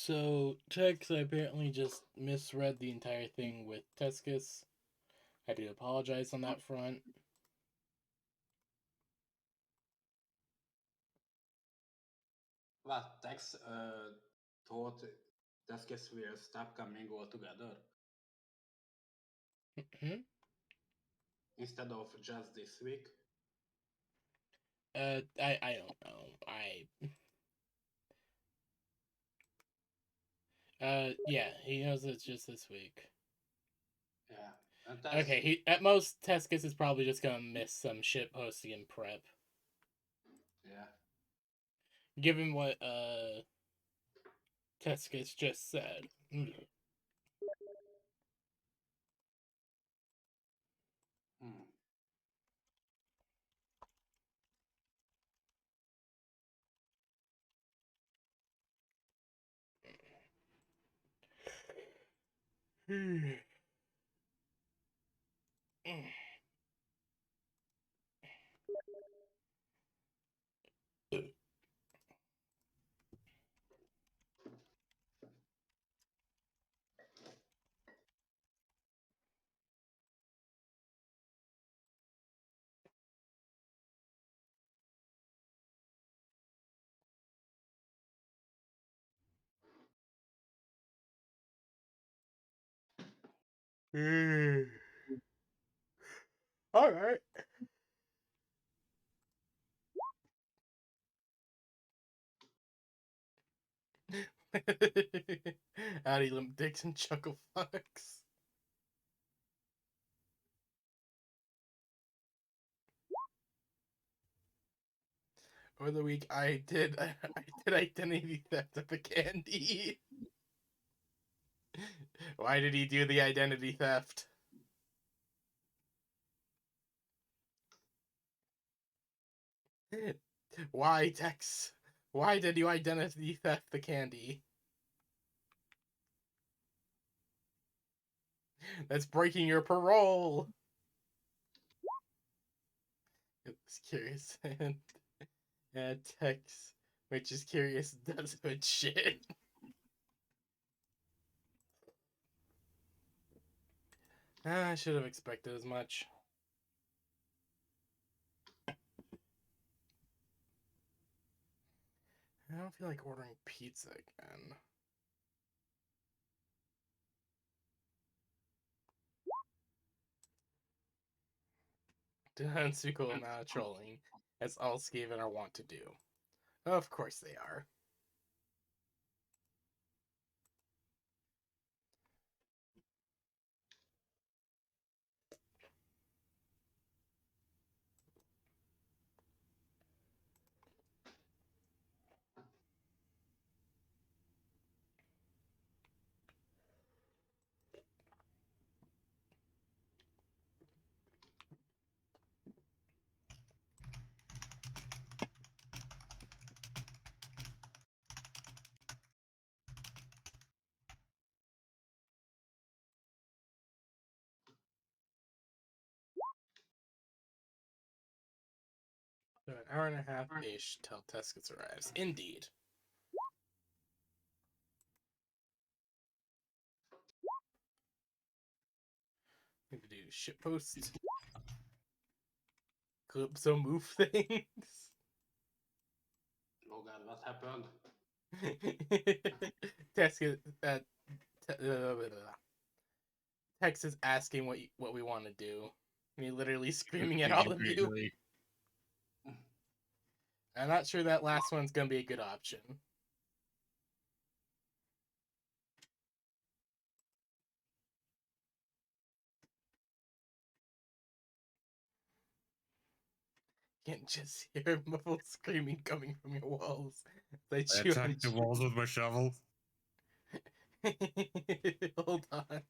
So, Tex, I apparently just misread the entire thing with Tescus. I do apologize on that front. Well, Tex thought Duskis will stop coming altogether Hmm? instead of just this week. I don't know. Yeah, he knows it's just this week. Yeah, and that's Okay, he at most Tescus is probably just gonna miss some shit posting in prep. yeah. Given what Tescus just said. Hmm. All right. Howdy, Limp Dicks and Chuckle Fucks. Over the week, I did identity theft of a candy. Why did he do the identity theft? Why, Tex? Why did you identity theft the candy? That's breaking your parole. It's curious and Tex, which is curious, does good shit. I should have expected as much. I don't feel like ordering pizza again. Unspeakable amount of trolling, as all Skaven are wont to do. Of course they are. So an hour and a half ish till Tescus arrives. Indeed. Need to do shitpost. Calypso move things. Logan, what happened? Tescus, Tex is asking what we want to do. And he literally screaming at all of you. I'm not sure that last one's gonna be a good option. You can just hear muffled screaming coming from your walls. I attacked the walls with my shovel. Hold on.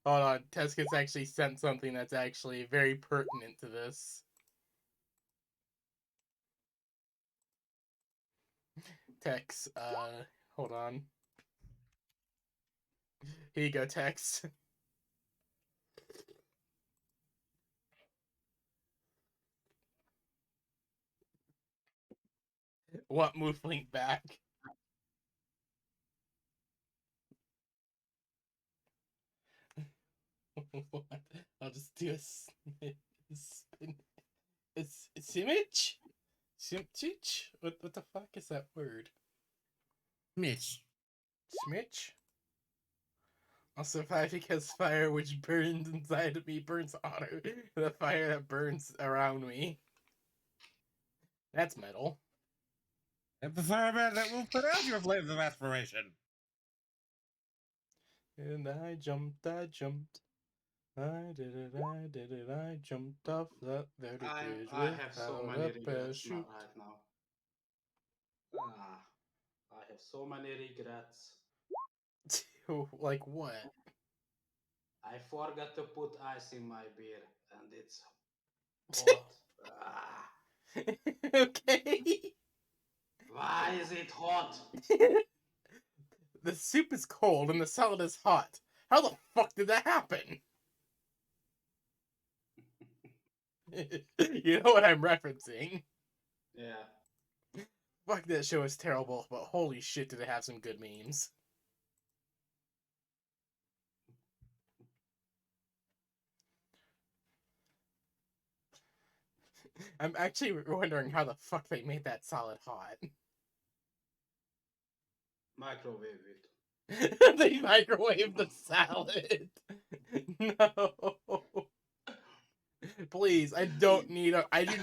Hold on. Tescus actually sent something that's actually very pertinent to this. Tex, hold on. Here you go, Tex. What move link back? What? I'll just do a spin. It's Simich? Simchich? What the fuck is that word? Mitch. Smitch? I'll survive because fire which burns inside of me burns hotter than the fire that burns around me. That's metal. And the fireman that will put out your flames of aspiration. And I jumped. I did it, I jumped off that very bridge I have so without many a regrets parachute. right now. I have so many regrets. Like what? I forgot to put ice in my beer, and it's hot. Okay. Why is it hot? The soup is cold and the salad is hot. How the fuck did that happen? You know what I'm referencing. Yeah. Fuck, that show is terrible, but holy shit did it have some good memes. I'm actually wondering how the fuck they made that salad hot. Microwave it. They microwaved the salad. No. Please, I do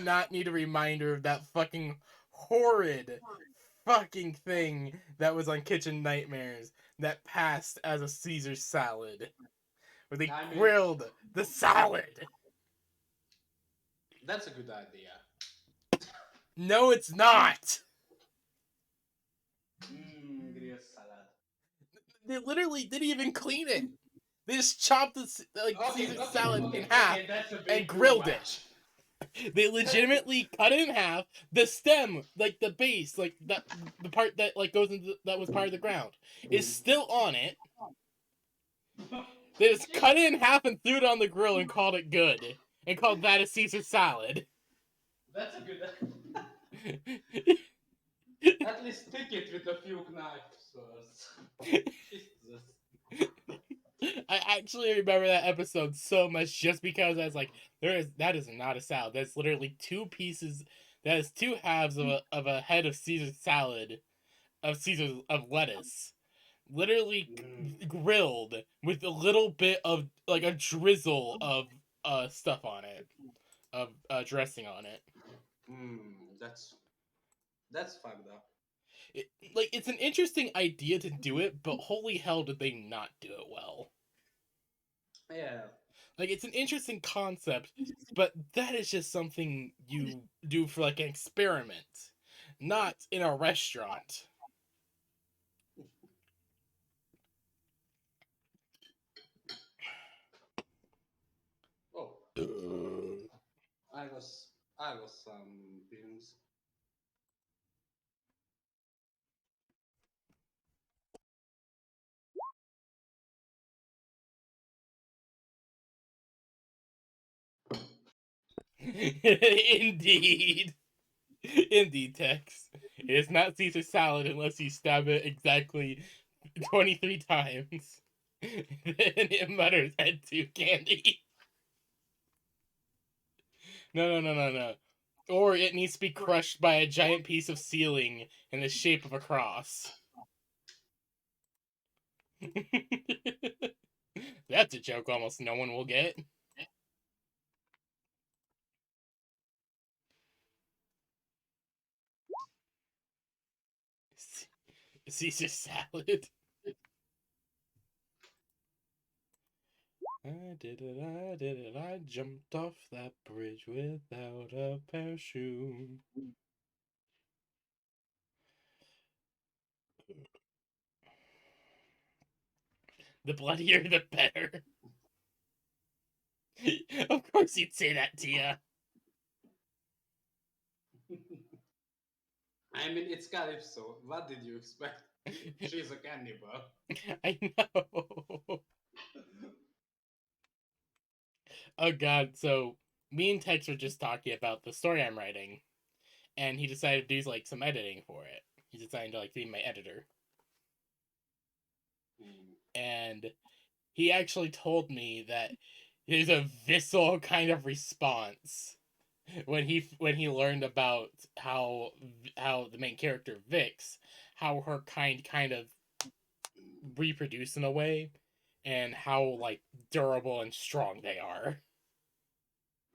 not need a reminder of that fucking horrid fucking thing that was on Kitchen Nightmares that passed as a Caesar salad. Where they grilled the salad. That's a good idea. No, it's not. Grilled salad. They literally didn't even clean it. They just chopped the Caesar salad in half and grilled it. They legitimately cut it in half. The stem, like the base, like the part that like goes into that was part of the ground, is still on it. They just cut it in half and threw it on the grill and called it good. And called that a Caesar salad. That's a good idea. At least stick it with a few knives first. Jesus. I actually remember that episode so much just because I was like, that is not a salad. That's literally two pieces. That is two halves of a head of Caesar salad, of lettuce, literally grilled with a little bit of like a drizzle of stuff on it, of dressing on it. That's fucked up. It's an interesting idea to do it, but holy hell did they not do it well. Yeah. Like, it's an interesting concept, but that is just something you do for like an experiment, not in a restaurant. Oh. I was some beans. Indeed. Indeed, Tex. It is not Caesar salad unless you stab it exactly 23 times. Then it mutters head to candy. No. Or it needs to be crushed by a giant piece of ceiling in the shape of a cross. That's a joke almost no one will get. Caesar salad. I did it, I jumped off that bridge without a parachute. The bloodier the better. Of course you'd say that, Tia. I mean, it's Calypso. What did you expect? She's a cannibal. I know. Oh god, so me and Tex were just talking about the story I'm writing, and he decided to do like some editing for it. He's deciding to like be my editor. And he actually told me that there's a visceral kind of response when he learned about how the main character Vix, how her kind of reproduce in a way, and how like durable and strong they are.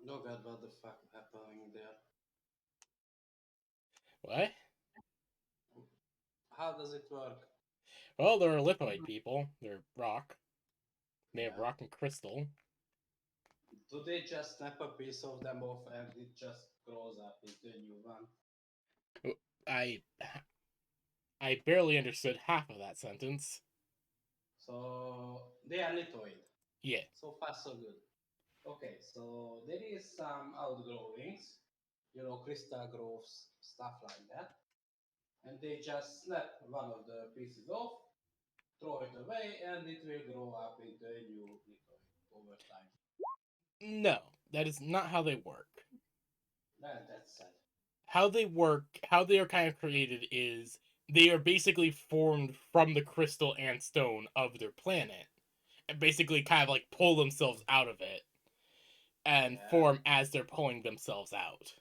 No god, what the fuck happening there? What? How does it work? Well, they're lithoid people. They're rock. They have Yeah. rock and crystal. Do they just snap a piece of them off and it just grows up into a new one? I I barely understood half of that sentence. So they are lithoid. Yeah. So far, so good. Okay, so there is some outgrowings, crystal growths, stuff like that, and they just snap one of the pieces off, throw it away, and it will grow up into a new lithoid over time. No, that is not how they work. That's sad. How they work, how they are kind of created is they are basically formed from the crystal and stone of their planet, and basically kind of like pull themselves out of it and Yeah. form as they're pulling themselves out.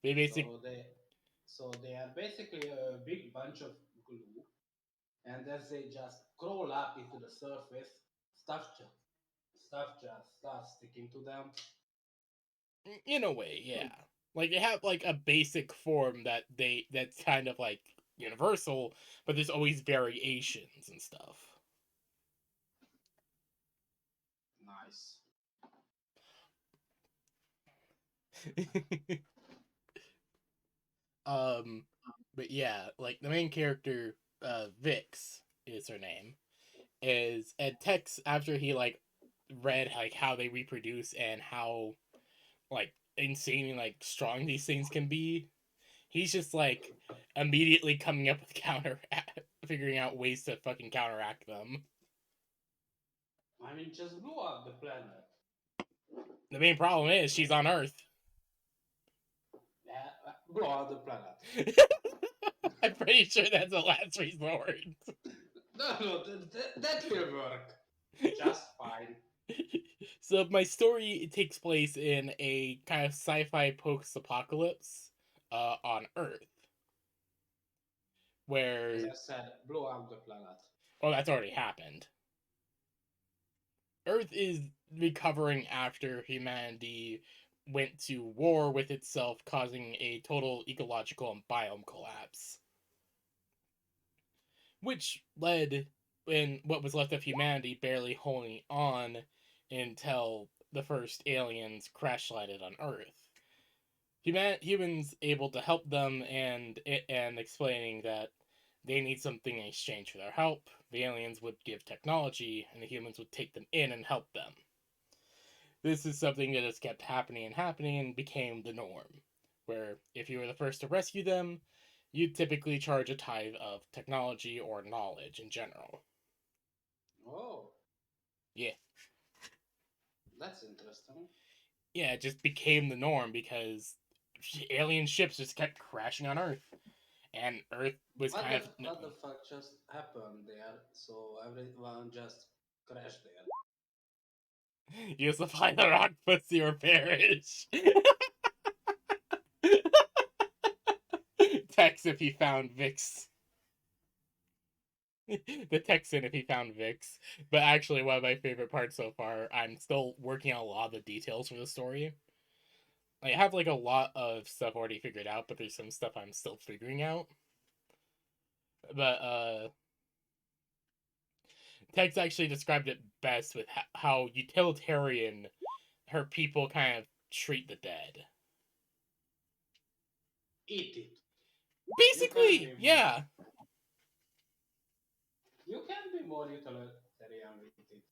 They basically So they are basically a big bunch of glue, and as they just crawl up into the surface, stuff just starts sticking to them. in a way, yeah. Like they have like a basic form that's kind of like universal, but there's always variations and stuff. Nice. um but yeah, like the main character, Vix is her name, is Ed Tex after he like read like how they reproduce and how like insanely like strong these things can be. He's just like immediately coming up with counter figuring out ways to fucking counteract them. I mean, just blow up the planet. The main problem is she's on Earth. Yeah, blow up the planet. I'm pretty sure that's the last resort. No, that will work just fine. So my story takes place in a kind of sci-fi post-apocalypse on Earth, As where I said, blow up the planet. well, that's already happened. Earth is recovering after humanity went to war with itself, causing a total ecological and biome collapse, which led in what was left of humanity barely holding on until the first aliens crash landed on Earth. Humans able to help them and explaining that they need something in exchange for their help. The aliens would give technology, and the humans would take them in and help them. This is something that has kept happening and happening and became the norm, where if you were the first to rescue them, you'd typically charge a tithe of technology or knowledge in general. Oh, Yeah. that's interesting. Yeah, it just became the norm because alien ships just kept crashing on Earth. And Earth was What kind the of what the fuck just happened there? So everyone just crashed there. you supply the rock pussy or perish. Tex if he found Vix. The Texan if he found Vix. But actually, one of my favorite parts so far, I'm still working on a lot of the details for the story. I have like a lot of stuff already figured out, but there's some stuff I'm still figuring out. But Tex actually described it best with how utilitarian her people kind of treat the dead. Eat it. You can Basically, be yeah. you can be more utilitarian with it.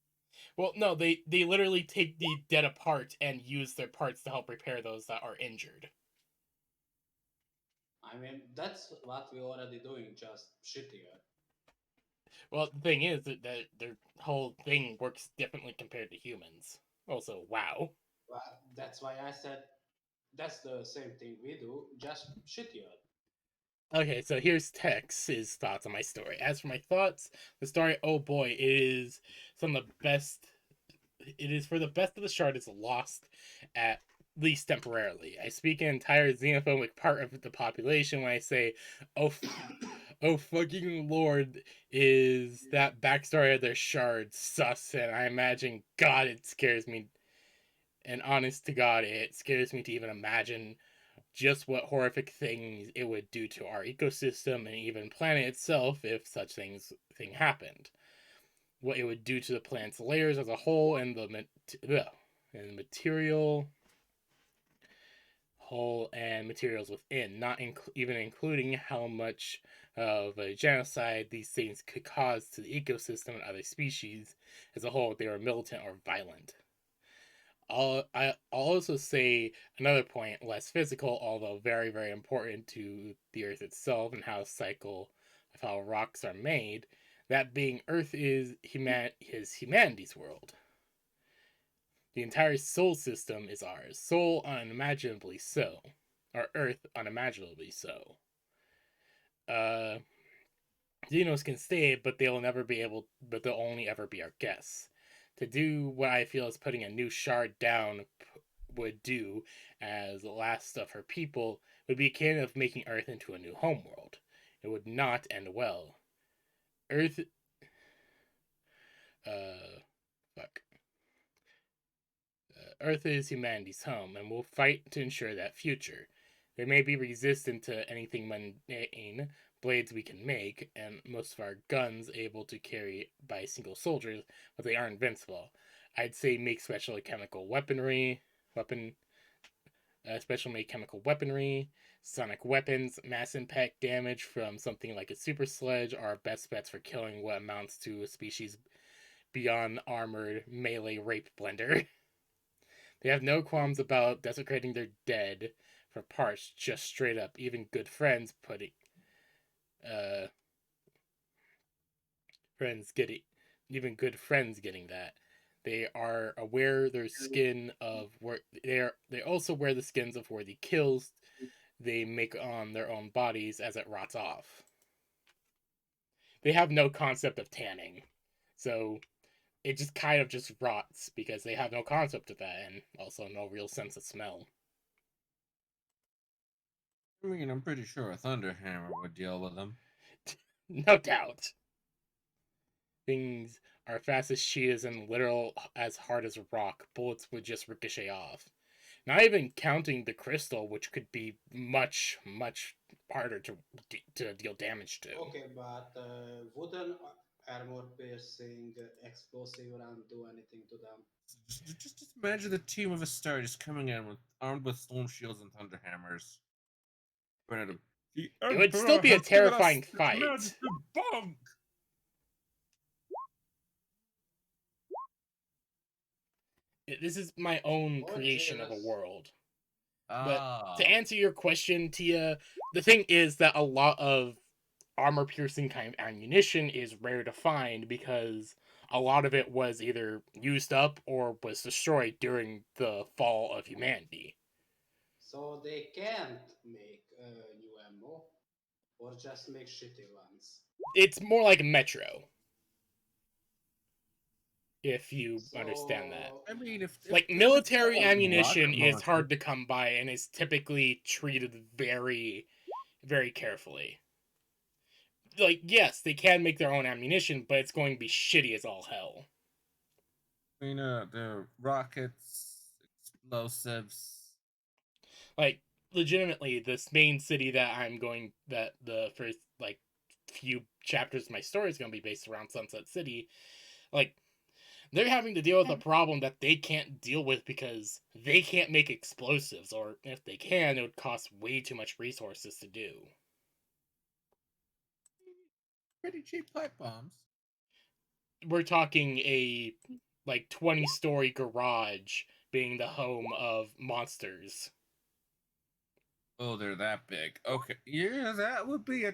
Well, no, they literally take the dead apart and use their parts to help repair those that are injured. I mean, that's what we're already doing, just shittier. Well, the thing is that their whole thing works differently compared to humans. Also, wow. Well, that's why I said that's the same thing we do, just shittier. Okay, so here's Tex's thoughts on my story. As for my thoughts, the story, oh boy, is some of the best. It is for the best of the shard. It's lost at least temporarily. I speak an entire xenophobic part of the population when I say, oh, oh fucking lord, is that backstory of their shard sus? And I imagine, God, it scares me. And honest to God, it scares me to even imagine just what horrific things it would do to our ecosystem and even planet itself if such thing happened. What it would do to the planet's layers as a whole and and the material whole and materials within, not even including how much of a genocide these things could cause to the ecosystem and other species as a whole if they were militant or violent. I'll also say another point, less physical, although very, very important to the Earth itself and how cycle of how rocks are made. That being Earth is humanity's world. The entire soul system is ours. Soul unimaginably so. Or Earth unimaginably so. Uh Xenos can stay, but they'll only ever be our guests. To do what I feel is putting a new shard down would do as the last of her people would be akin of making Earth into a new homeworld. It would not end well. Earth fuck. Earth is humanity's home, and we'll fight to ensure that future. They may be resistant to anything mundane blades we can make, and most of our guns able to carry by single soldiers, but they aren't invincible. I'd say make special made chemical weaponry, sonic weapons, mass impact damage from something like a super sledge are our best bets for killing what amounts to a species beyond armored melee rape blender. They have no qualms about desecrating their dead for parts, just straight up. Uh, friends getting, even good friends getting that. They are aware their skin of where they also wear the skins of worthy kills they make on their own bodies as it rots off. They have no concept of tanning, so it just kind of just rots because they have no concept of that and also no real sense of smell. I mean, I'm pretty sure a Thunderhammer would deal with them. No doubt. Things are fast as cheetahs and literal as hard as rock. Bullets would just ricochet off. Not even counting the crystal, which could be much, much harder to deal damage to. Okay, but wooden armor piercing explosive won't do anything to them. Just imagine the team of a star just coming in with armed with storm shields and Thunderhammers. Going at him. The It would still Emperor be a has given us terrifying the command fight. to debunk. This is my own Oh, creation of a Jesus. world. But to Ah, answer your question, Tia, the thing is that a lot of armor piercing kind of ammunition is rare to find because a lot of it was either used up or was destroyed during the fall of humanity. So they can't make new ammo or just make shitty ones. It's more like Metro, if you understand that. So I mean, Like if it's got military like ammunition rocket is launcher, hard to come by and is typically treated very, very carefully. Like, yes, they can make their own ammunition, but it's going to be shitty as all hell. I mean, the rockets, explosives. Like, legitimately, this main city that the first, like, few chapters of my story is going to be based around Sunset City, like, they're having to deal with a problem that they can't deal with because they can't make explosives, or if they can, it would cost way too much resources to do. Pretty cheap pipe bombs. We're talking a like 20-story garage being the home of monsters. Oh, they're that big. Okay, yeah, that would be a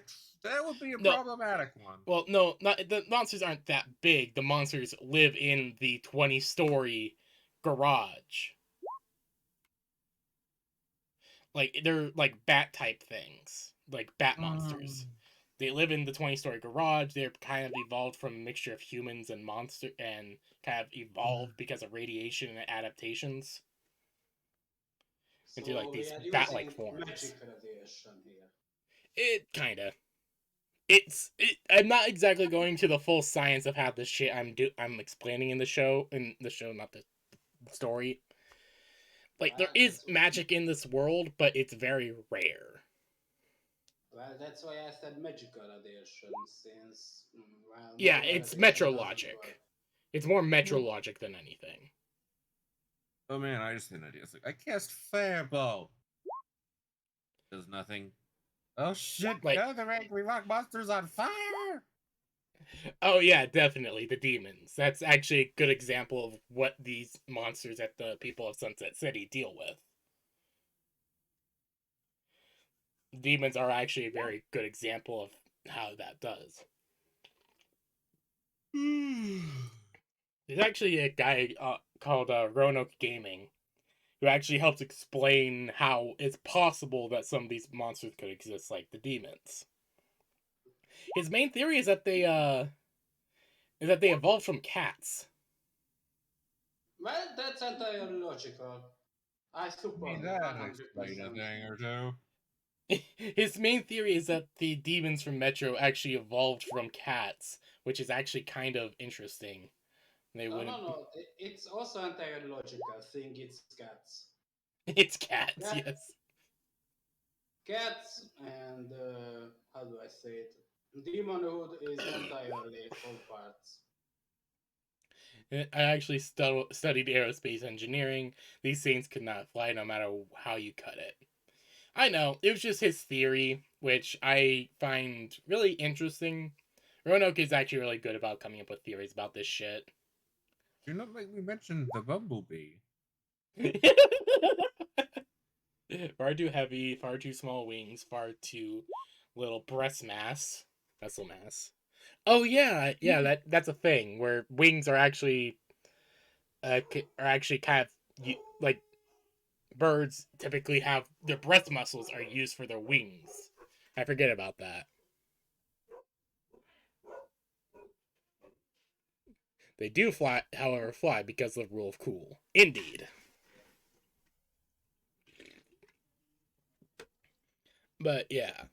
No, problematic one. well, no, not the monsters aren't that big. The monsters live in the 20-story garage. Like they're like bat type things. like bat monsters. Mm. They live in the 20-story garage. They're kind of evolved from a mixture of humans and monster and kind of evolved because of radiation and adaptations into like So we these are bat-like using forms. magic radiation here. It kind of I'm not exactly going to the full science of how this shit I'm explaining in the show, not the story. Like there Well, is that's magic in this world, but it's very rare. well, that's why I said magical radiation, since well, Yeah, normal it's radiation metro doesn't work. logic. It's more metro logic than anything. Oh man, I just had an idea. It's like I cast Fireball. Does nothing. Oh shit! Like, Now they're angry rock monsters on fire. oh yeah, definitely the demons. That's actually a good example of what these monsters that the people of Sunset City deal with. Demons are actually a very good example of how that does. There's actually a guy called Roanoke Gaming who actually helps explain how it's possible that some of these monsters could exist, like the demons. His main theory is that they evolved from cats. Well, that's entirely logical. I Me support it that explain a 100%. thing or two. His main theory is that the demons from Metro actually evolved from cats, which is actually kind of interesting. They No, wouldn't. no, no. It's also entirely logical. Think it's cats. It's cats, Cat, yes. cats, and how do I say it? Demonhood is entirely all parts. I actually studied aerospace engineering. These things could not fly no matter how you cut it. I know, it was just his theory, which I find really interesting. Roanoke is actually really good about coming up with theories about this shit. You're not like we mentioned the bumblebee. Far too heavy, far too small wings, far too little breast mass, vessel mass. Oh yeah, yeah, that's a thing where wings are actually kind of like birds typically have their breast muscles are used for their wings. I forget about that. They do fly, however, fly because of the rule of cool. Indeed. But yeah,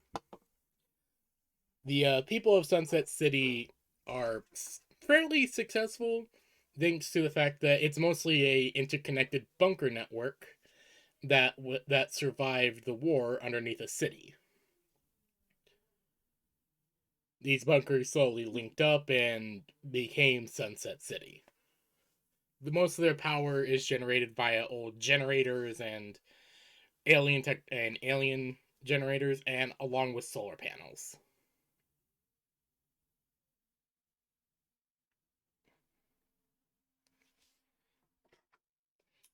the people of Sunset City are fairly successful thanks to the fact that it's mostly a interconnected bunker network that survived the war underneath a city. These bunkers slowly linked up and became Sunset City. Most of their power is generated via old generators and alien generators, and along with solar panels.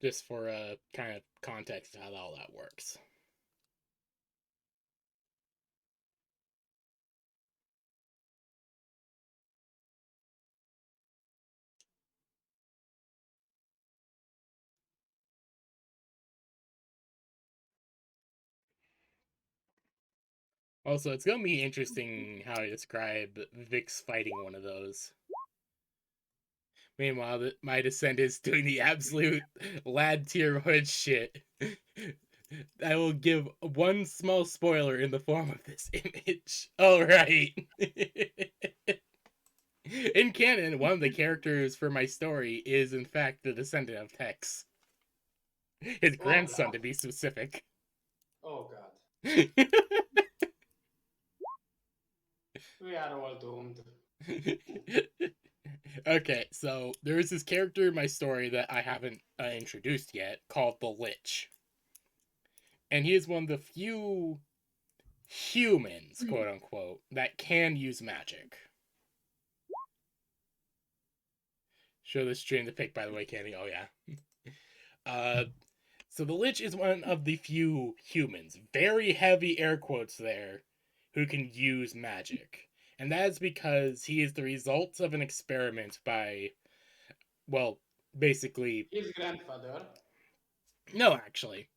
Just for a kind of context of how all that works. Also, it's gonna be interesting how I describe Vix fighting one of those. Meanwhile, my descent is doing the absolute lad tier hood shit. I will give one small spoiler in the form of this image. All right. In canon, one of the characters for my story is in fact the descendant of Tex. His Oh, grandson, to be specific. oh God. We are all doomed. Okay, so there is this character in my story that I haven't introduced yet called the Lich. And he is one of the few humans, quote unquote, that can use magic. Show the stream the pic, by the way, Candy. Oh, yeah. Uh, so the Lich is one of the few humans, very heavy air quotes there, who can use magic. And that is because he is the result of an experiment by, well, basically, His grandfather. no, actually.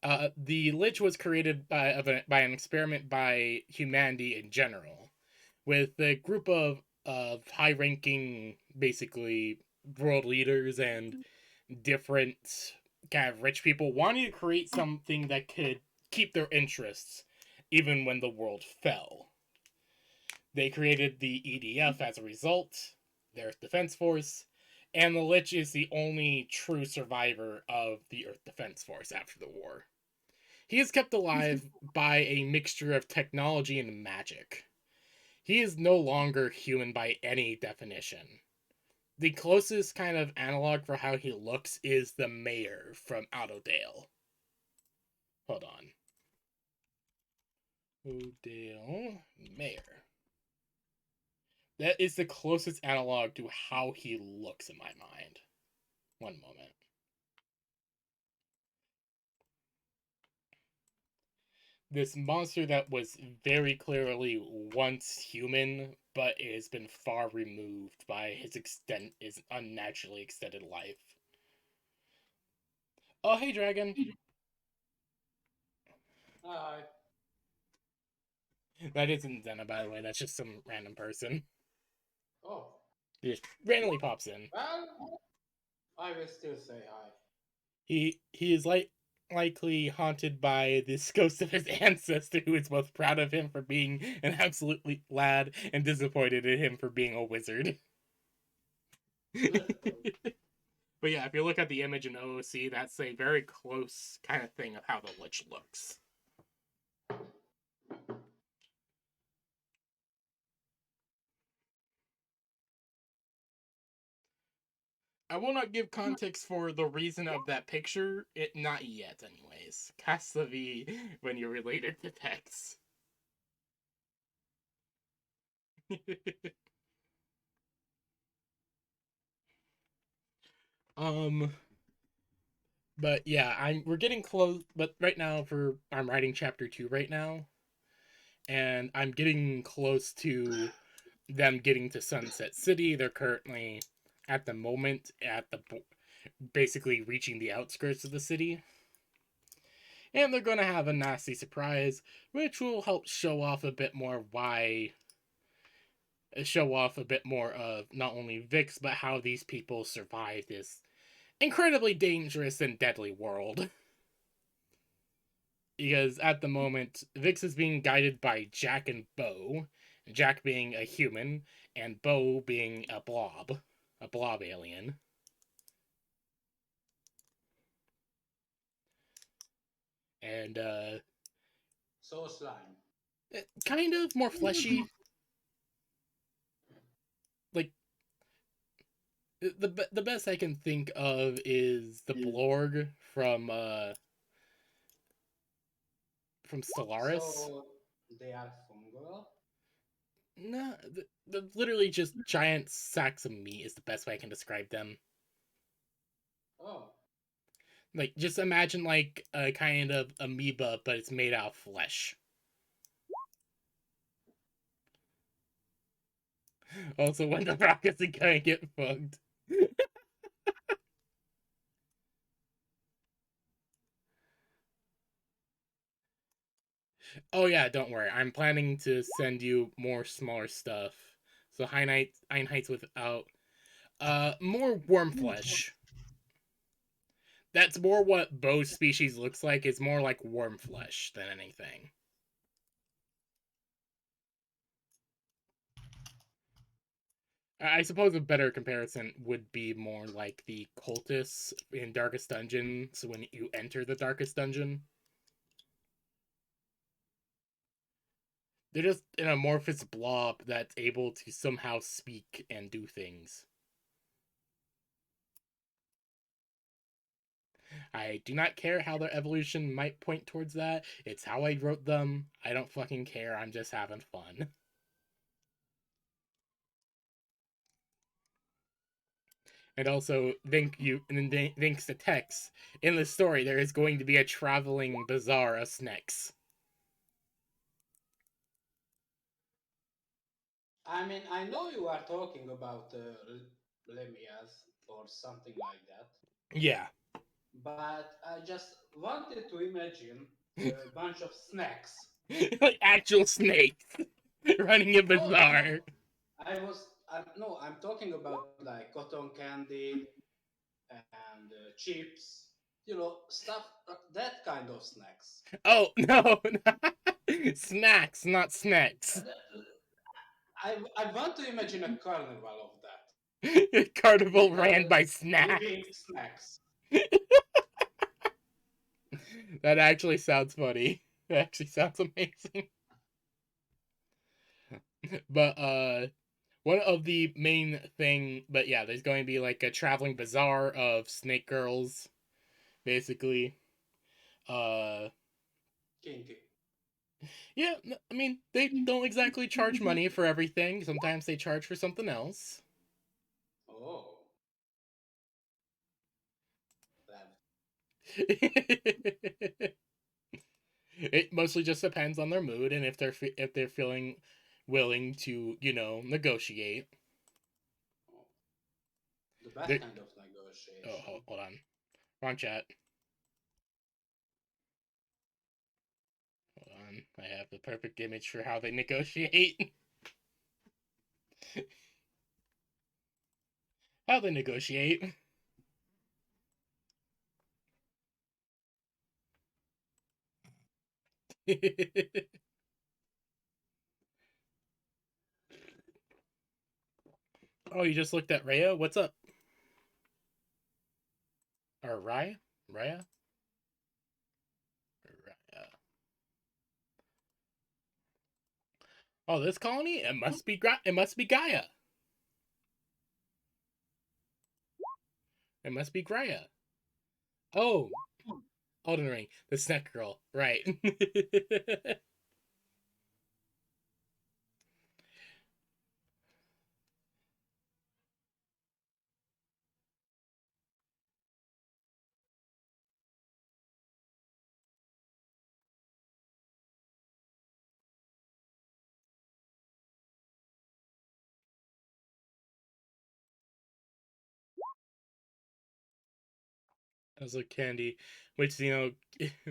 The Lich was created by an experiment by humanity in general, with a group of high ranking, basically world leaders and different kind of rich people wanting to create something that could keep their interests even when the world fell. They created the EDF as a result, their Earth Defense Force, and the Lich is the only true survivor of the Earth Defense Force after the war. He is kept alive by a mixture of technology and magic. He is no longer human by any definition. The closest kind of analog for how he looks is the mayor from Autodale. Hold on. Autodale Mayor. That is the closest analog to how he looks in my mind. One moment. This monster that was very clearly once human, but has been far removed by his unnaturally extended life. Oh, hey, dragon. Uh, That isn't Zena, by the way. That's just some random person. oh, He just randomly pops in. well, I will still say hi. He is likely haunted by this ghost of his ancestor, who is both proud of him for being an absolute lad and disappointed in him for being a wizard. But yeah, if you look at the image in OOC, that's a very close kind of thing of how the Lich looks. I will not give context for the reason of that picture. It not yet, anyways. Cast the V when you're related to text. um, but yeah, we're getting close. But right now, I'm writing chapter 2 right now, and I'm getting close to them getting to Sunset City. They're currently, at the moment, basically reaching the outskirts of the city. And they're going to have a nasty surprise, which will help show off a bit more of not only Vix, but how these people survive this incredibly dangerous and deadly world. Because at the moment, Vix is being guided by Jack and Bo, Jack being a human, and Bo being a blob alien. And, So slime. kind of more fleshy. Like, the best I can think of is the Blorg from Stellaris. So they are fungal. No, the literally just giant sacks of meat is the best way I can describe them. Oh, Like, just imagine like a kind of amoeba, but it's made out of flesh. Also, when the rock isn't gonna get fucked. Oh yeah, don't worry. I'm planning to send you more smaller stuff. So Einheits without more worm flesh. That's more what Bo's species looks like. It's more like worm flesh than anything. I suppose a better comparison would be more like the cultists in Darkest Dungeon. So when you enter the Darkest Dungeon, they're just an amorphous blob that's able to somehow speak and do things. I do not care how their evolution might point towards that. It's how I wrote them. I don't fucking care. I'm just having fun. And also, thanks to Tex, in the story, there is going to be a traveling bazaar of snacks. I mean, I know you are talking about Lemias or something like that, Yeah. but I just wanted to imagine a bunch of snacks. Like actual snakes running a No, no, no. bazaar. No, I'm talking about like cotton candy and chips, stuff that kind of snacks. Oh no, snacks, not snacks. I want to imagine a carnival of that. Carnival ran by Living snacks. snacks. That actually sounds funny. That actually sounds amazing. But one of the main thing, but yeah, there's going to be like a traveling bazaar of snake girls, basically. Uh, Kinky. yeah, I mean they don't exactly charge money for everything. Sometimes they charge for something else. Oh, left. It mostly just depends on their mood and if they're feeling willing to negotiate. Oh, the best They're, kind of oh, negotiation. hold on, wrong chat. Hold on, I have the perfect image for how they negotiate. How they negotiate. Oh, you just looked at Rhea? What's up? Or Raya? Raya? Raya. Oh, this colony? It must be Gaia. It must be Gaia. Oh, Elden Ring, the snack girl. Right. Also candy, which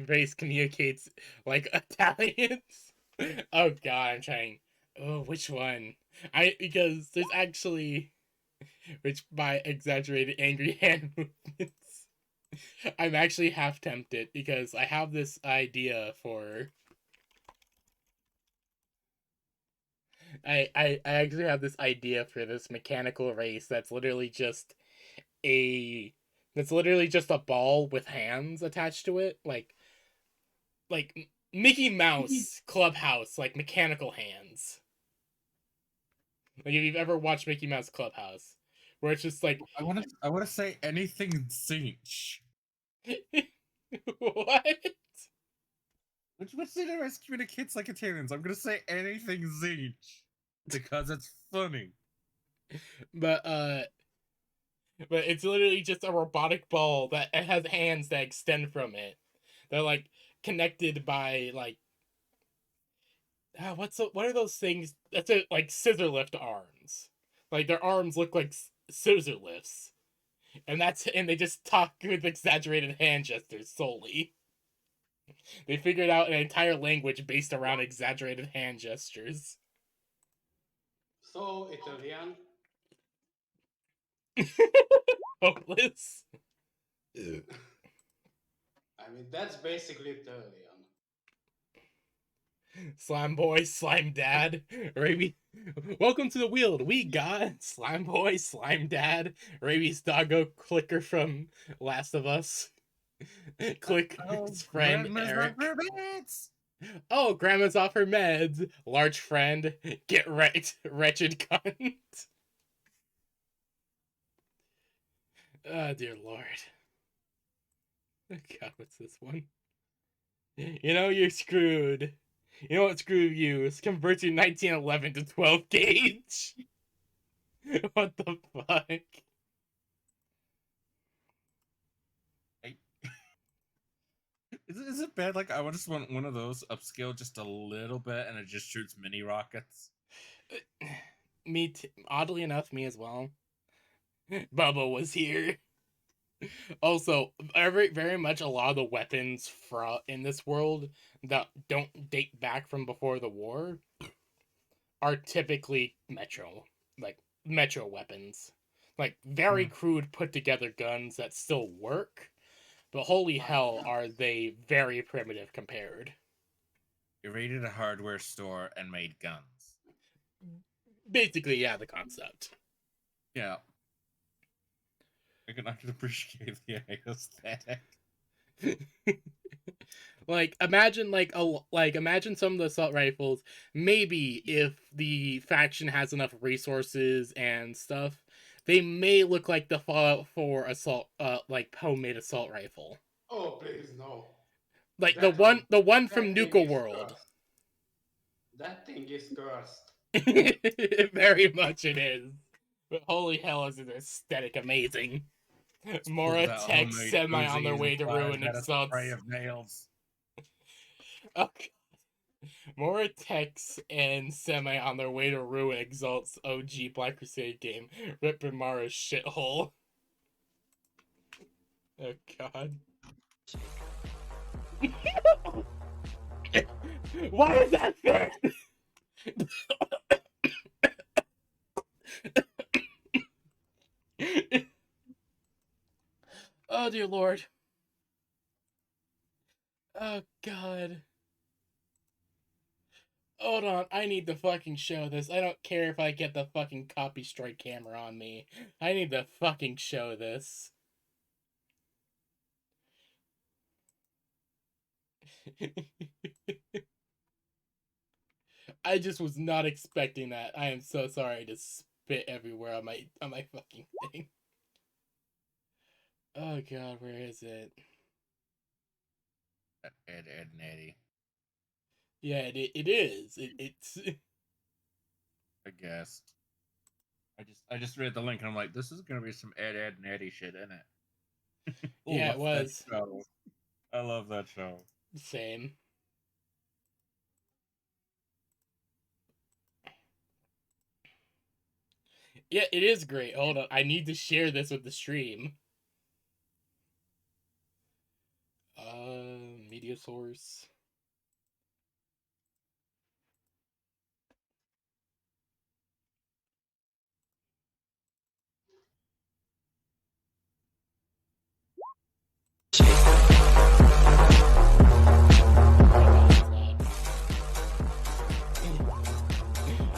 race communicates like Italians. Oh god, I'm trying. Oh, which one? Because there's actually which by exaggerated angry hand movements. I'm actually half tempted because I have this idea for. I actually have this idea for this mechanical race a that's literally just a ball with hands attached to it, like Mickey Mouse Clubhouse, like mechanical hands. Like if you've ever watched Mickey Mouse Clubhouse, where it's just like, I want to say anything Zinch. what? Which cinemas communicates like Italians? I'm gonna say anything Zinch because it's funny. But but it's literally just a robotic ball that it has hands that extend from it. They're like connected by like what are those things? That's it, like scissor lift arms. Like their arms look like scissor lifts, and they just talk with exaggerated hand gestures solely. They figured out an entire language based around exaggerated hand gestures. So Italian. Hopeless. I mean, that's basically Italian. Slime boy, slime dad, Raby. Welcome to the Wield. We got slime boy, slime dad, Raby's doggo clicker from Last of Us. Oh, Clicker's friend grandma's not Eric. for bits. Oh, grandma's off her meds. Large friend, get right, wretched cunt. Oh dear lord. God, what's this one? You're screwed. You know what screw you? It's convert your 1911 to 12 gauge. What the fuck? Is it bad? Like I just want one of those upscale just a little bit, and it just shoots mini rockets. Oddly enough, me as well. Bubba was here. Also, very much a lot of the weapons in this world that don't date back from before the war are typically metro weapons. Like very Hmm. crude put together guns that still work, but holy My hell God. are they very primitive compared. You raided a hardware store and made guns. Basically, yeah, the concept. Yeah, I can appreciate the aesthetic. Like imagine imagine some of the assault rifles. Maybe if the faction has enough resources and stuff, they may look like the Fallout 4 assault, like homemade assault rifle, Oh, please, no. like That one, the one that from thing Nuka is World. cursed. That thing is cursed. Very much it is. But holy hell, is it aesthetic amazing! It's proof Mora that Tech homemade semi on Uzi their way isn't to far ruin ahead of spray exalts. of nails. Okay. Mora Techs and Semi on their way to ruin Exalt's OG Black Crusade game, ripping Mara's shithole. Oh god. Why is that fair? Oh dear lord. Oh god. Hold on, I need to fucking show this. I don't care if I get the fucking copy strike camera on me. I need to fucking show this. I just was not expecting that. I am so sorry to spit everywhere on my fucking thing. Oh god, where is it? Ed, Ed, and Eddie, Yeah, it is. It's I guess. I just read the link and I'm like, this is gonna be some Ed, Ed, and Eddie shit in it. yeah, it Love that was. show. I love that show. Same. Yeah, it is great. Hold on, I need to share this with the stream. Media source.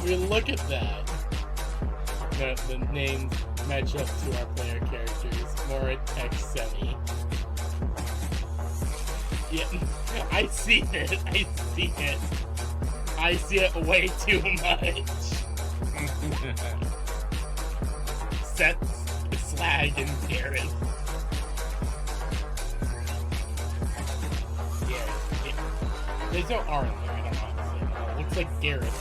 We look at that. The names match up to our player characters. Mora Tech Semi. Yeah, I see it. I see it. I see it way too much. Seth, Slag, and Darren. Yeah, there's no R in there. I don't know how to say that. It looks like Garrett,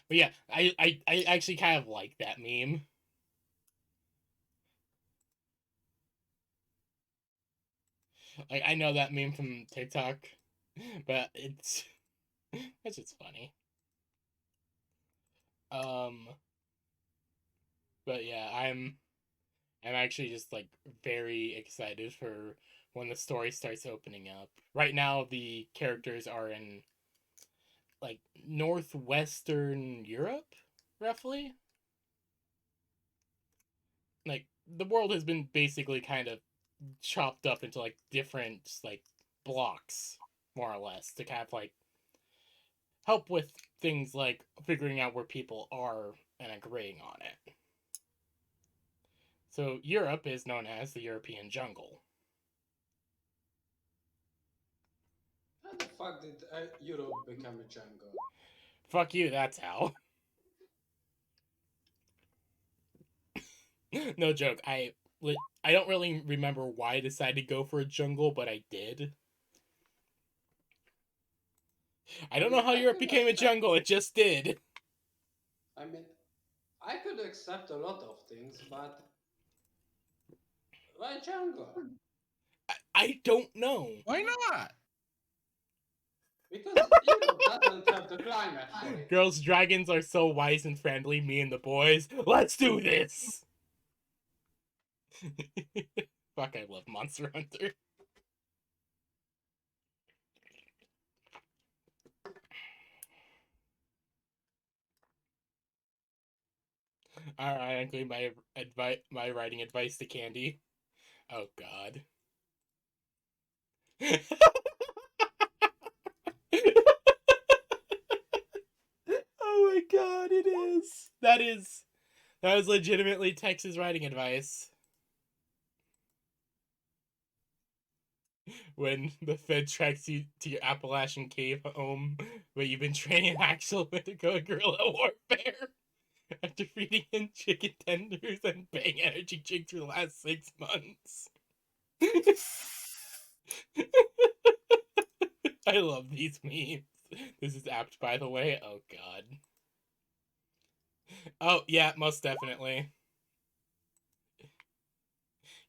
but yeah, I actually kind of like that meme. Like I know that meme from TikTok, but it's just funny. Um, but yeah, I'm actually just like very excited for when the story starts opening up. Right now, the characters are in like northwestern Europe, roughly. Like the world has been basically kind of chopped up into like different like blocks, more or less, to kind of like help with things like figuring out where people are and agreeing on it. So Europe is known as the European jungle. How the fuck did Europe become a jungle? Fuck you, that's how. No joke. I don't really remember why I decided to go for a jungle, but I did. I don't know how I Europe could became a accept. jungle. It just did. I mean, I could accept a lot of things, but why jungle? I don't know. Why not? Because Europe doesn't have the The climate for it. Girls, dragons are so wise and friendly. Me and the boys, let's do this. Fuck, I love Monster Hunter. Alright, I'm giving my writing advice to Candy. Oh god. Oh my god, it is. That was legitimately Texas writing advice. When the Fed tracks you to your Appalachian cave home where you've been training actual Wendigo guerrilla warfare after feeding in chicken tenders and bang energy drinks for the last 6 months. I love these memes. This is apt, by the way. Oh god. Oh yeah, most definitely.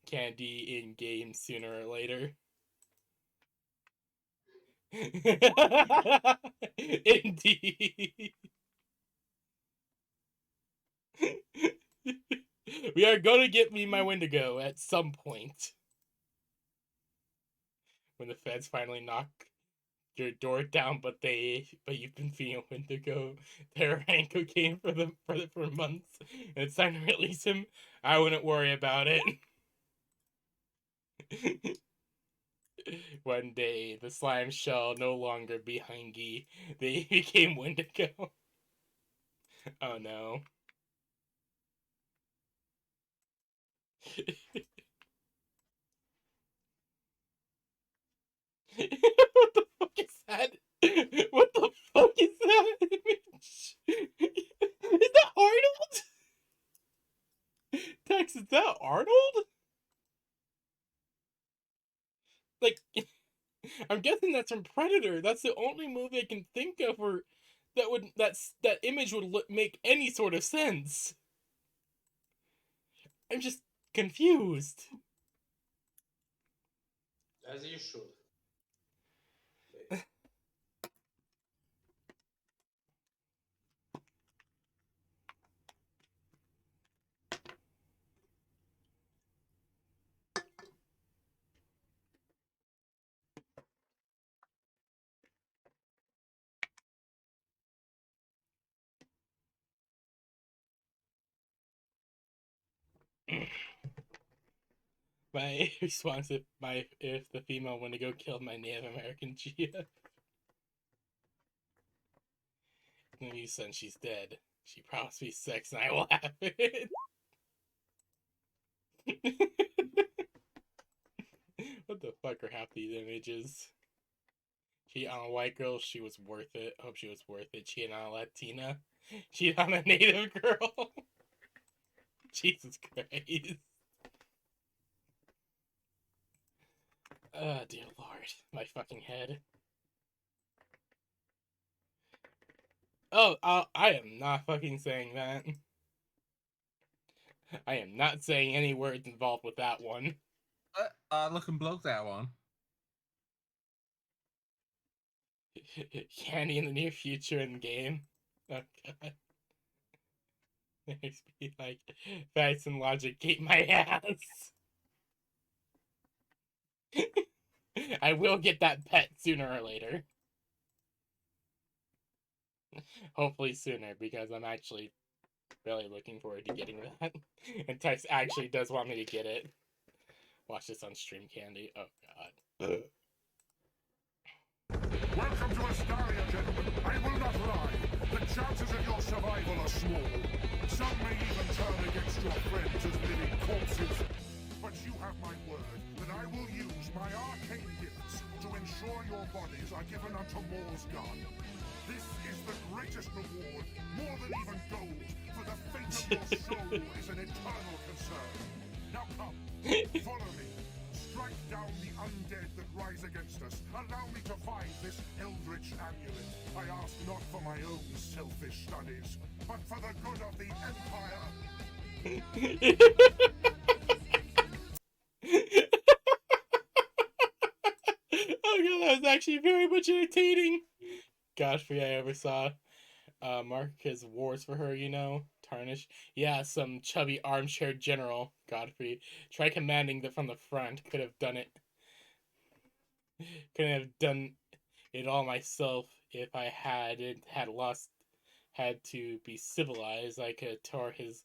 Candy in game sooner or later. Indeed. We are going to get me my Wendigo at some point. When the feds finally knock your door down, but you've been feeding a Wendigo their rank cocaine for months, and it's time to release him. I wouldn't worry about it. One day, the slime shall no longer be hungry. They became Wendigo. Oh no. What the fuck is that? What the fuck is that image? Is that Arnold? Tex, is that Arnold? Like, I'm guessing that's from Predator. That's the only movie I can think of where that image would make any sort of sense. I'm just confused. As you should. My response if the female Wendigo killed my Native American Gia. Maybe since she's dead, she promised me sex and I will have it. What the fuck are half these images? Cheat on a white girl, she was worth it. Hope she was worth it. Cheat on a Latina. Cheat on a native girl. Jesus Christ. Oh, dear lord. My fucking head. Oh, I am not fucking saying that. I am not saying any words involved with that one. Looking bloke, that one. Candy in the near future in the game. Oh god. Makes me like facts and logic keep my ass. I will get that pet sooner or later. Hopefully sooner, because I'm actually really looking forward to getting that. And Tex actually does want me to get it. Watch this on stream, Candy. Oh god. Welcome to Astaria, gentlemen. I will not lie. The chances of your survival are small. Some may even turn against your friends as living corpses. But you have my word that I will use my arcane gifts to ensure your bodies are given unto Mor's God. This is the greatest reward, more than even gold, for the fate of your soul is an eternal concern. Now come, follow me. Strike down the undead that rise against us. Allow me to find this eldritch amulet. I ask not for my own selfish studies, but for the good of the Empire. Oh god, that was actually very much entertaining. Godfrey I ever saw. Mark his wars for her, Tarnish. Yeah, some chubby armchair general, Godfrey. Try commanding from the front. Could have done it. Couldn't have done it all myself if I had to be civilized. I could have tore his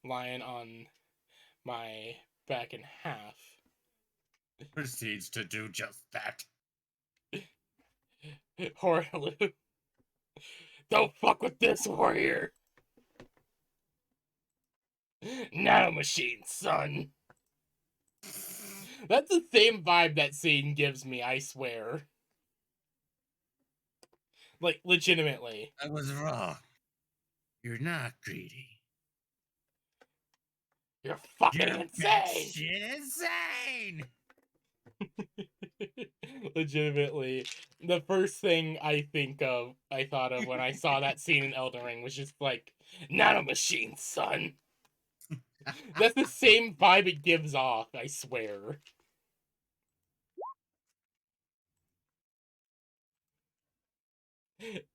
lion on my back in half. Proceeds to do just that. Horlu. Don't fuck with this warrior! Nanomachine, son! That's the same vibe that scene gives me, I swear. Like, legitimately. I was wrong. You're not greedy. You're fucking You're insane! batshit insane! Legitimately. The first thing I thought of when I saw that scene in Elden Ring was just like, Nanomachine, son! That's the same vibe it gives off, I swear.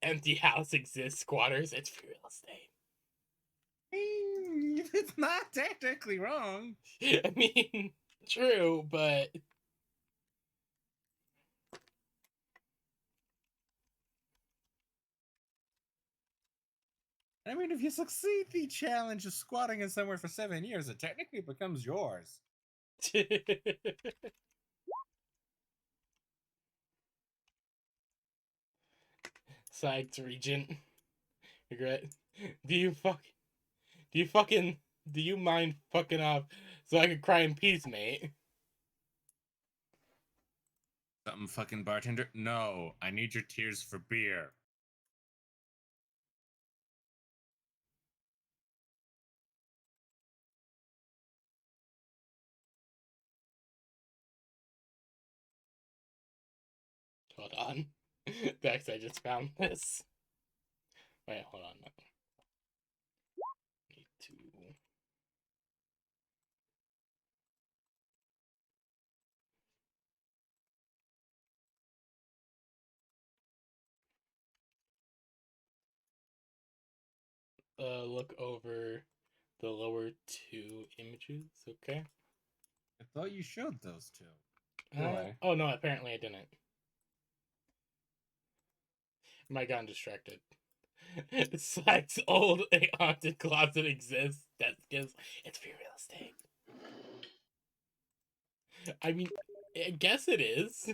Empty house exists, squatters. It's free real estate. It's not technically wrong. I mean, true, but I mean, if you succeed the challenge of squatting in somewhere for 7 years, it technically becomes yours. Sides Regent. Regret. Do you fuck? Do you fucking? Do you mind fucking off so I can cry in peace, mate? Something fucking bartender? No, I need your tears for beer. Hold on. Dex, I just found this. Wait, hold on. Need to. Look over the lower two images, okay? I thought you showed those two. Anyway. Oh no, apparently I didn't. I got distracted. Slack's old haunted closet exists. That's because it's free real estate. I mean, I guess it is.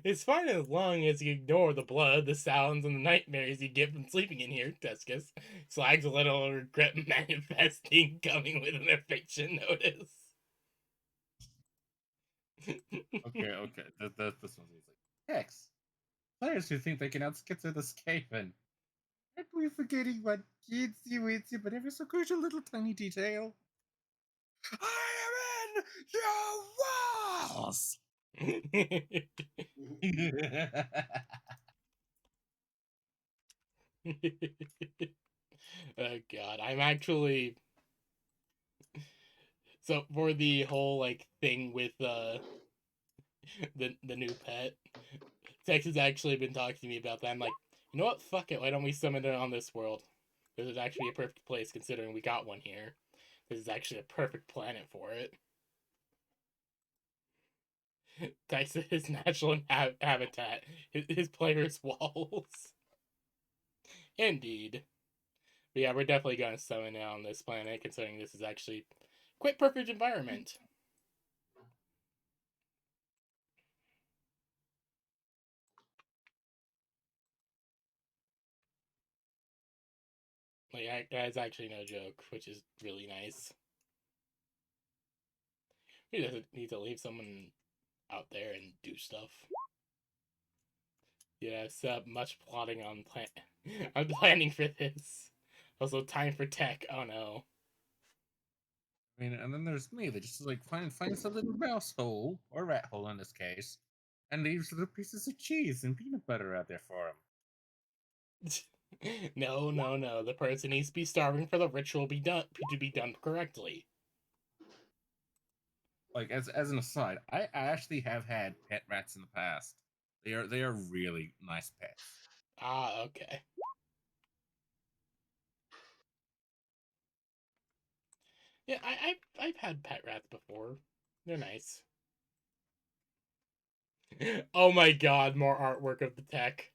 It's fine as long as you ignore the blood, the sounds, and the nightmares you get from sleeping in here, Tuscus. Slag's a little regret manifesting coming with an eviction notice. Okay. This one's easy. Hex. Players who think they can outskip through the Skaven. Aren't we forgetting one cutesy witsy but ever so crucial little tiny detail? I am in your walls! Oh god, I'm actually so for the whole like thing with the new pet. Tex has actually been talking to me about that. I'm like, you know what? Fuck it. Why don't we summon it on this world? This is actually a perfect place considering we got one here. This is actually a perfect planet for it. Tex his natural habitat, his players' walls. Indeed. But yeah, we're definitely going to summon it on this planet considering this is actually quite perfect environment. Like, that's actually no joke, which is really nice. He doesn't need to leave someone out there and do stuff. Yes, much plotting on plan. I'm planning for this. Also, time for tech. Oh no. I mean, and then there's me that just like finds a little mouse hole, or rat hole in this case, and leaves little pieces of cheese and peanut butter out there for him. No. The person needs to be starving for the ritual to be done correctly. Like as an aside, I actually have had pet rats in the past. They are really nice pets. Ah, okay. Yeah, I've had pet rats before. They're nice. Oh my god, more artwork of the tech.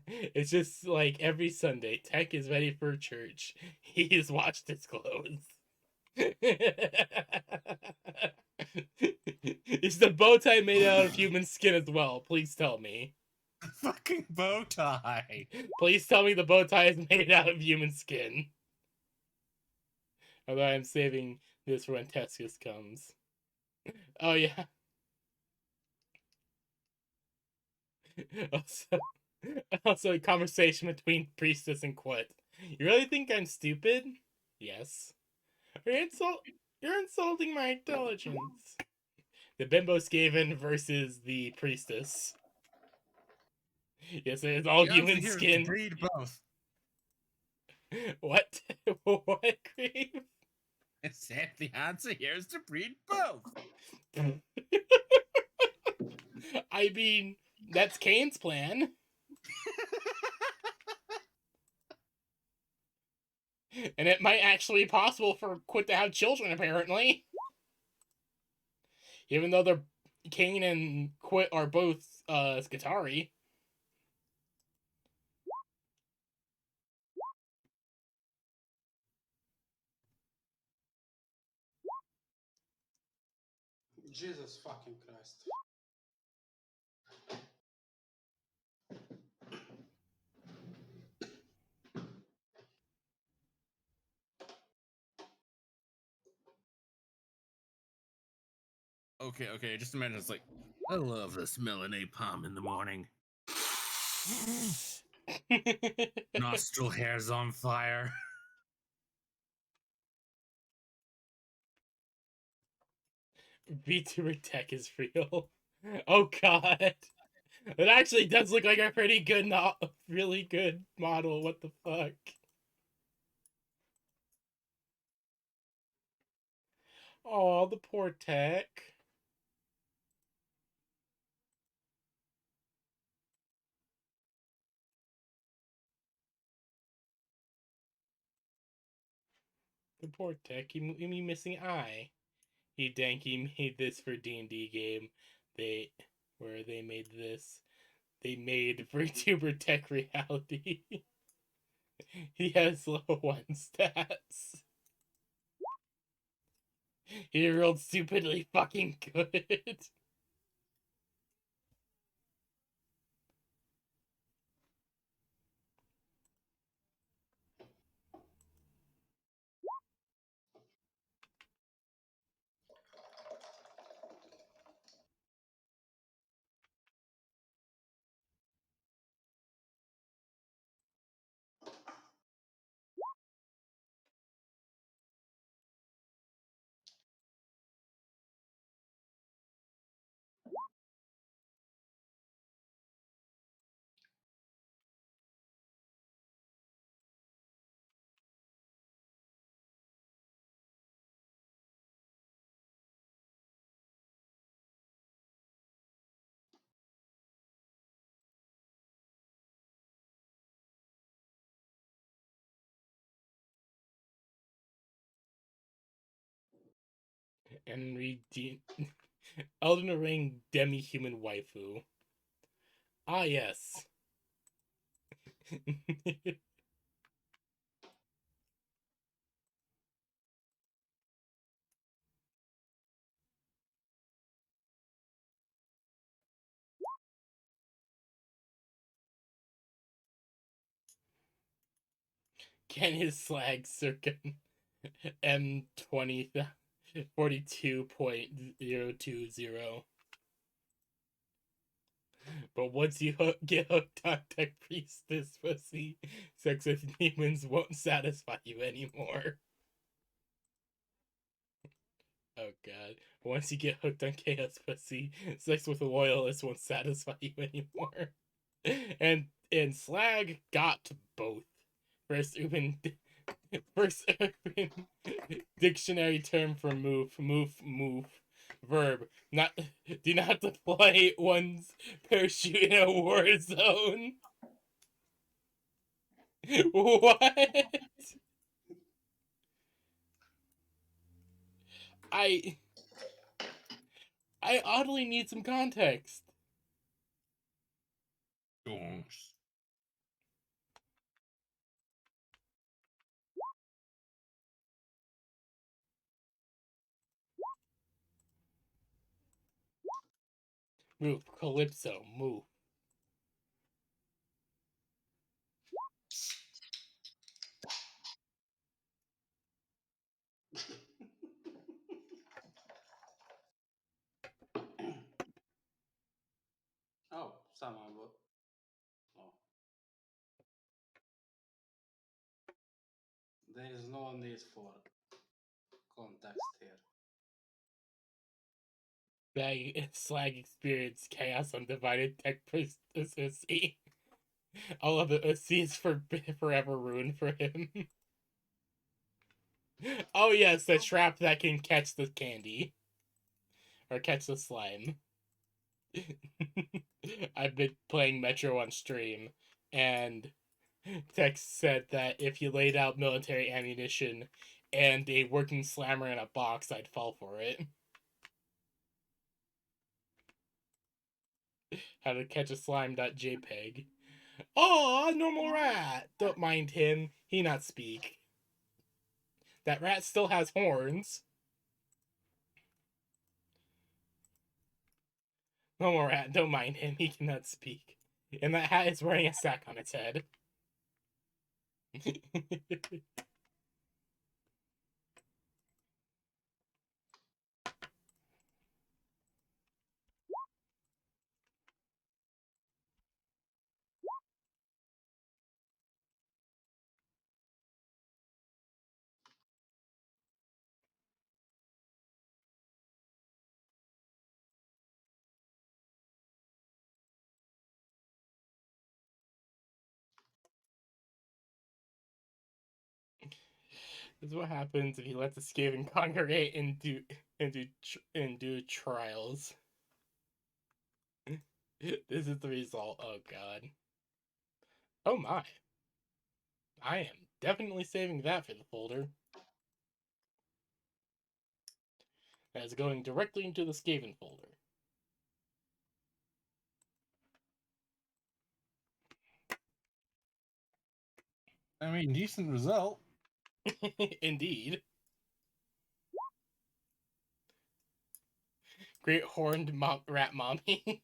It's just like every Sunday, Tech is ready for church. He's washed his clothes. Is the bow tie made out of human skin as well? Please tell me. Fucking bow tie. Please tell me the bow tie is made out of human skin. Although I'm saving this for when Tescus comes. Oh yeah. Also, also a conversation between Priestess and Quit. You really think I'm stupid? Yes. You're insulting my intelligence. The Bimbo Skaven versus the Priestess. Yes, it is all The answer human here is to skin. breed both. What? What, Grave? I said the answer here is to breed both. I mean, that's Kane's plan. And it might actually be possible for Quit to have children, apparently. Even though they're Kane and Quit are both Skatari. Jesus fucking Christ. Okay, just imagine it's like, I love the smell of napalm in the morning. Nostril hairs on fire. VTuber tech is real. Oh god. It actually does look like a pretty good, really good model. What the fuck? Oh, the poor tech. The poor tech. He missing eye. He made this for D&D game. They made this. They made VTuber tech reality. He has low 1 stats. He rolled stupidly fucking good. And redeem Elden Ring demi-human waifu. Ah, yes. Can his slag circa M20 42.020. But once you get hooked on Tech Priestess pussy, sex with humans won't satisfy you anymore. Oh god. Once you get hooked on Chaos pussy, sex with a loyalist won't satisfy you anymore. And Slag got both. First First dictionary term for move. Verb. Not do not deploy one's parachute in a war zone. What? I I oddly need some context. Donks. Move, Calypso, move. Oh, someone would. Oh. There is no need for context here. Slag experience chaos undivided tech presidency. All of the sea is forever ruined for him. Oh yes, the trap that can catch the candy. Or catch the slime. I've been playing Metro on stream, and Tex said that if you laid out military ammunition and a working slammer in a box, I'd fall for it. How to catch a slime.jpg. Oh, normal rat! Don't mind him, he not speak. That rat still has horns. Normal rat, don't mind him, he cannot speak. And that hat is wearing a sack on its head. This is what happens if you let the Skaven congregate and do trials. This is the result. Oh god. Oh my. I am definitely saving that for the folder. That is going directly into the Skaven folder. I mean, decent result. Indeed. Great horned rat mommy.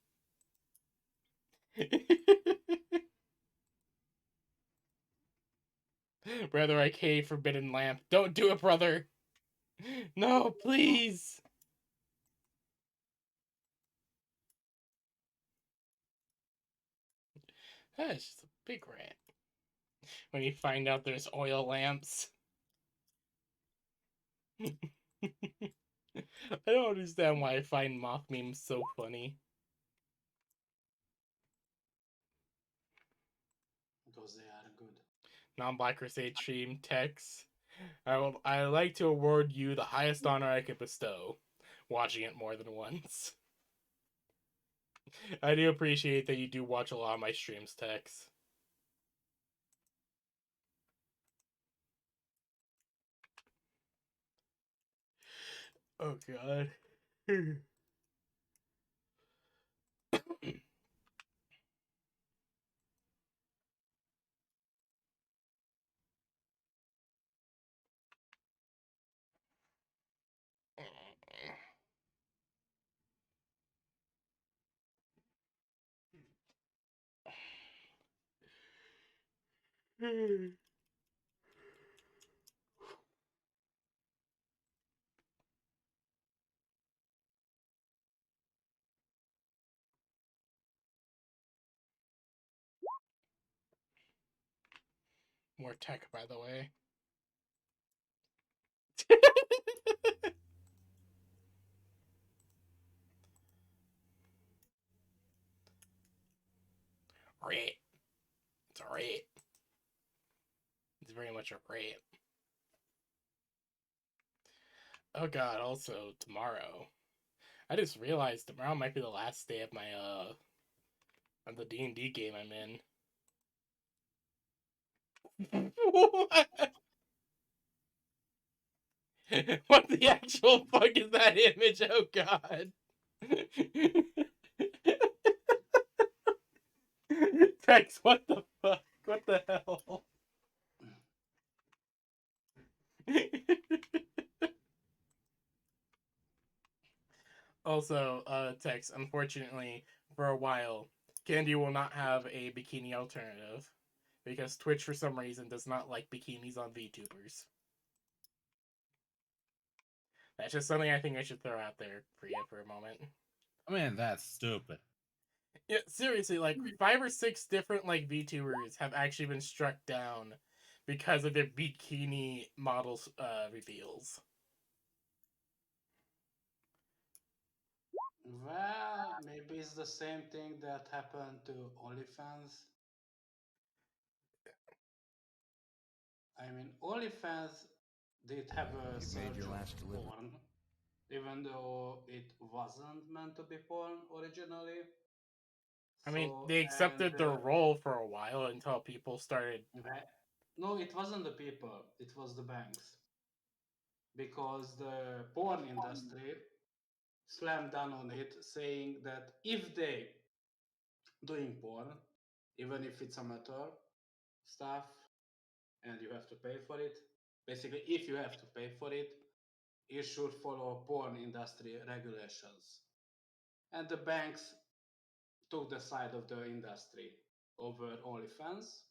Brother, I crave forbidden lamp. Don't do it, brother. No, please. That's just a big rat. When you find out there's oil lamps. I don't understand why I find moth memes so funny. Because they are good. Non-Black Crusade stream Tex. I like to award you the highest honor I could bestow. Watching it more than once. I do appreciate that you do watch a lot of my streams, Tex. Oh god. More tech, by the way. Rat. It's a rat. It's very much a rat. Oh god, also tomorrow. I just realized tomorrow might be the last day of my of the D&D game I'm in. What? What the actual fuck is that image? Oh god. Tex, what the fuck? What the hell? Also, Tex, unfortunately, for a while, Candy will not have a bikini alternative because Twitch, for some reason, does not like bikinis on VTubers. That's just something I think I should throw out there for you for a moment. I mean, that's stupid. Yeah, seriously, like 5 or 6 different like VTubers have actually been struck down because of their bikini models reveals. Well, maybe it's the same thing that happened to OnlyFans. I mean, OnlyFans did have a surge of porn, even though it wasn't meant to be porn originally. I mean, So, they and accepted their role for a while until people started. no, it wasn't the people, it was the banks. Because the porn industry slammed down on it, saying that if they doing porn, even if it's amateur stuff and you have to pay for it, basically if you have to pay for it, you should follow porn industry regulations. And the banks took the side of the industry over OnlyFans,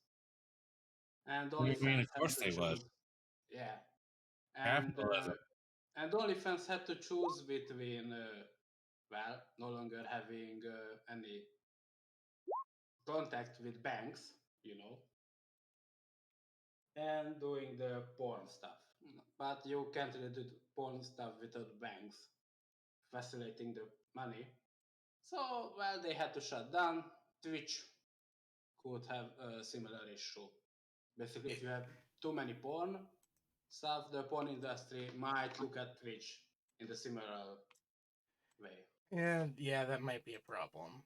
and I mean, OnlyFans of had course to they would. choose. Yeah, and Capitalism. and OnlyFans had to choose between well, no longer having any contact with banks, you know, and doing the porn stuff. But you can't really do porn stuff without banks facilitating the money. So, well, they had to shut down. Twitch could have a similar issue. Basically, if you have too many porn stuff, the porn industry might look at Twitch in a similar way. Yeah, that might be a problem.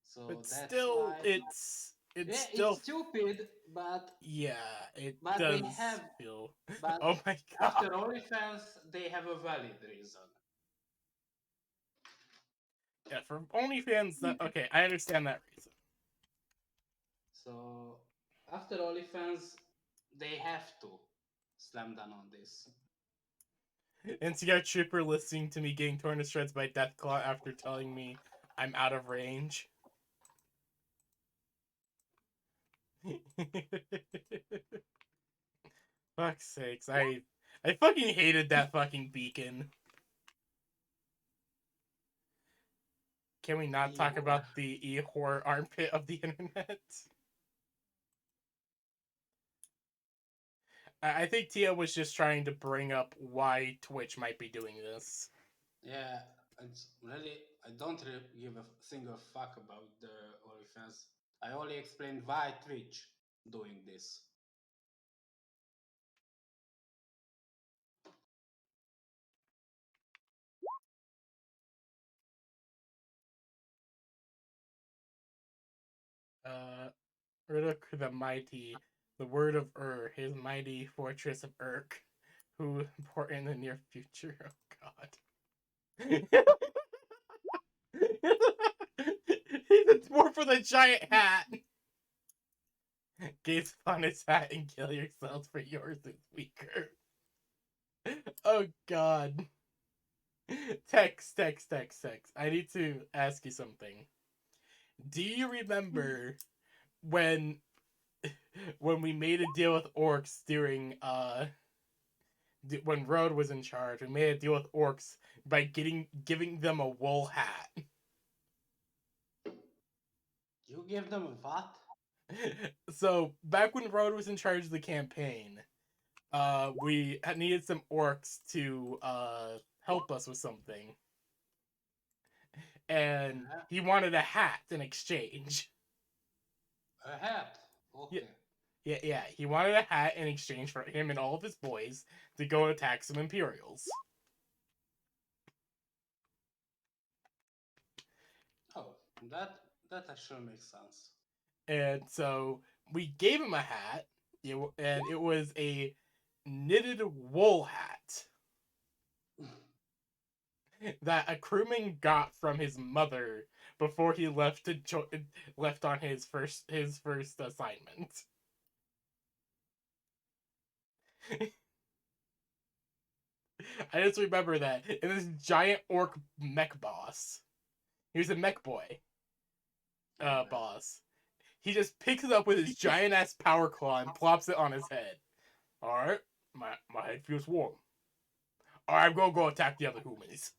So But that's still, why. it's Yeah, it's still stupid, but yeah, it they does have. feel. But Oh my god. after OnlyFans, they have a valid reason. Yeah, for OnlyFans, that okay, I understand that reason. So after OnlyFans, they have to slam down on this. NCR Trooper listening to me getting torn to shreds by Deathclaw after telling me I'm out of range. Fuck's sakes, I fucking hated that fucking beacon. Can we not talk Ew. about the e-horror armpit of the internet? I think Tia was just trying to bring up why Twitch might be doing this. Yeah, it's really. I don't really give a single fuck about the OnlyFans. I only explained why Twitch doing this. Uruk the Mighty, the word of his mighty fortress of Urk, who born in the near future. Oh god. He's a dwarf with a giant hat. Gaze upon his hat and kill yourselves, for yours is weaker. Oh god. Text. I need to ask you something. Do you remember when when we made a deal with orcs during when Road was in charge? We made a deal with orcs by giving them a wool hat. You give them a what? So back when Road was in charge of the campaign, we needed some orcs to help us with something, and Yeah, he wanted a hat in exchange. a hat. Yeah, Okay. yeah. He wanted a hat in exchange for him and all of his boys to go attack some Imperials. That actually makes sense. And so we gave him a hat, and it was a knitted wool hat that a crewman got from his mother before he left left on his first assignment. I just remember that. And this giant orc mech boss. He was a mech boy Okay. boss. He just picks it up with his giant ass power claw and plops it on his head. Alright, my head feels warm. Alright, I'm gonna go attack the other humans.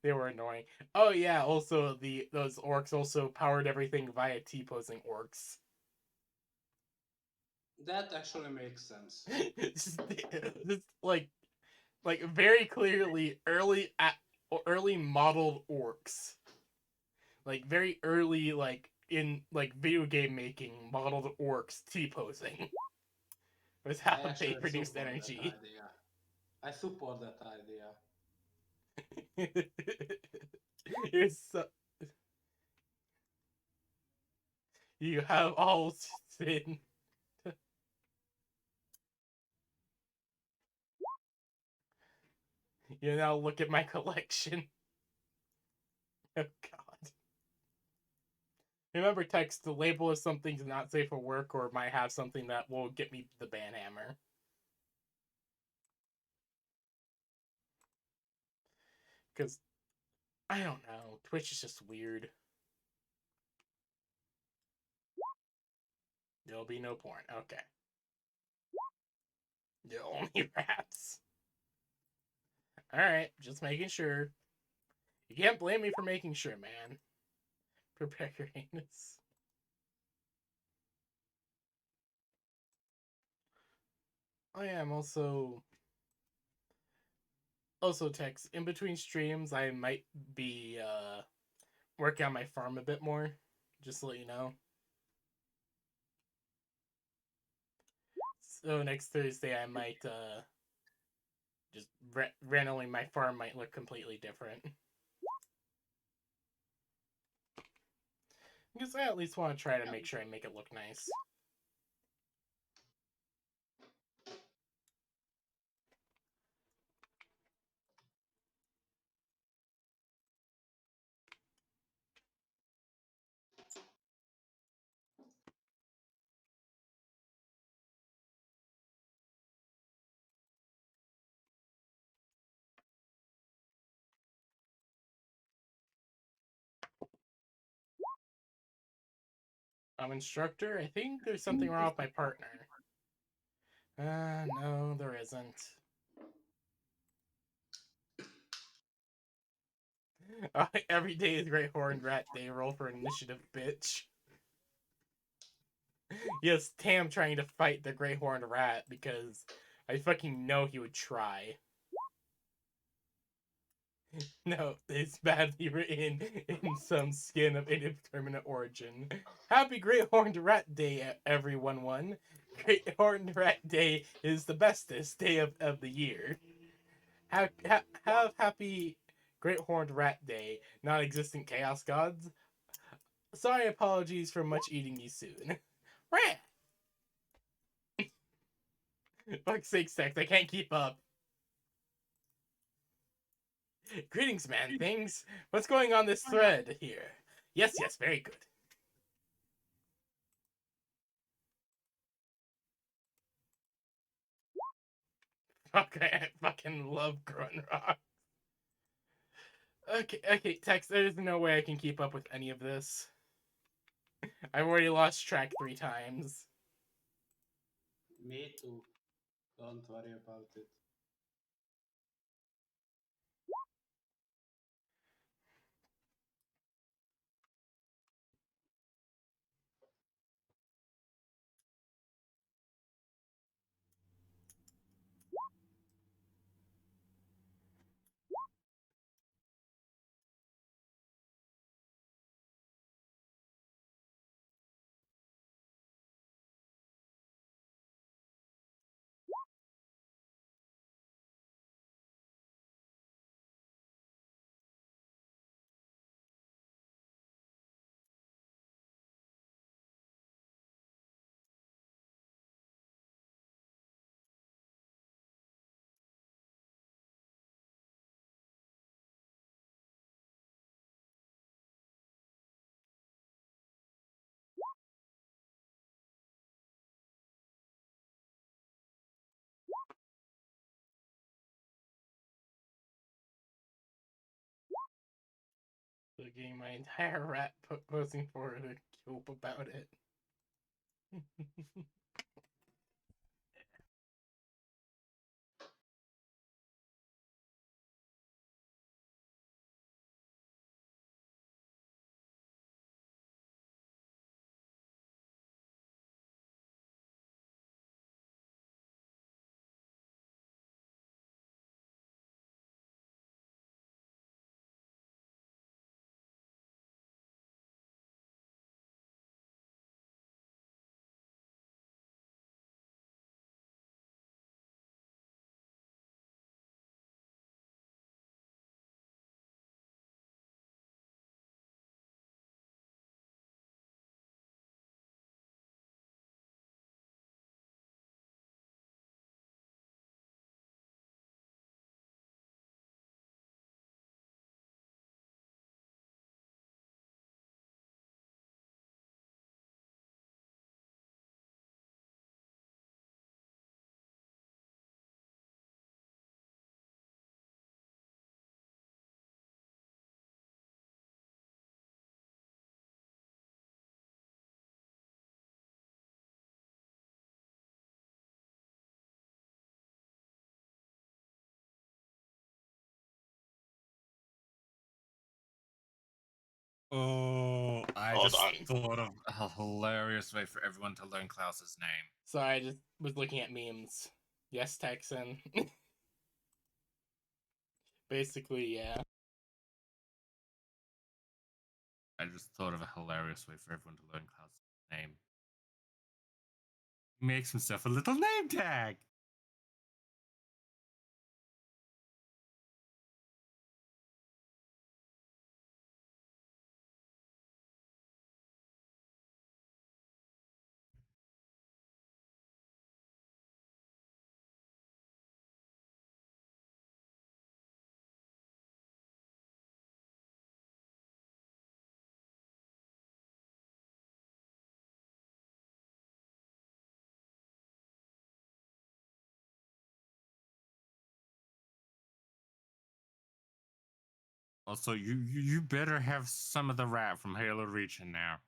They were annoying. Oh yeah, also those orcs also powered everything via T-posing orcs. That actually makes sense. Just like very clearly early modeled orcs. Like very early in video game making modeled orcs T-posing was I how they actually produced support that energy. idea. I support that idea. You're so, you have all sin. You now look at my collection. Oh god. Remember, text to label as something to not safe for work or might have something that will get me the ban hammer. Because, I don't know, Twitch is just weird. There'll be no porn. Okay. The only rats. Alright, just making sure. You can't blame me for making sure, man. Prepare your anus. Oh yeah, I'm also text in between streams. I might be working on my farm a bit more, just to let you know. So next Thursday I might just randomly my farm might look completely different. Because I at least want to try to make sure I make it look nice. Instructor, I think there's something wrong with my partner. No, there isn't. Every day is Great Horned Rat Day. Roll for initiative, bitch. Yes, Tam trying to fight the Great Horned Rat because I fucking know he would try. No, it's badly written in some skin of indeterminate origin. Happy Great Horned Rat Day, everyone. One. Great Horned Rat Day is the bestest day of the year. Have happy Great Horned Rat Day, non-existent Chaos Gods. Sorry, apologies for much eating you soon. Rat! Fuck's sake, Sex, I can't keep up. Greetings, man things. What's going on this thread here? Yes, very good. Fuck, I fucking love Grunt Rock. Okay, Tex, there's no way I can keep up with any of this. I've already lost track 3 times. Me too. Don't worry about it. So getting my entire rat posting for to cope about it. Oh, I Hold just on. thought of a hilarious way for everyone to learn Klaus's name. Sorry, I just was looking at memes. Yes, Texan. Basically, yeah. I just thought of a hilarious way for everyone to learn Klaus's name. He makes himself a little name tag. Also, you better have some of the rat from Halo Reach in there.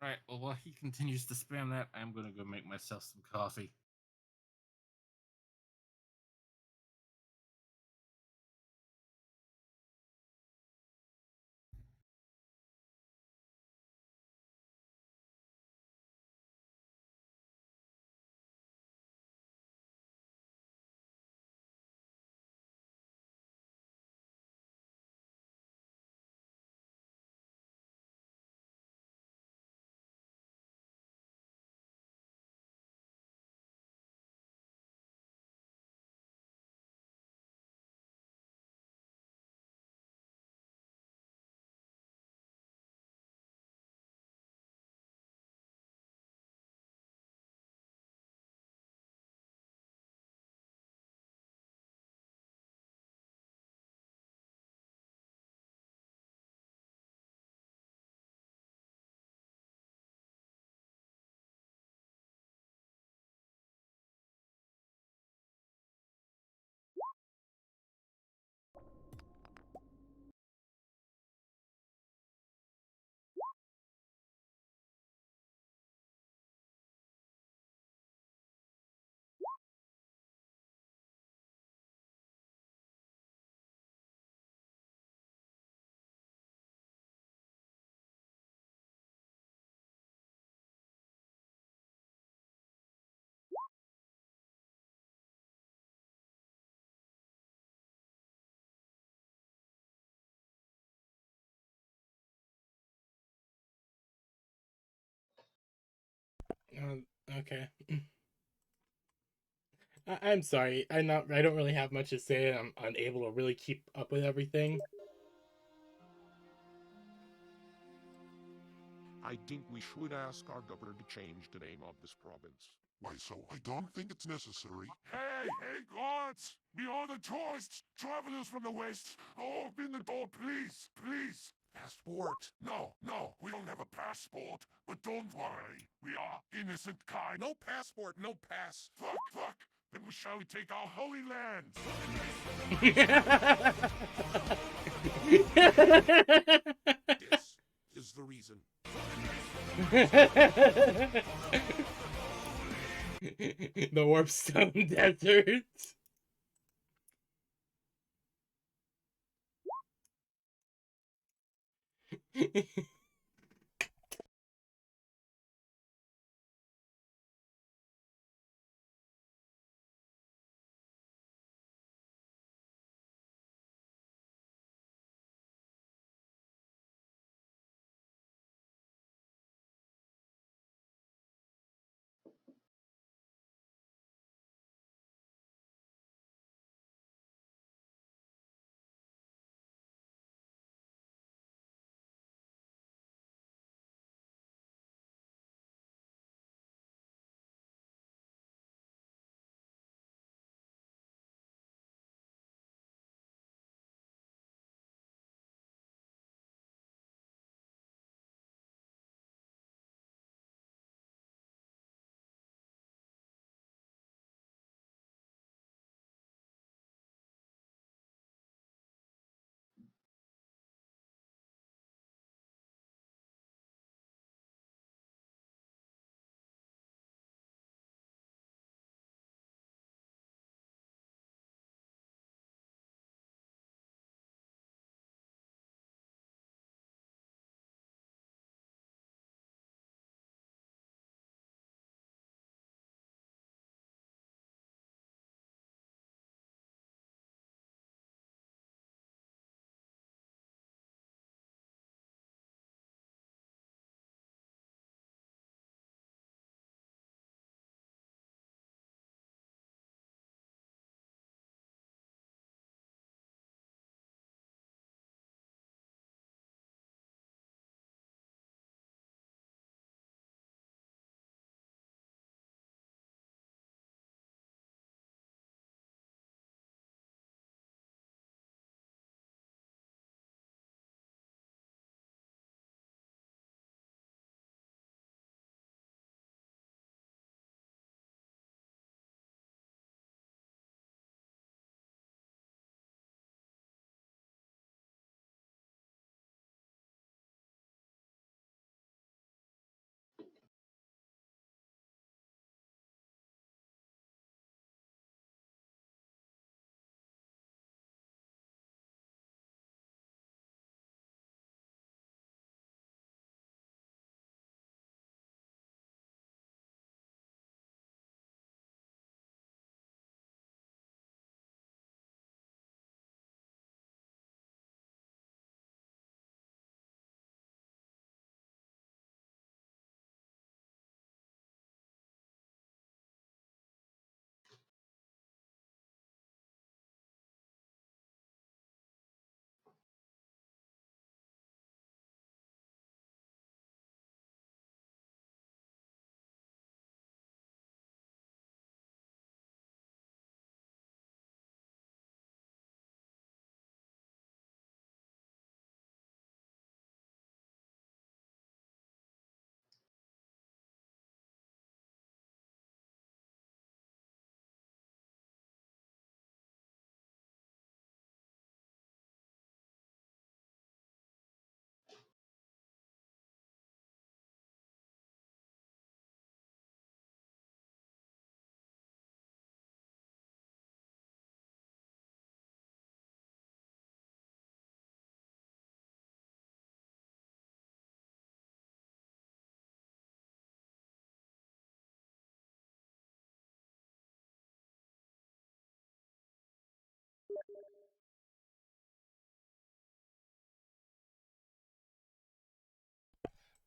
Right. Well, while he continues to spam that, I'm gonna go make myself some coffee. Okay. I'm sorry. I don't really have much to say. I'm unable to really keep up with everything. I think we should ask our governor to change the name of this province. Why so? I don't think it's necessary. Hey, gods! Beyond the tourists, travelers from the west, open the door, please, please. Passport? No, we don't have a passport. But don't worry, we are innocent kind. No passport, no pass. Fuck. Then we shall take our holy lands. This is the reason. The Warpstone Desert.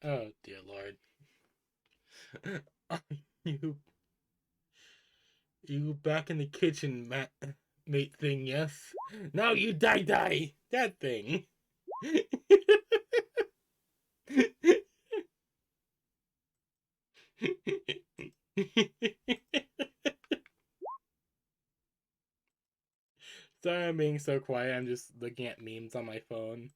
Oh dear lord. you you back in the kitchen, mate thing, yes? Now you die that thing. Sorry I'm being so quiet, I'm just looking at memes on my phone.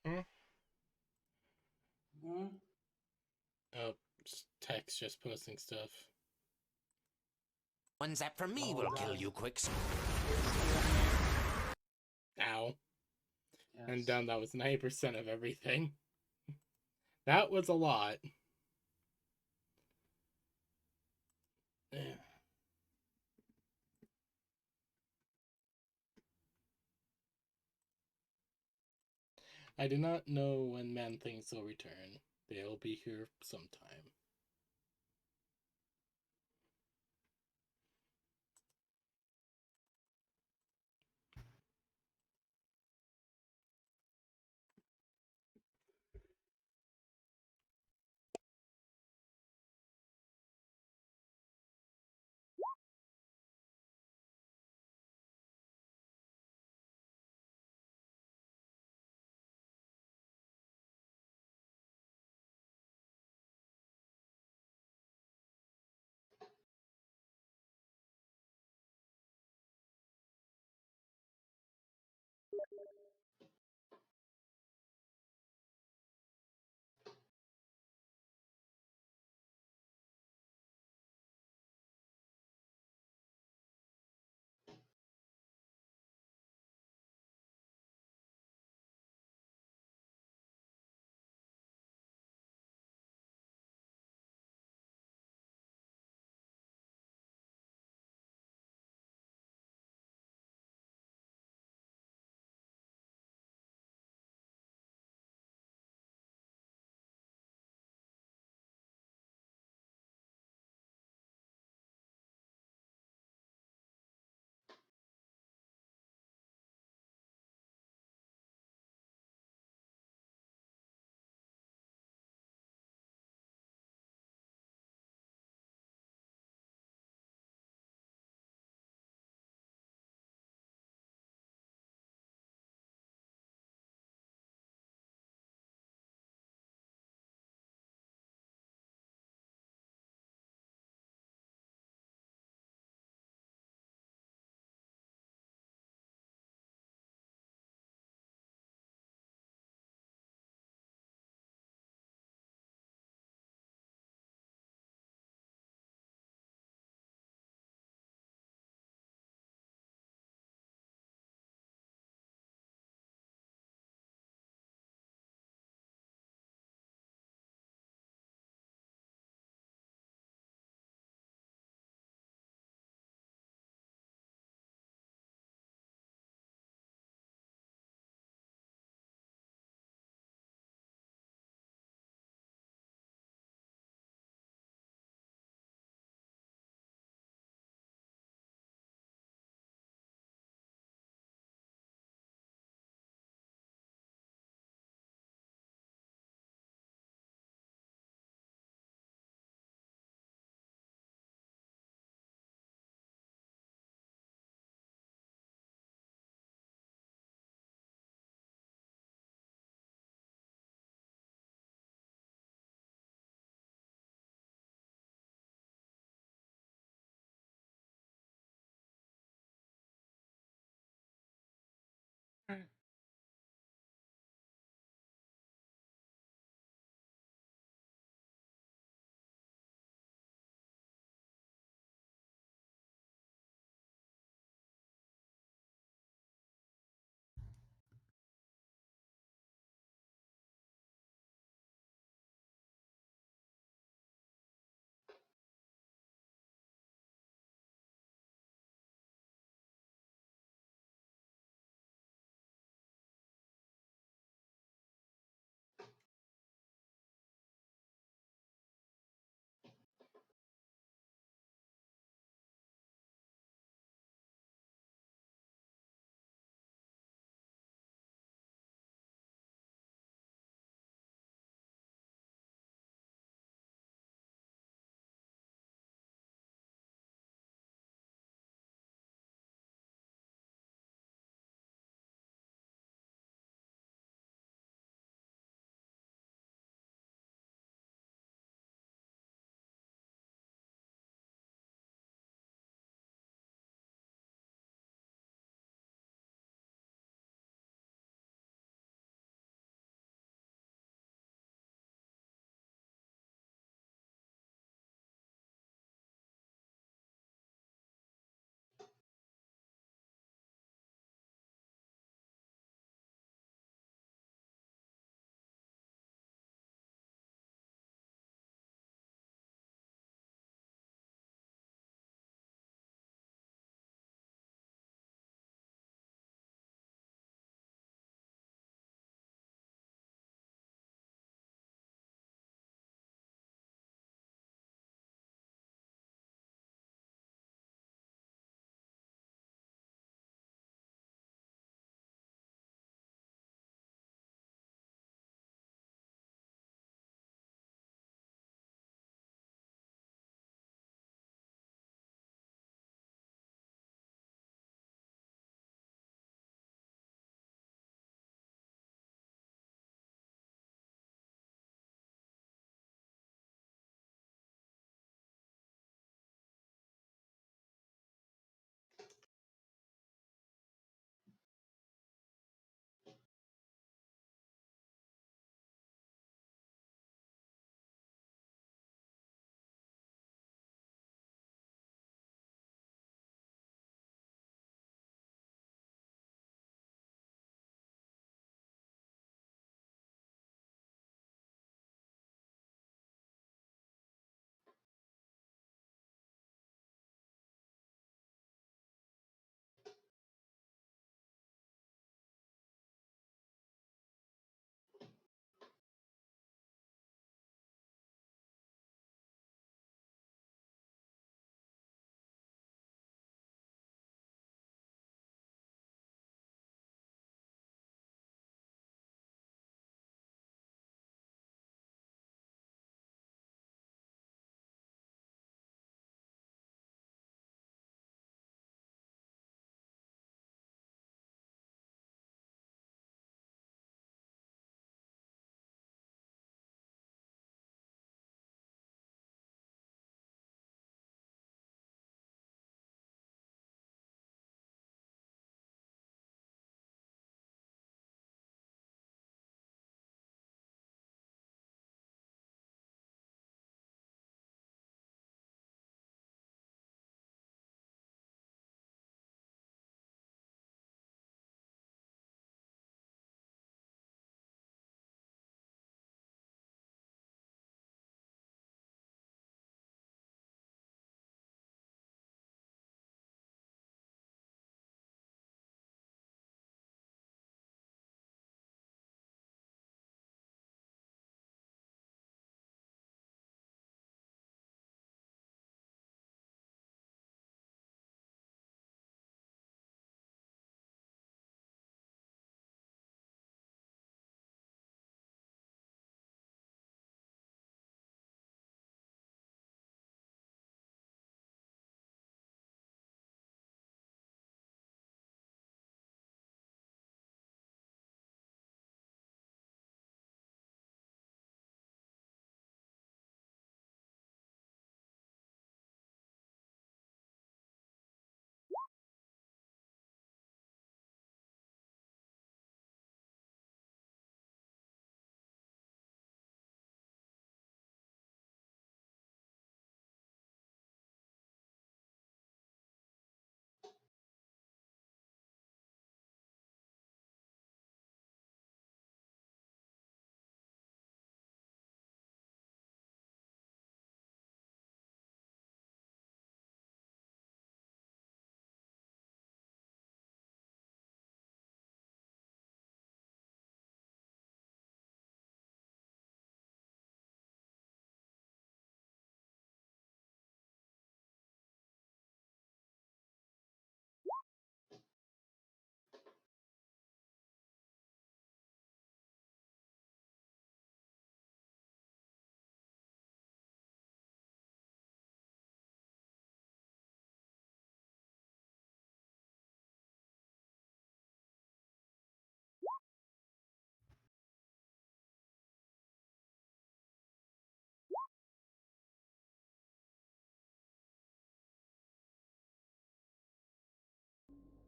Hmm? Hmm? Oh, text just posting stuff. One zap from me Oh, will God. kill you quick. Ow. And Yes. down, that was 90% of everything. That was a lot. Eh. I do not know when Man Things will return. They'll be here sometime.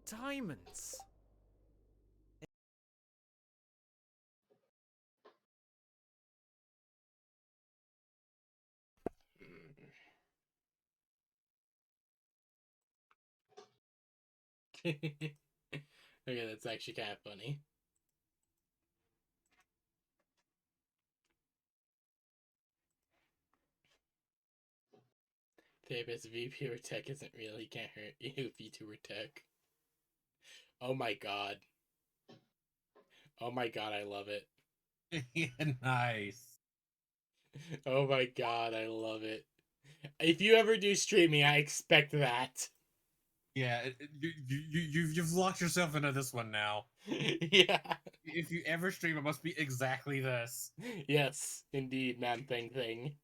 diamonds. Okay, that's actually kind of funny. Therapist VTuber Tech isn't really can't hurt you, VTuber Tech. Oh my god. Oh my god, I love it. Nice. Oh my god, I love it. If you ever do streaming, I expect that. Yeah, you've locked yourself into this one now. Yeah. If you ever stream, it must be exactly this. Yes, indeed, man thing.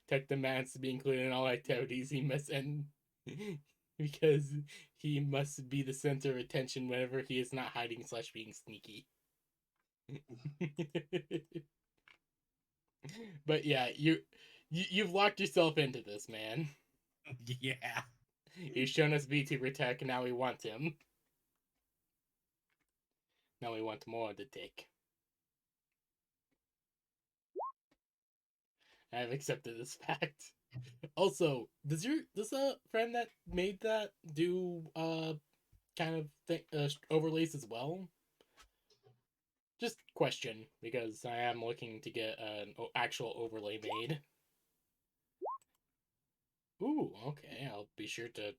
Tech demands to be included in all activities he must end because he must be the center of attention whenever he is not hiding slash being sneaky. But yeah, you've locked yourself into this, man. Yeah. He's shown us VTuber Tech, and now we want him. Now we want more to take. I've accepted this fact. Also, does a friend that made that do kind of overlays as well? Just question, because I am looking to get an actual overlay made. Ooh, okay, I'll be sure to.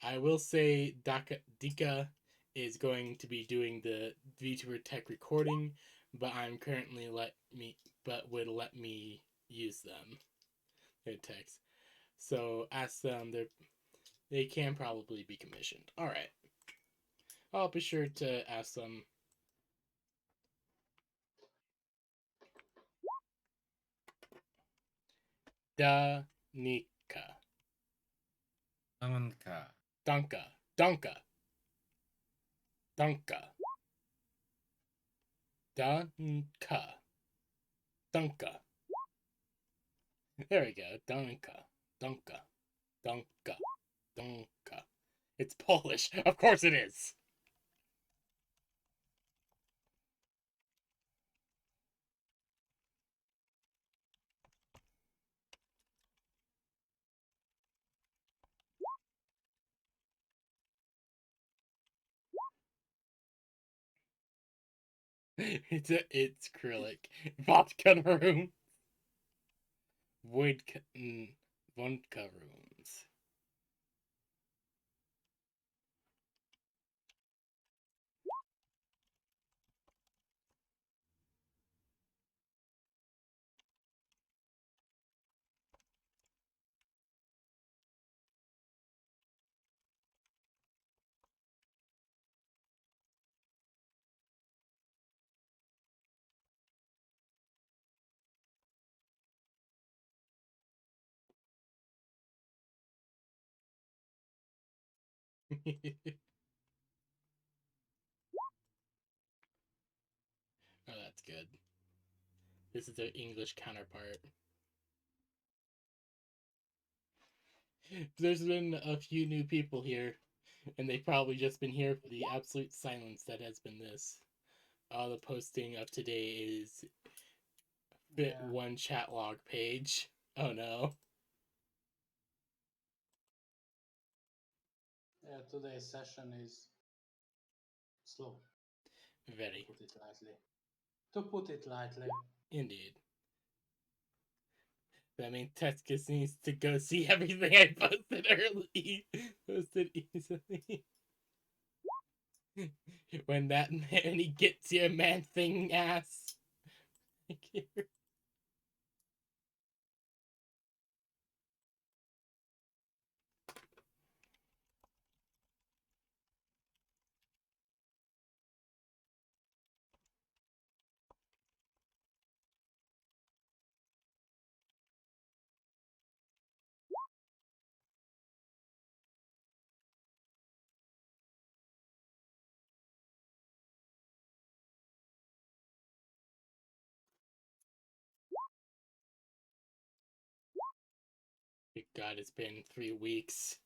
I will say Dika is going to be doing the VTuber Tech recording, but I'm currently would let me use them. Their text. So ask them, they can probably be commissioned. Alright. I'll be sure to ask them. Danica. Anka. Dunka. Dunka. Dunka. Dunka. Dunka. There we go. Dunka. Dunka. Dunka. Dunka. It's Polish. Of course it is. It's acrylic. Vodka room. Vodka vodka rooms. Oh, that's good. This is their English counterpart. There's been a few new people here, and they've probably just been here for the absolute silence that has been this. The posting of today is bit Yeah. one chat log page. Oh no. Yeah, today's session is slow, Very. put it lightly. To put it lightly. Indeed. That means Tescus needs to go see everything I posted early. Posted easily. When that man he gets your man thing ass. Good God, it's been 3 weeks.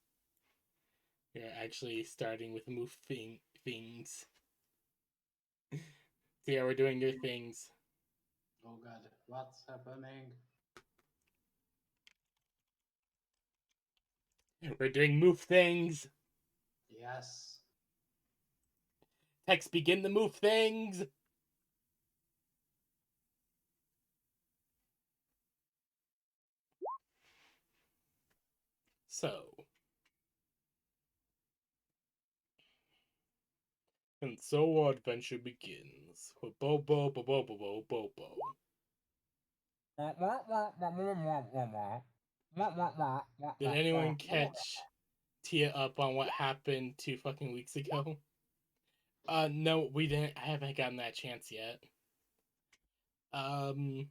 We're actually starting with move things. So yeah, we're doing your things. Oh god, what's happening? We're doing move things. Yes. Text begin the move things. So, and so our adventure begins. Bobo, bobo, bobo, bobo. Did anyone catch Tia up on what happened 2 weeks ago? No, we didn't. I haven't gotten that chance yet. Um,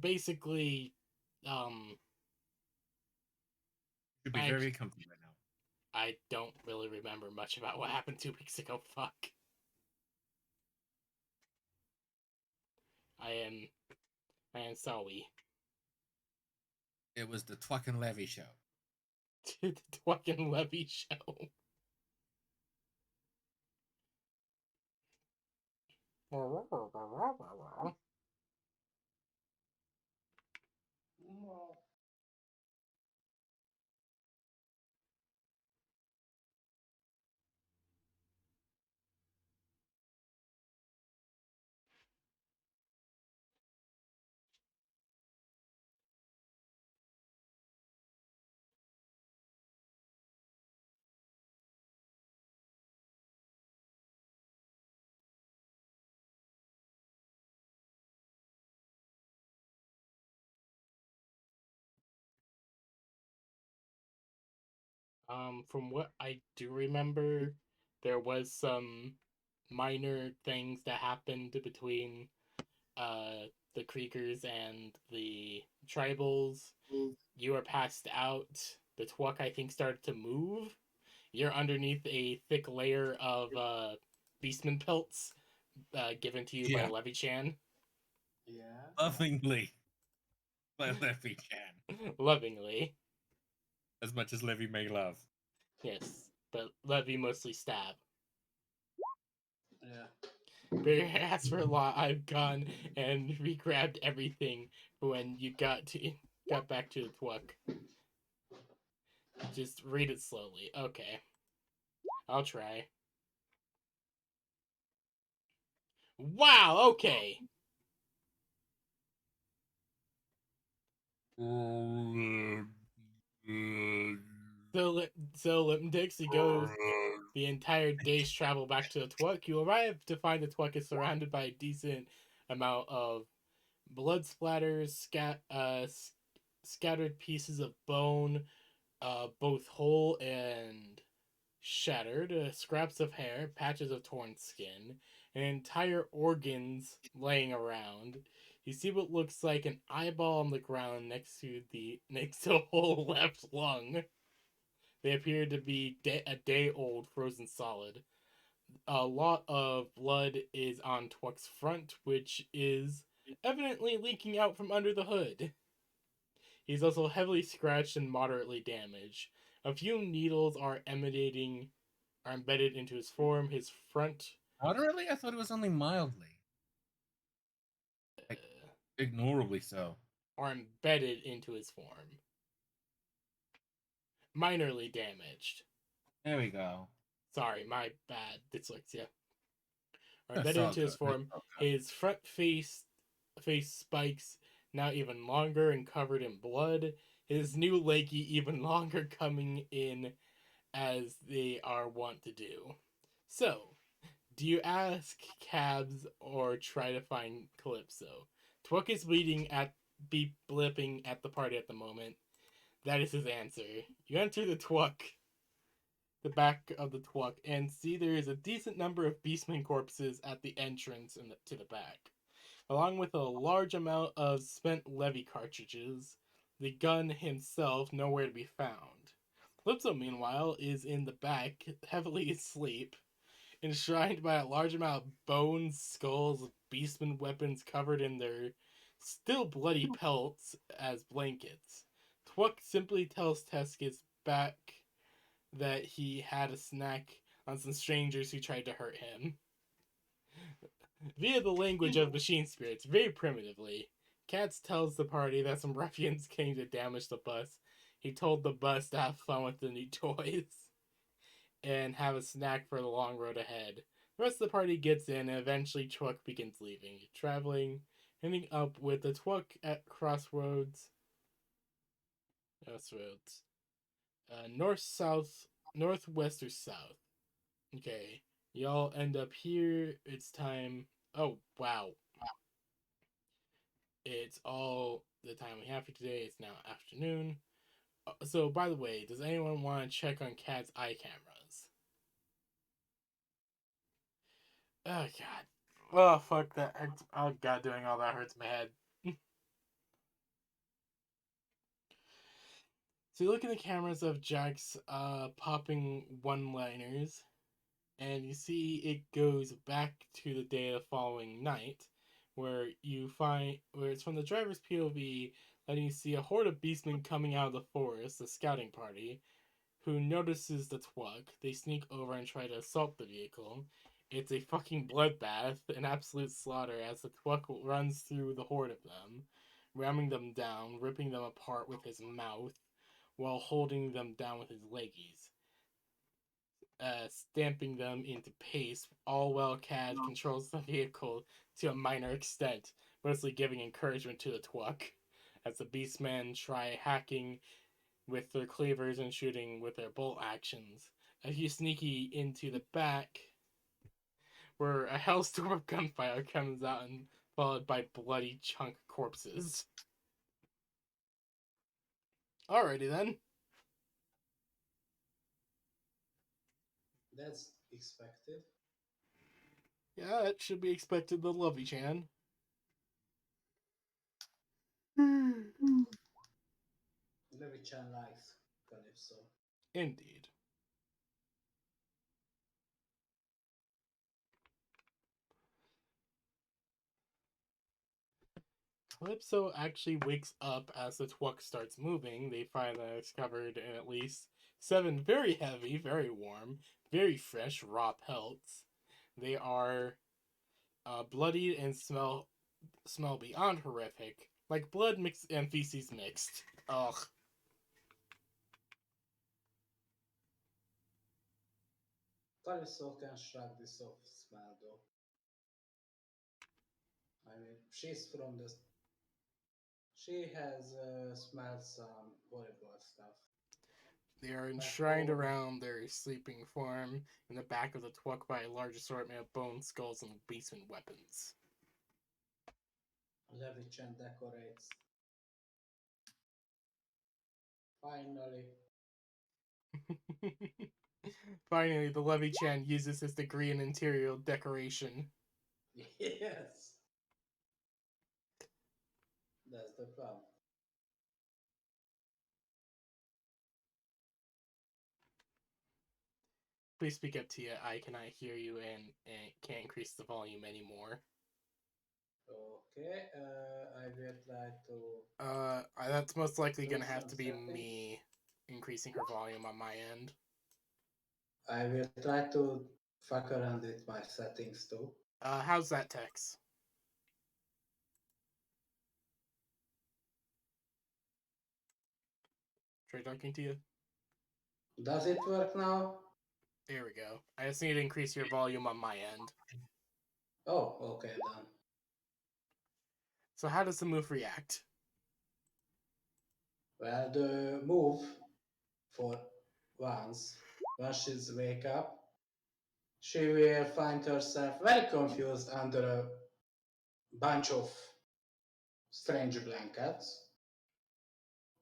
basically, um, You'd be very comfy right now. I don't really remember much about what happened 2 weeks ago. Fuck. I am sorry. It was the Twack and Levy show. The Dwayne Levy show. No. From what I do remember, there was some minor things that happened between the Creekers and the Tribals. You were passed out. The Twuck, I think, started to move. You're underneath a thick layer of Beastman pelts given to you by Yeah. Levy Chan. Yeah. Lovingly. By Levy can. Lovingly. As much as Levy may love. Yes, but Levy mostly stab. Yeah. Bear asked for a lot. I've gone and re-grabbed everything when you got back to the Twuck. Just read it slowly. Okay. I'll try. Wow, okay. So Lip and Dixie goes the entire day's travel back to the Twuck. You arrive to find the Twuck is surrounded by a decent amount of blood splatters, scattered pieces of bone, both whole and shattered, scraps of hair, patches of torn skin, and entire organs laying around. You see what looks like an eyeball on the ground next to a whole left lung. They appear to be a day old, frozen solid. A lot of blood is on Twuck's front, which is evidently leaking out from under the hood. He's also heavily scratched and moderately damaged. A few needles are embedded into his form. His front Moderately? I thought it was only mildly. Like, ignorably so. are embedded into his form. Minorly damaged. There we go. Sorry, my bad. Dyslexia. Are That's embedded all into his good. form. That's all good. His front face spikes now even longer and covered in blood. His new leggy even longer, coming in as they are wont to do. So, do you ask Cabs or try to find Calypso? Twuck is be blipping at the party at the moment. That is his answer. You enter the back of the Twuck, and see there is a decent number of Beastman corpses at the entrance to the back, along with a large amount of spent Levy cartridges. The gun himself nowhere to be found. Calypso, meanwhile, is in the back, heavily asleep, enshrined by a large amount of bones, skulls, beastman weapons covered in their still bloody pelts as blankets. Twuck simply tells Teskis back that he had a snack on some strangers who tried to hurt him. Via the language of machine spirits, very primitively, Katz tells the party that some ruffians came to damage the bus. He told the bus to have fun with the new toys and have a snack for the long road ahead. The rest of the party gets in, and eventually Twuck begins leaving, traveling, ending up with the Twuck at crossroads. North, south, northwest, or south. Okay, y'all end up here. It's time. Oh, wow. It's all the time we have for today. It's now afternoon. So, by the way, does anyone want to check on Cat's eye cameras? Oh, God. Oh, fuck that. Oh, God, doing all that hurts my head. So you look at the cameras of Jack's popping one-liners, and you see it goes back to the day of the following night, where it's from the driver's POV, letting you see a horde of beastmen coming out of the forest, the scouting party, who notices the Twug. They sneak over and try to assault the vehicle. It's a fucking bloodbath, an absolute slaughter, as the Twug runs through the horde of them, ramming them down, ripping them apart with his mouth, while holding them down with his leggies, stamping them into paste, all while Cad controls the vehicle to a minor extent, mostly giving encouragement to the Twuck, as the Beastmen try hacking with their cleavers and shooting with their bolt actions. As you sneaky into the back, where a hellstorm of gunfire comes out and followed by bloody chunk corpses. Alrighty then. That's expected. Yeah, it should be expected, the Lovey Chan. Levi-chan likes Calypso. Indeed. Calypso actually wakes up as the Twuck starts moving. They find that it's covered in at least 7 very heavy, very warm, very fresh raw pelts. They are bloodied and smell beyond horrific, like blood mixed and feces mixed. Ugh. Calypso can shrug this off smell though. I mean, she's from the. She has smelled some horrible stuff. They are Back enshrined home, around their sleeping form in the back of the Twuck by a large assortment of bone skulls and beastman weapons. Levi-chan decorates. Finally. Finally, the Levy Chan uses his degree in interior decoration. Yes. That's the problem. Please speak up, Tia. I cannot hear you and can't increase the volume anymore. Okay, I will try to. That's most likely Do gonna have some to be settings. me increasing her volume on my end. I will try to fuck around with my settings too. How's that, Tex? Try talking to you. Does it work now? There we go. I just need to increase your volume on my end. Oh, okay, done. So how does the move react? Well, the move for once, when she's wake up, she will find herself very confused under a bunch of strange blankets,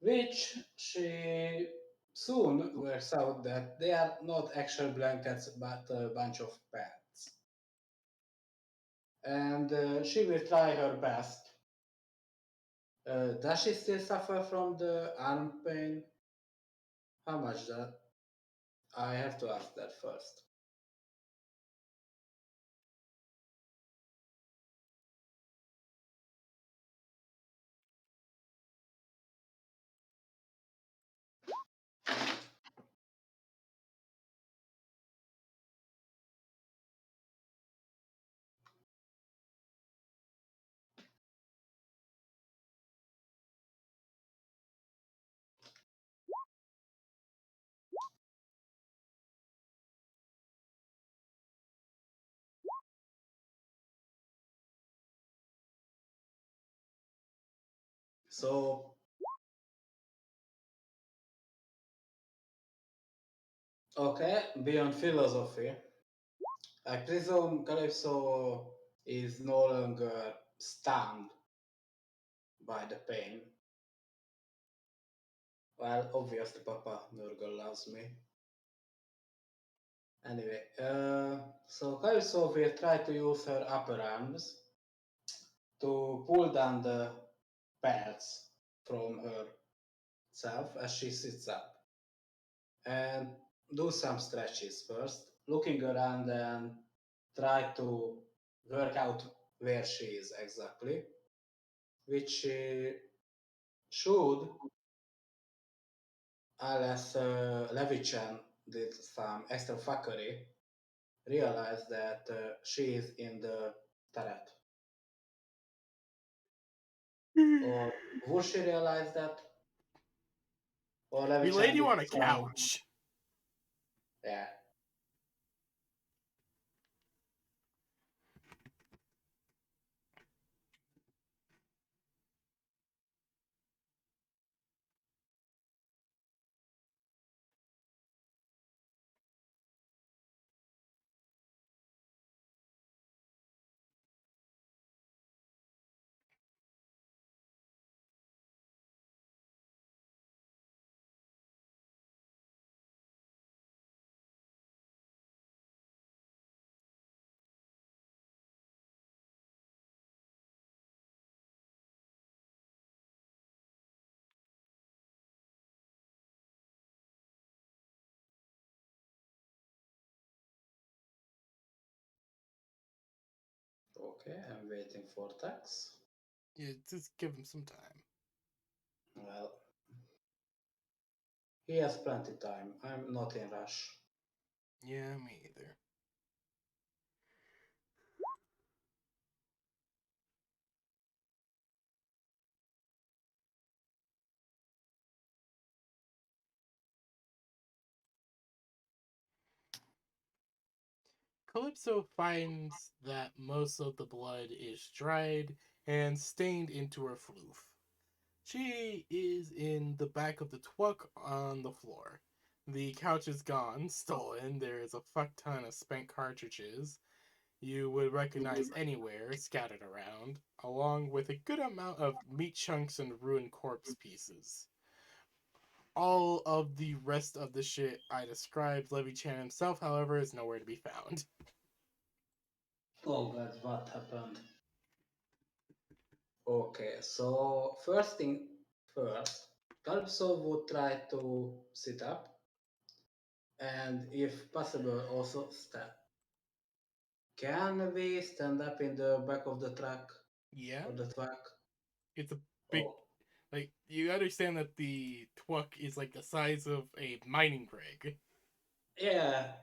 which she soon works out that they are not actual blankets but a bunch of pants. And she will try her best. Does she still suffer from the arm pain? How much that? I have to ask that first. So, okay, beyond philosophy, I presume Calypso is no longer stunned by the pain. Well, obviously, Papa Nurgle loves me. Anyway, so Calypso will try to use her upper arms to pull down the pads from herself as she sits up and do some stretches first, looking around and try to work out where she is exactly, which she should, unless Levichan did some extra fuckery, realize that she is in the turret. Or would she realize that? Or We laid Levichan you did on a some, couch. yeah. Okay, I'm waiting for Tex. Yeah, just give him some time. Well, he has plenty time. I'm not in rush. Yeah, me either. Calypso finds that most of the blood is dried and stained into her floof. She is in the back of the truck on the floor. The couch is gone, stolen. There is a fuck ton of spent cartridges you would recognize anywhere scattered around, along with a good amount of meat chunks and ruined corpse pieces. All of the rest of the shit I described, Levy Chan himself, however, is nowhere to be found. Oh god, what happened? Okay, so first thing first, Calypso would try to sit up and, if possible, also stand. Can we stand up in the back of the truck Yeah, or the truck? it's a big. Oh, Like, you understand that the twuck is like the size of a mining rig. yeah,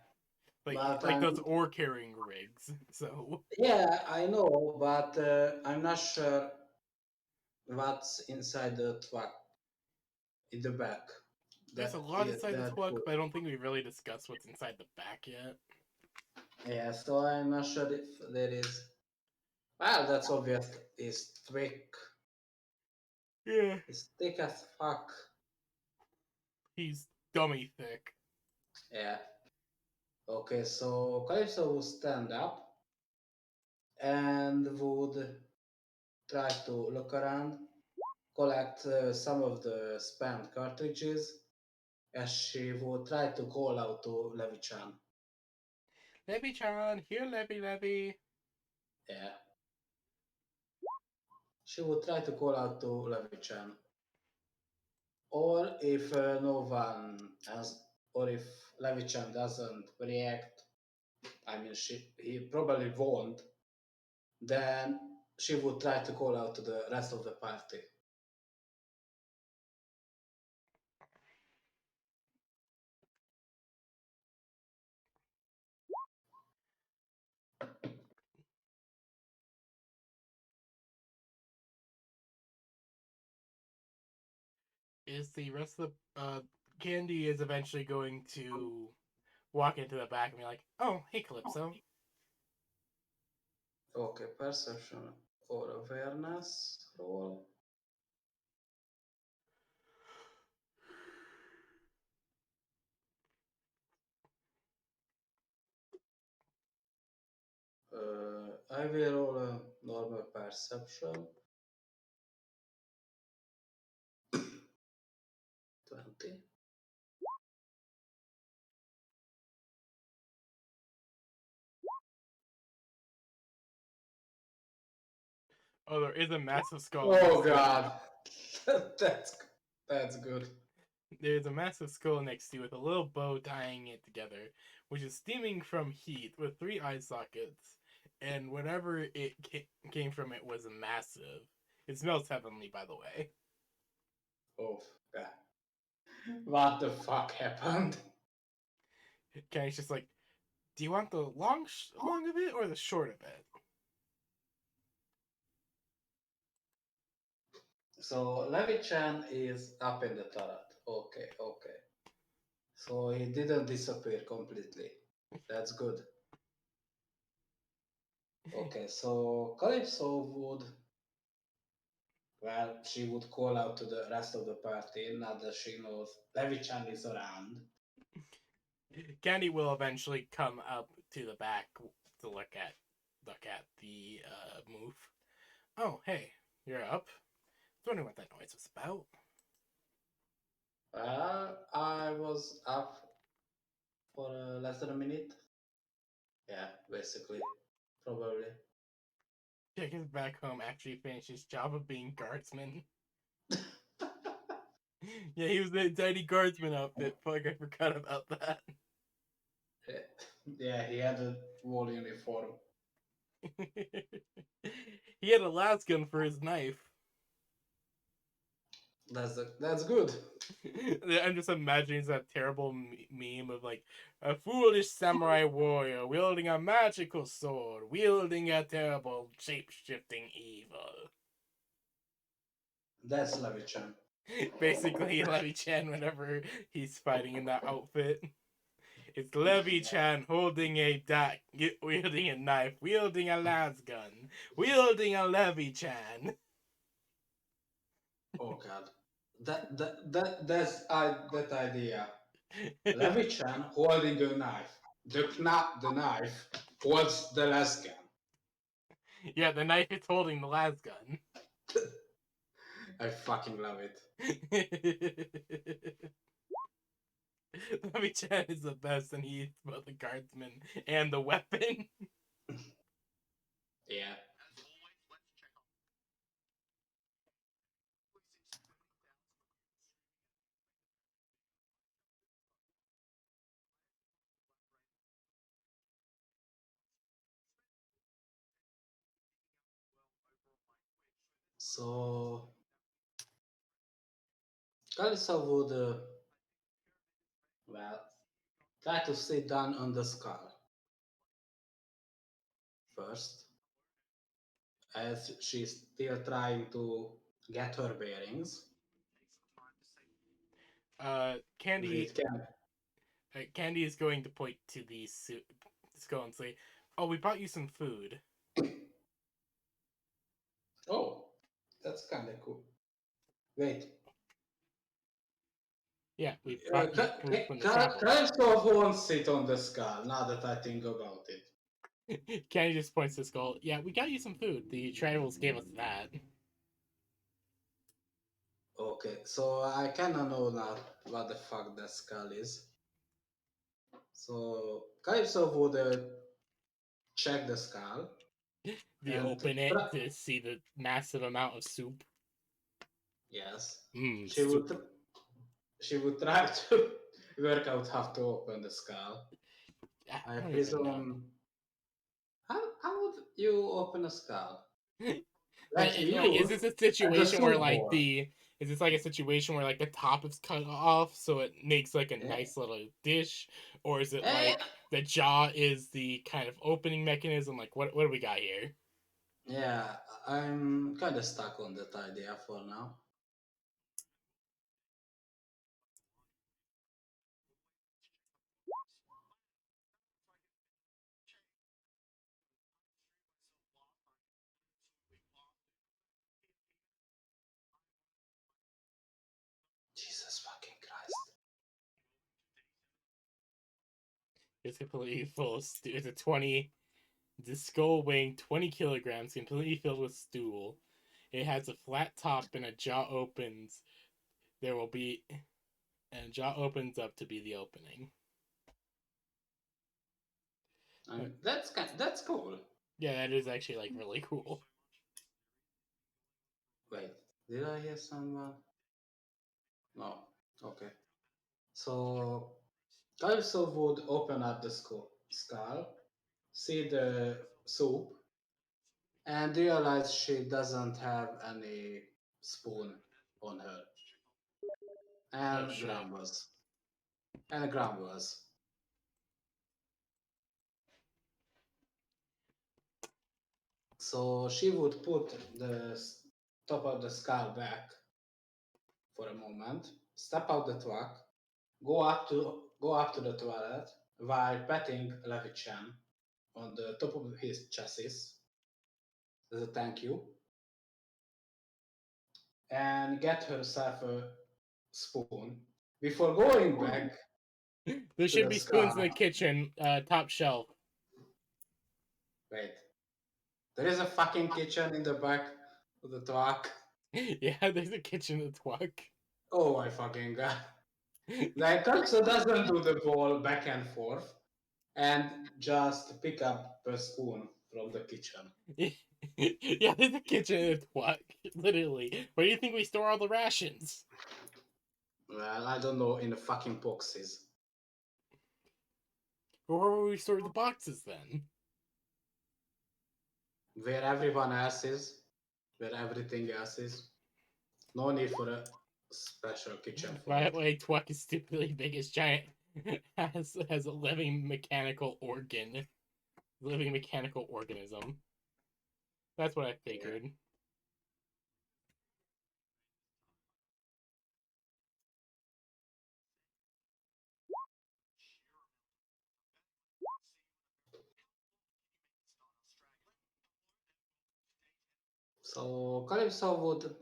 but Like those ore carrying rigs. So yeah, I know, but I'm not sure what's inside the truck in the back. there's a That lot is inside the that twuck, cool. but I don't think we really discussed what's inside the back yet. Yeah, so I'm not sure if there is. Well, that's obvious. It's thick. Yeah. It's thick as fuck. He's dummy thick. Yeah. Okay, so Calypso would stand up and would try to look around, collect some of the spent cartridges, as she would try to call out to Levy-chan. Levy-chan, here Levy. Yeah. She would try to call out to Levy-chan. Or if no one else, or if Levy-chan doesn't react, I mean, he probably won't, then she would try to call out to the rest of the party. Is the rest of the Candy is eventually going to walk into the back and be like, "Oh, hey Calypso." Okay, perception or awareness roll. I will roll a normal perception. 20. Oh, there is a massive skull. Oh next to it. god. That's good. There's a massive skull next to it with a little bow tying it together, which is steaming from heat with 3 eye sockets. And whatever it came from it was massive. It smells heavenly, by the way. Oh, yeah. What the fuck happened? Kenny's just like, do you want the long of it or the short of it? So Levi-Chan is up in the turret. Okay, okay. So he didn't disappear completely. That's good. Okay, so Calypso would, well, she would call out to the rest of the party now that she knows Levi-Chan is around. Candy will eventually come up to the back to look at the move. Oh, hey, you're up. I was wondering what that noise was about. I was up for less than a minute. Yeah, basically. Probably. Jack is back home after he finished his job of being guardsman. Yeah, he was the tiny guardsman outfit. Fuck, I forgot about that. Yeah, he had a wool uniform. He had a lasgun for his knife. That's good. I'm just imagining that terrible meme of like a foolish samurai warrior wielding a magical sword, wielding a terrible shape-shifting evil. That's Levi-Chan. Basically, Levi Chan whenever he's fighting in that outfit. It's Levi Chan holding a wielding a knife, wielding a lasgun, wielding a Levi Chan. Oh god. That idea. Levi-Chan holding a knife. The knife holds the last gun. Yeah, the knife is holding the lasgun. I fucking love it. Levi Chan is the best, and he's both the guardsman and the weapon. Yeah. So Kalisa would well try to sit down on the skull first, as she's still trying to get her bearings. Candy, It can. Candy is going to point to the skull and say, "Oh, we brought you some food." Oh, that's kind of cool. Wait, Yeah, we brought you food from the travel. Kalisa won't sit on the skull. Now that I think about it. Candy just points to the skull. Yeah, we got you some food. The travels gave us that. Okay, so I kinda know now what the fuck that skull is. So Kalisa would check the skull If you and open it to see the massive amount of soup. yes, Mmm, she would soup. she would try to work out how to open the skull. I I don't even know. presume. How would you open a skull? Like Like, is you this a at the situation where soup like bowl. is this like a situation where like the top is cut off so it makes like a Yeah. nice little dish, or is it Eh, like the jaw is the kind of opening mechanism? Like, what do we got here? yeah, I'm kind of stuck on that idea for now. Jesus fucking Christ. It's completely full. It's a 20. The skull weighing 20 kilograms, completely filled with stool. It has a flat top and a jaw opens. There will be. And jaw opens up to be the opening. That's cool. Yeah, that is actually like really cool. Wait, did I hear someone? No. Okay. So Calypso would open up the skull, see the soup, and realize she doesn't have any spoon on her, Oh and shit. grumbles. And grumbles. So she would put the top of the skull back for a moment, step out the truck, go up to the toilet while patting Levichan on the top of his chassis as a thank you, and get herself a spoon before going back There to should the be spoons skull. in the kitchen, top shelf. Wait, there is a fucking kitchen in the back of the truck. Yeah, there's a kitchen in the truck. Oh my fucking god. Like Calypso doesn't do the ball back and forth and just pick up a spoon from the kitchen. Yeah, there's a kitchen in the truck. Literally. Where do you think we store all the rations? Well, I don't know, in the fucking boxes. Or where will we store the boxes then? Where everyone else is, where everything else is. No need for a special kitchen for By it. the way, Twuck is stupidly big as giant. Has a living mechanical organ. Living mechanical organism. That's what I figured. So Calypso would.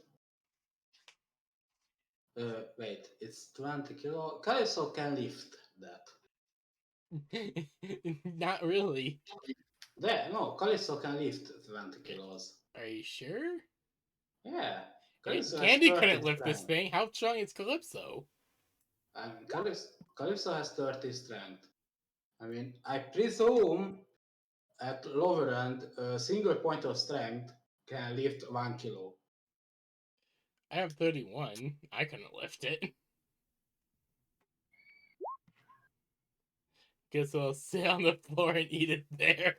Wait, it's 20 kilo. Calypso can lift that. Not really. There, no, Calypso can lift 20 kilos. Are you sure? Yeah, Calypso has Candy 30 couldn't lift this strength. thing. How strong is Calypso? I mean, Calypso has 30 strength. I mean, I presume at lower end, a single point of strength can lift 1 kilo. I have 31. I couldn't lift it. Guess I'll sit on the floor and eat it there.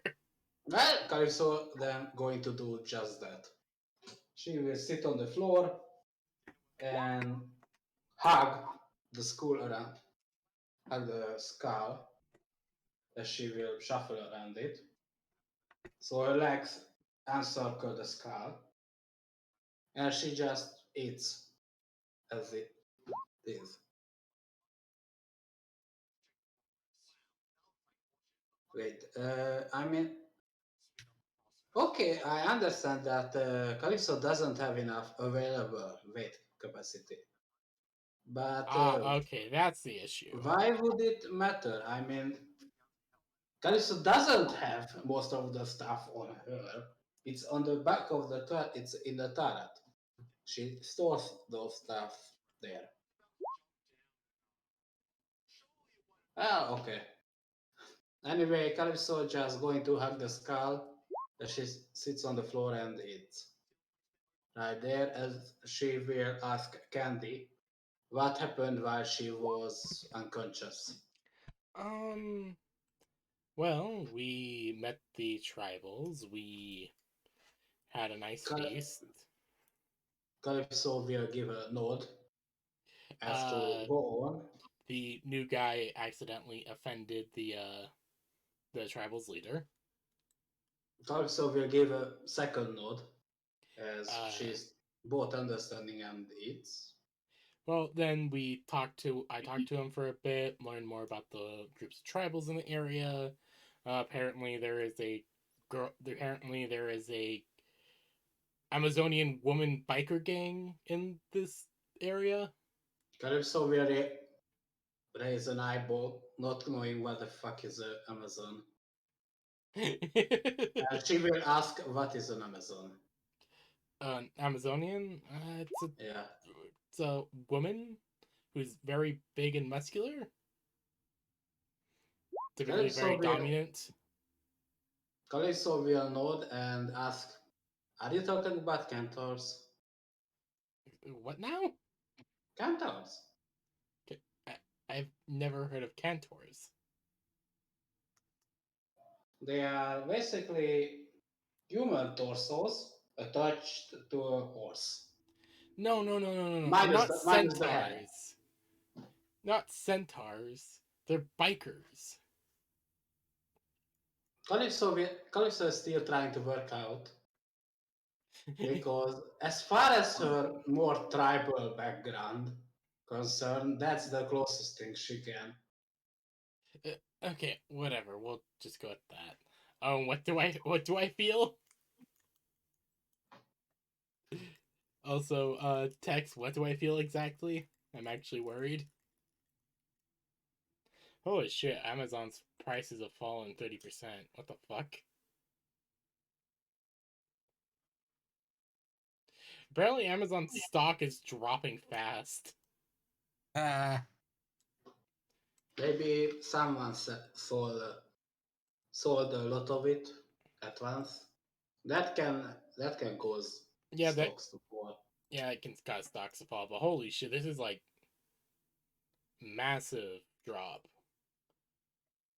Well, Calypso then going to do just that. She will sit on the floor and hug the skull around, hug the skull, as she will shuffle around it. So her legs encircle the skull, and she just eats as it is. Wait, I mean, okay, I understand that Calypso doesn't have enough available weight capacity. But Okay, that's the issue. why would it matter? I mean, Calypso doesn't have most of the stuff on her. It's on the back of the turret. It's in the turret. She stores those stuff there. Ah, okay. Anyway, Calypso just going to hug the skull as she sits on the floor and eats. Right there, as she will ask Candy what happened while she was unconscious. Um, well, we met the tribals. We had a nice feast. Calypso will give a nod as to Uh, go on. the new guy accidentally offended the tribal's leader. Calypso will give a second nod as Uh, she's both understanding and eats. well, then I talked to him for a bit, learned more about the groups of tribals in the area. Apparently, there is a girl. Apparently, there is a Amazonian woman biker gang in this area. Calypso will raise an eyeball, not knowing what the fuck is a Amazon. And she will ask what is an Amazon. An Amazonian? Yeah. It's a woman who's very big and muscular. Typically Calypso very will, dominant. Calypso will nod and ask, are you talking about centaurs? What now? Centaurs? I, I've never heard of cantors. They are basically human torsos attached to a horse. No. Minus Not the head. centaurs. Not centaurs. They're bikers. Calypso is still trying to work out because, as far as her more tribal background concerned, that's the closest thing she can. Okay, whatever. We'll just go with that. What do I feel? Also, Tex, what do I feel exactly? I'm actually worried. Holy shit, Amazon's prices have fallen 30%. What the fuck? Apparently Amazon's stock is dropping fast. Ah, Maybe someone sold a lot of it at once. That can cause Yeah, stocks to fall. it can cause stocks to fall, but holy shit, this is like massive drop.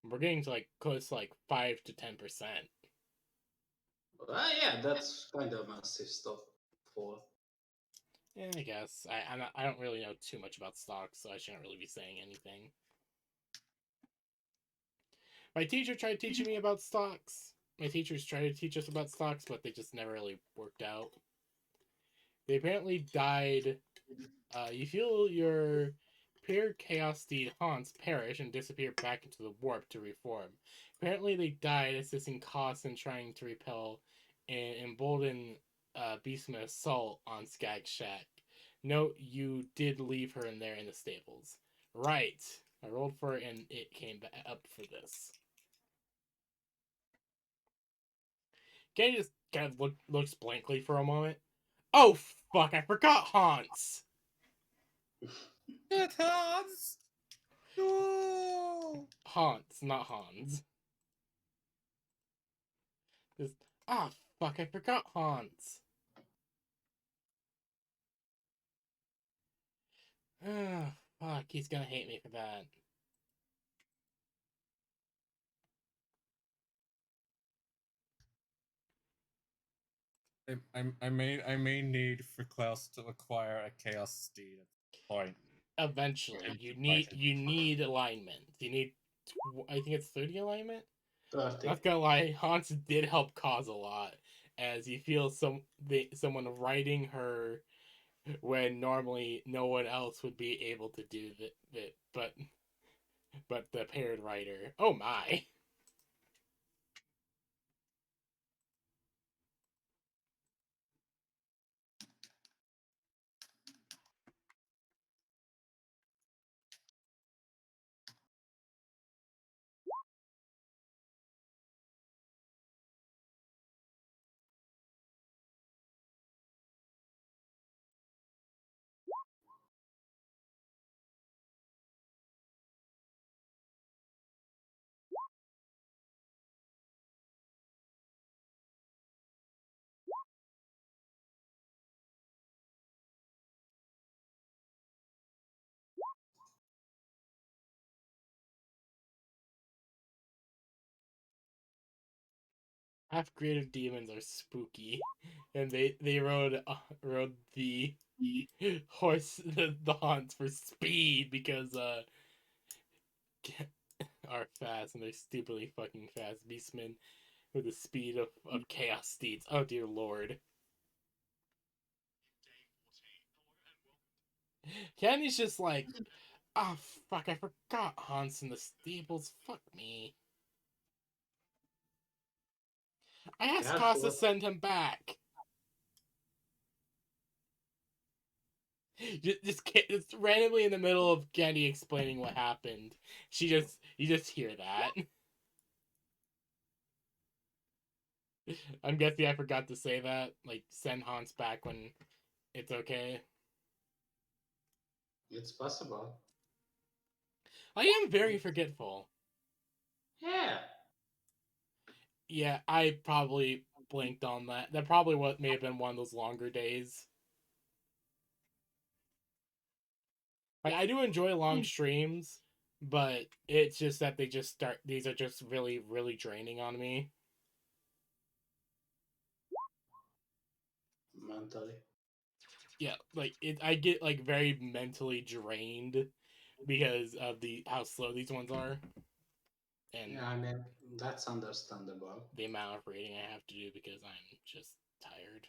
We're getting to like close to like 5 to 10%. Yeah, that's kind of massive stuff fall. Yeah, I guess. I don't really know too much about stocks, so I shouldn't really be saying anything. My teacher tried teaching me about stocks. My teachers tried to teach us about stocks, but they just never really worked out. They apparently died. You feel your pure chaos steed haunts perish and disappear back into the warp to reform. Apparently, they died assisting Koss in trying to repel an emboldened Beastman assault on Skag Shack. Note, you did leave her in there in the stables. Right. I rolled for it and it came up for this. Kenny just kind of looks blankly for a moment. Oh, fuck, I forgot Hans! it has. No. Hans, not Hans. Just, ah, fuck, I forgot Hans. Ah, fuck, he's gonna hate me for that. I may need for Klaus to acquire a Chaos Steed at this point. Eventually, And you need alignment. You need, I think it's 30 alignment. 30. Not gonna lie, Hans did help cause a lot, as you feel someone riding her when normally no one else would be able to do that. But the paired rider. Oh my. Half creative demons are spooky, and they rode the horse the haunts for speed because are fast and they're stupidly fucking fast beastmen with the speed of chaos steeds. Oh dear lord. Kenny's just like, oh fuck, I forgot Hans in the stables. Fuck me. I asked Koss to Careful. send him back. Just randomly in the middle of Kenny explaining what happened. You just hear that. I'm guessing I forgot to say that. Like, send Hans back when it's okay. It's possible. I am very forgetful. Yeah. Yeah, I probably blinked on that. That probably what may have been one of those longer days. Like, I do enjoy long streams, but it's just that they just start. These are just really, really draining on me. Mentally. Yeah, like I get like very mentally drained because of the how slow these ones are, and Yeah, I mean, that's understandable. the amount of reading I have to do because I'm just tired.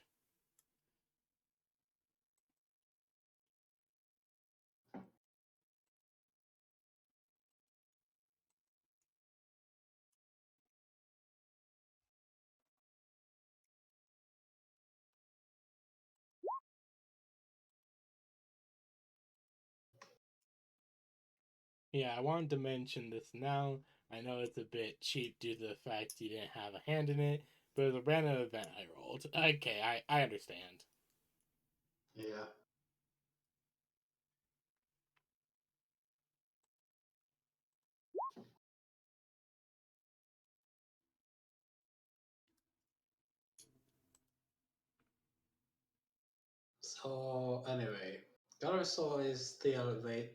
Yeah, I wanted to mention this now. I know it's a bit cheap due to the fact you didn't have a hand in it, but it was a random event I rolled. Okay, I understand. Yeah. So anyway, Caruso is still wait.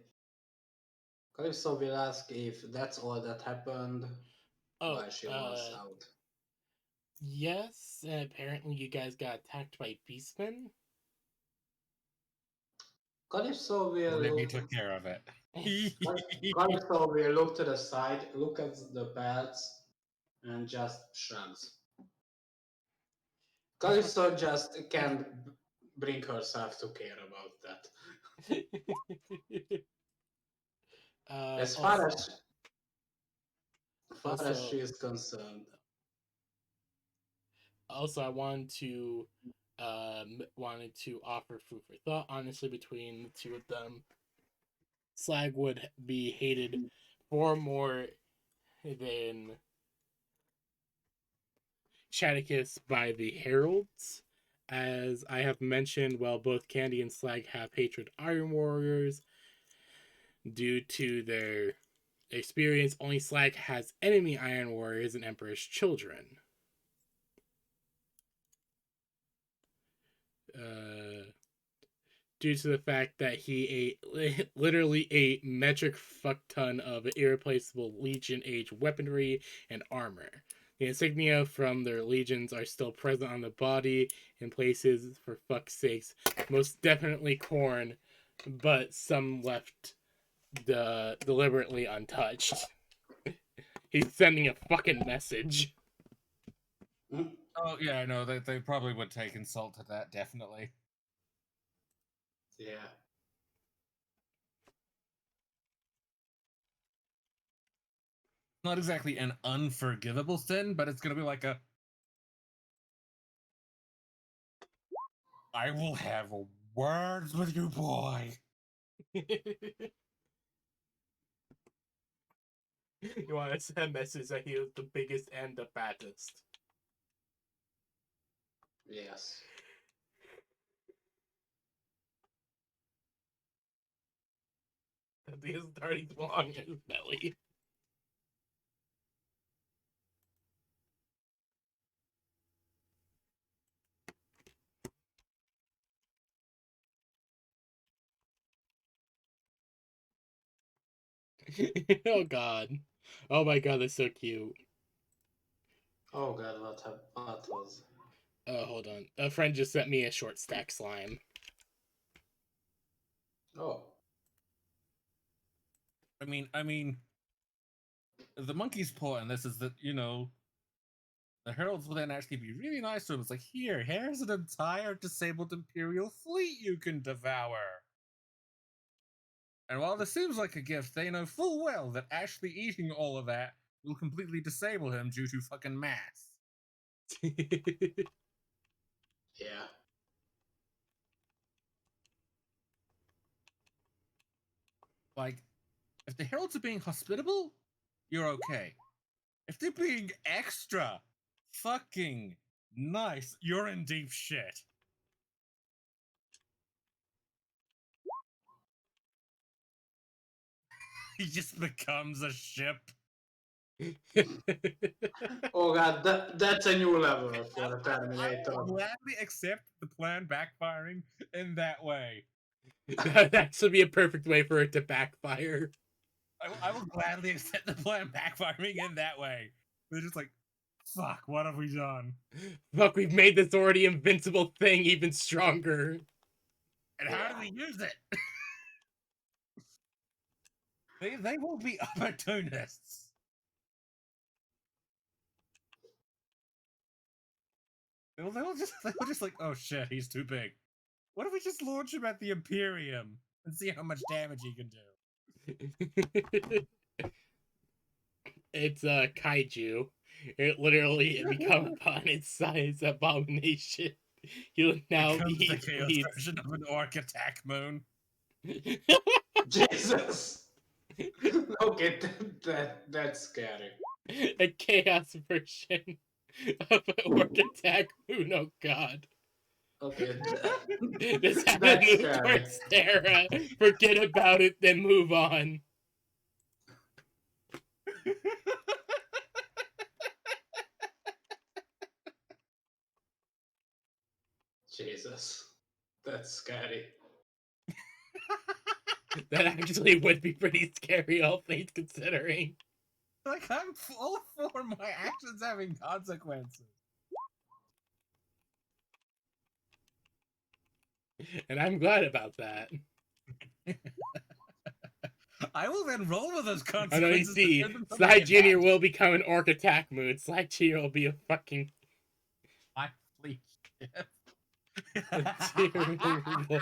Calypso will ask if that's all that happened Oh, while she runs out. yes, and apparently you guys got attacked by beastmen. Calypso Well, will we look. took care of it. Calypso will look to the side, look at the belts, and just shrugs. Calypso just can't bring herself to care about that. As far Also, as also, she is concerned. I wanted to offer food for thought. Honestly, between the two of them, Slag would be hated far more than Shaticus by the Heralds. As I have mentioned, while both Candy and Slag have hatred Iron Warriors due to their experience, only Slag has enemy Iron Warriors and Emperor's Children. Uh, Due to the fact that he literally ate metric fuck ton of irreplaceable Legion age weaponry and armor. The insignia from their legions are still present on the body in places, for fuck's sakes, most definitely Corn, but some left deliberately untouched. He's sending a fucking message. Hmm? Oh yeah, no, they probably would take insult to that, definitely. Yeah. Not exactly an unforgivable sin, but it's gonna be like a I will have words with you, boy. You want to send a message that he was the biggest and the baddest. Yes. He is starting to belong in his belly. Oh god. Oh my god, that's so cute. Oh god, what was? Oh, hold on. A friend just sent me a short stack slime. Oh. I mean, the monkey's point in this is that the heralds will then actually be really nice to him. It's like, here's an entire disabled Imperial fleet you can devour. And while this seems like a gift, they know full well that actually eating all of that will completely disable him due to fucking mass. Yeah. Like, if the heralds are being hospitable, you're okay. If they're being extra fucking Nice. You're in deep shit. He just becomes a ship. Oh god, that's a new level for a I Terminator. will gladly accept the plan backfiring in that way. That should be a perfect way for it to backfire. I will gladly accept the plan backfiring in that way. They're just like, fuck, what have we done? Look, we've made this already invincible thing even stronger. And how do we use it? They will be opportunists. They will just like, oh shit, he's too big. What if we just launch him at the Imperium and see how much damage he can do? It's a kaiju. It literally become upon its size abomination. He'll now Becomes be the chaos version of an orc attack moon. Jesus! Okay, that's scary. A chaos version of an orc attack moon. Oh god. Okay, This had to that's move scary. towards Terra. Forget about it, then move on. Jesus, that's scary. That actually would be pretty scary, all things considering. Like, I'm all for my actions having consequences. And I'm glad about that. I will then roll with those I know you consequences. see, to turn them to Sly my Jr. advantage. will become an orc attack mood. Sly Jr. will be a fucking I flee ship. dear lord.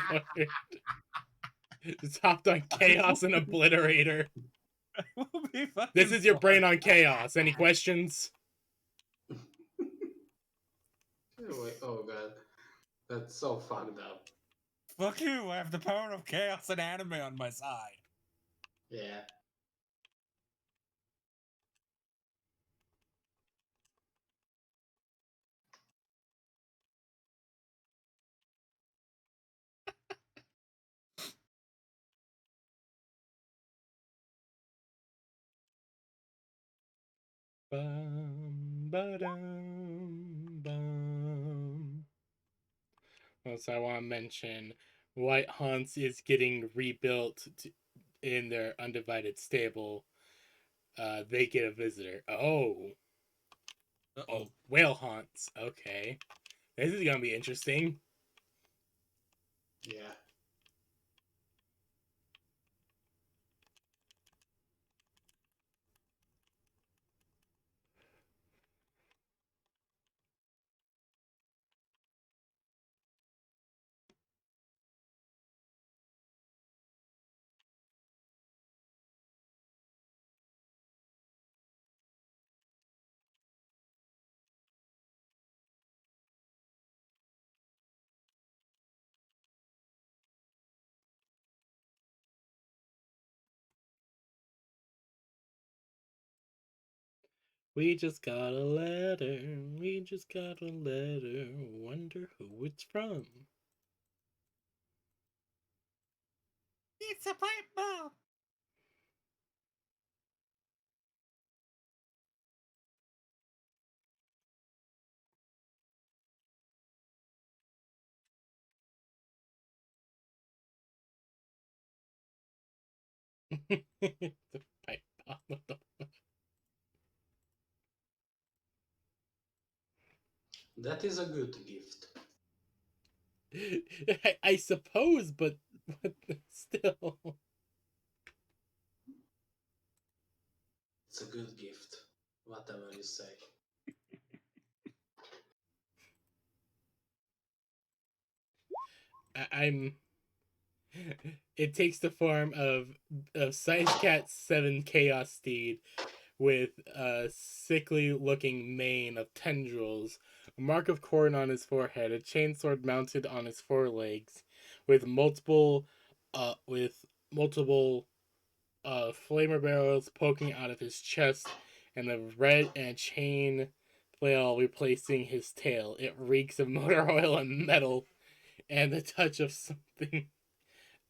Just hopped on Chaos and Obliterator. Will be fucking This is your fun. brain on Chaos. Any questions? Wait, oh god, that's so fucked up. Fuck you! I have the power of chaos and anime on my side. Yeah. Bum, ba-dum, bum. Also, I want to mention White Haunts is getting rebuilt in their undivided stable. They get a visitor. Oh, Uh-oh. Whale Haunts. Okay, this is gonna be interesting. Yeah. We just got a letter. We just got a letter. Wonder who it's from. It's a pipe bomb. It's a pipe bomb. What the That is a good gift. I suppose, but still. It's a good gift. Whatever you say. I'm. It takes the form of Size Cat 7 Chaos Steed with a sickly looking mane of tendrils, a mark of corn on his forehead, a chainsword mounted on his forelegs, with multiple flamer barrels poking out of his chest, and a chain flail replacing his tail. It reeks of motor oil and metal, and the touch of something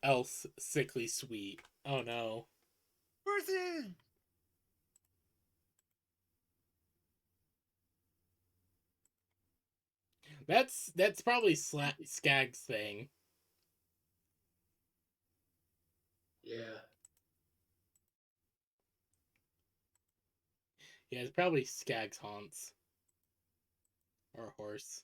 else sickly sweet. Oh no. Percy! That's probably Skag's thing. Yeah. Yeah, it's probably Skag's haunts. Or horse.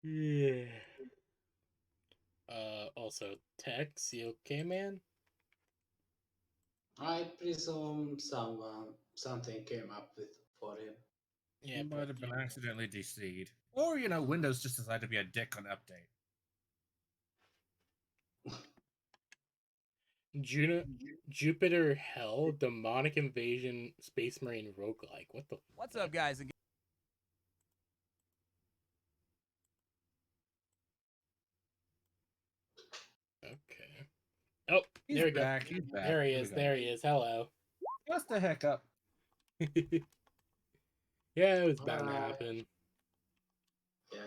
Yeah. Also, Tex, you okay, man? I presume something came up with for him. Yeah, Might have been accidentally DC'd. Or, Windows just decided to be a dick on update. Jupiter Hell, Demonic Invasion, Space Marine roguelike. What the What's fuck? up, guys? Okay. Oh, He's there we go. back. He's back. There he we is. go. There he is. Hello. Just a hiccup. Yeah, it was bound to Alright. happen. Yeah.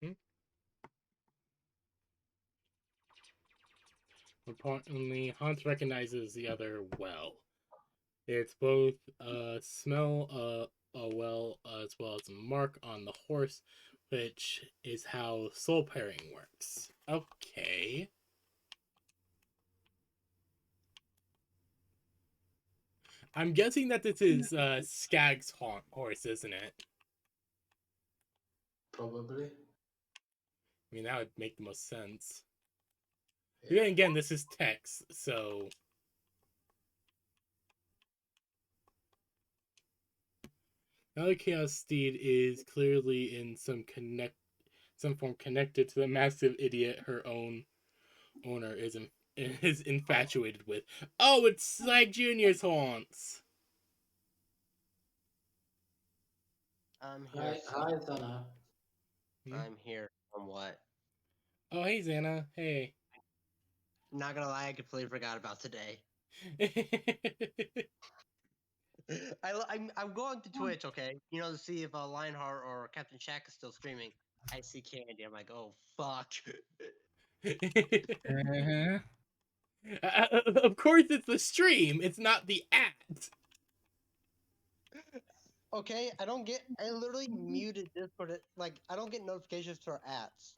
Hmm? Importantly, Hans recognizes the other well. It's both a smell a well as well as a mark on the horse, which is how soul pairing works. Okay. I'm guessing that this is Skag's horse, isn't it? Probably. I mean, that would make the most sense. Yeah. Then again, this is Tex, so now the Chaos Steed is clearly in some form connected to the massive idiot her own owner is infatuated with. Oh, it's Slag Junior's haunts. I'm Hi, here. hi, Donna. I'm here somewhat. Oh, hey Xana. Hey. Not gonna lie, I completely forgot about today. I'm going to Twitch, okay? To see if Lionheart or Captain Shack is still streaming. I see Candy. I'm like, oh fuck. Uh-huh. Of course, it's the stream. It's not the act. Okay, I literally muted Discord. Like, I don't get notifications for ads.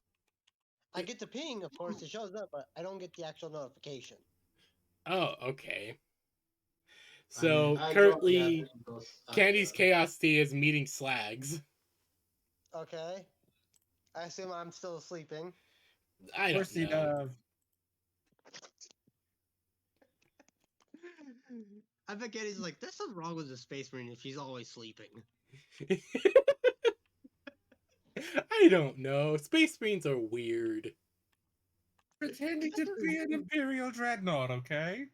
I get the ping, of course, it shows up, but I don't get the actual notification. Oh, okay. I mean, So I don't currently, get those Candy's either. Chaos Tea is meeting Slags. Okay. I assume I'm still sleeping. I don't Percy, know. I bet Candy's like, there's something wrong with the Space Marine if she's always sleeping. I don't know. Space Marines are weird. pretending to be an Imperial dreadnought, okay?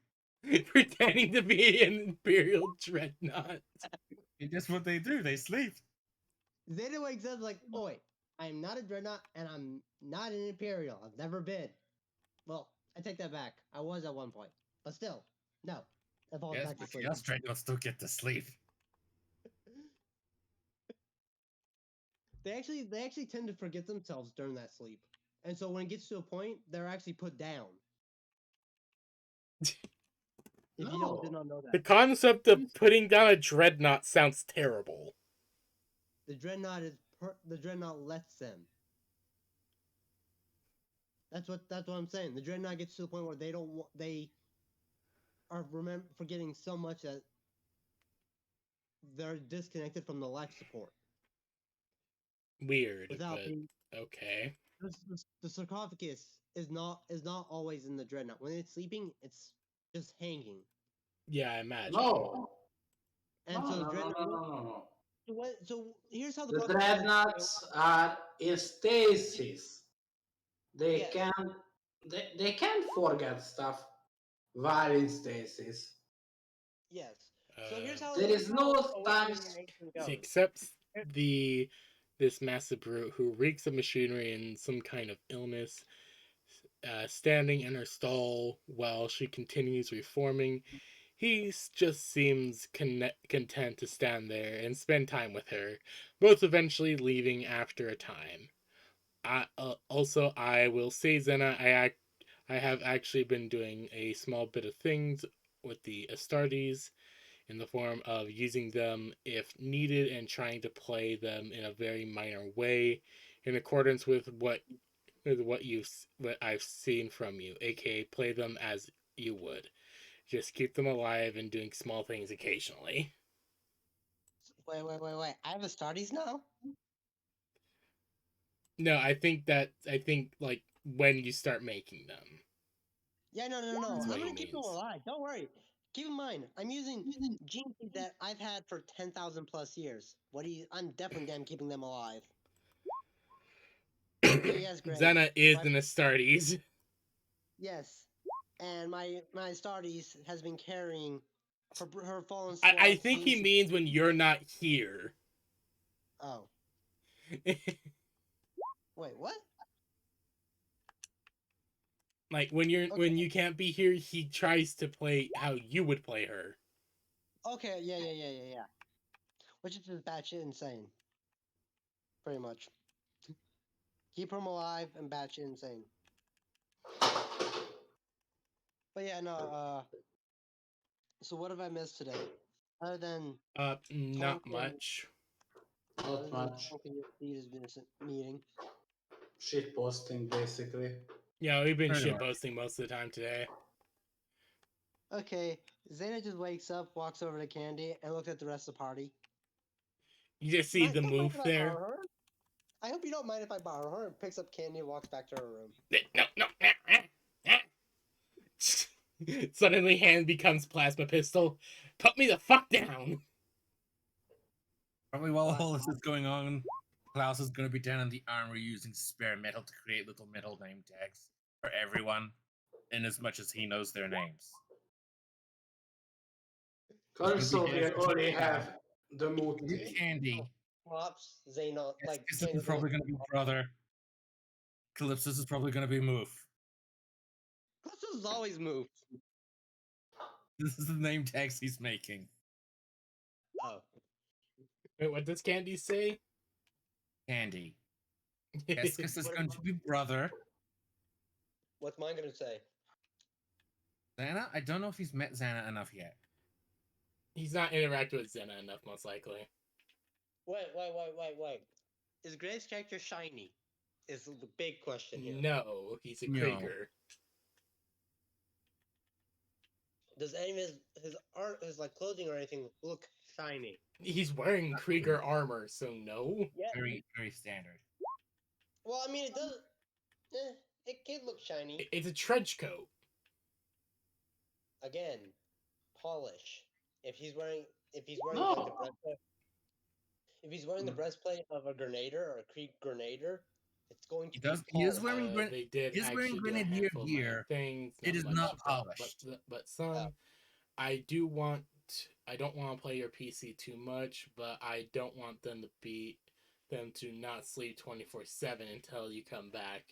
Pretending to be an Imperial dreadnought. And that's what they do. They sleep. Zeta wakes up like, oi, I'm not a dreadnought and I'm not an Imperial. I've never been. Well, I take that back. I was at one point. But still, no. I fall Yes, back to but sleep. Chaos dreadnoughts still get to sleep. They actually tend to forget themselves during that sleep. And so when it gets to a point, they're actually put down. If you did not know The that. concept of putting down a dreadnought sounds terrible. The dreadnought lets them. That's what I'm saying. The dreadnought gets to the point where they are forgetting so much that they're disconnected from the life support. Weird, Without but being okay. the sarcophagus is not always in the dreadnought. When it's sleeping, it's just hanging. Yeah, I imagine. No. And No, so the no, no, dreadnought. no. So here's how the The process goes. dreadnoughts are in stasis. They Yes. can't forget stuff while in stasis. Yes. So here's how There is no time. goes. Except this massive brute who reeks of machinery and some kind of illness, standing in her stall while she continues reforming. He just seems content to stand there and spend time with her, both eventually leaving after a time. I will say, Zena, I have actually been doing a small bit of things with the Astartes in the form of using them if needed and trying to play them in a very minor way in accordance with what I've seen from you, aka play them as you would. Just keep them alive and doing small things occasionally. Wait. I have Astartes now? No, I think like when you start making them. Yeah, no. That's I'm what gonna he keep them means. alive. Don't worry. Keep in mind, I'm using gene seed that I've had for 10,000 plus years. I'm definitely damn keeping them alive. Yes, Grace. Zena is an Astartes. Yes, and my Astartes has been carrying her fallen I squad. think he means when you're not here. Oh, wait, what? Like when you can't be here, he tries to play how you would play her. Okay, yeah. Which is just batshit insane. Pretty much. Keep him alive and batshit insane. But yeah, no. So what have I missed today? Other than Not Tonkin, much. Not much. Tonkin Theater's meeting. Shit posting, basically. Yeah, we've been Pretty much. shitposting most of the time today. Okay, Zena just wakes up, walks over to Candy, and looks at the rest of the party. You just see the move there. I hope you don't mind if I borrow her. And picks up Candy and walks back to her room. No. Suddenly, hand becomes plasma pistol. Put me the fuck down. Probably while all this is going on, Klaus is going to be down in the armory using spare metal to create little metal name tags for everyone, in as much as he knows their names. Also, we only have the Muti. Candy. Props, Zena. Like, This is probably going to be brother. Calypso's is probably going to be Moof. Calypso's always moved. This is the name tags he's making. Oh. Wait, what does Candy say? Candy. Escus is going to be brother. What's mine gonna say? Xana? I don't know if he's met Xana enough yet. He's not interacted with Zena enough, most likely. Wait. Is Gray's character shiny? Is the big question here. No, he's a No. Krieger. Does any of his art, his like clothing or anything look shiny? He's wearing Krieger armor, so no. Yeah. Very, very standard. Well, I mean, it does. It can look shiny. It's a trench coat. Again, polish. If he's wearing like the breastplate, if he's wearing the breastplate of a Grenader or a Krieg Grenader, it's going to be polished. He is wearing They did he's wearing actually do a Grenadier handful of minor gear. things. It is much, not polished. But son, I don't want to play your PC too much, but I don't want them to not sleep 24/7 until you come back.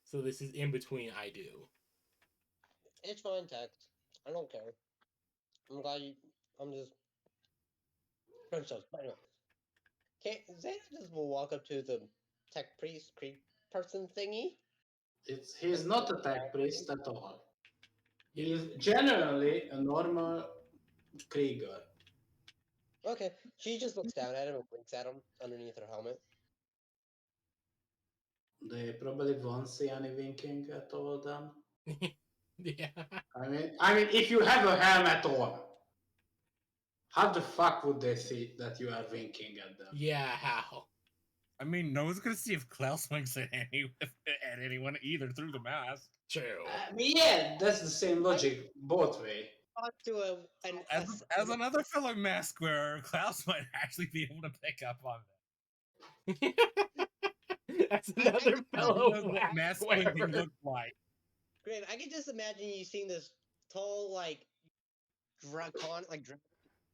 So this is in between. I do. It's fine, text. I don't care. I'm glad you. I'm just. Princess. Anyway. Zeta just will walk up to the tech priest creep person thingy He's not a tech priest at all. He is generally a normal Krieger. Okay, she just looks down at him and blinks at him underneath her helmet. They probably won't see any winking at all then. Yeah. I mean, if you have a helmet on, how the fuck would they see that you are winking at them? Yeah, how? I mean, no one's gonna see if Klaus winks at anyone either through the mask. True. I mean, yeah, that's the same logic both way. Talk to him and As another fellow mask wearer, Klaus might actually be able to pick up on that. That's another I fellow He knows what mask wearer. winking looks like. Grave, I can just imagine you seeing this tall, like,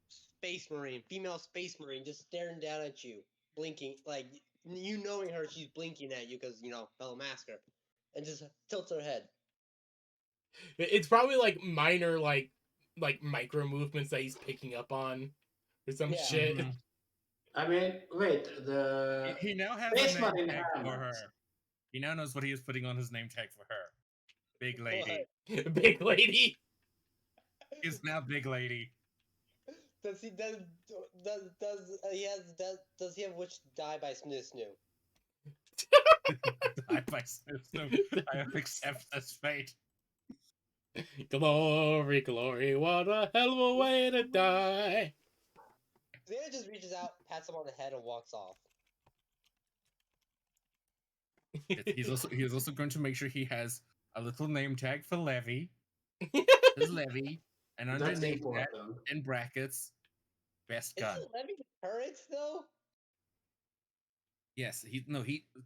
space marine, female space marine, just staring down at you, blinking, like, you knowing her, she's blinking at you because, fellow masker, and just tilts her head. It's probably like minor, like micro movements that he's picking up on, or some Yeah. shit. Mhm. I mean, wait, the He now has Space a name Marine tag for helmet. her. He now knows what he is putting on his name tag for her. Big lady. What? Big lady. Is now Big Lady. Does he does he have which die by Snoo? Die by Snoop. I have accepted this fate. Glory, glory, what a hell of a way to die. Xena just reaches out, pats him on the head, and walks off. He is also going to make sure he has a little name tag for Levy. His Levy, and That's underneath that, important. in brackets, best gun. Isn't Levy turrets though? Yes,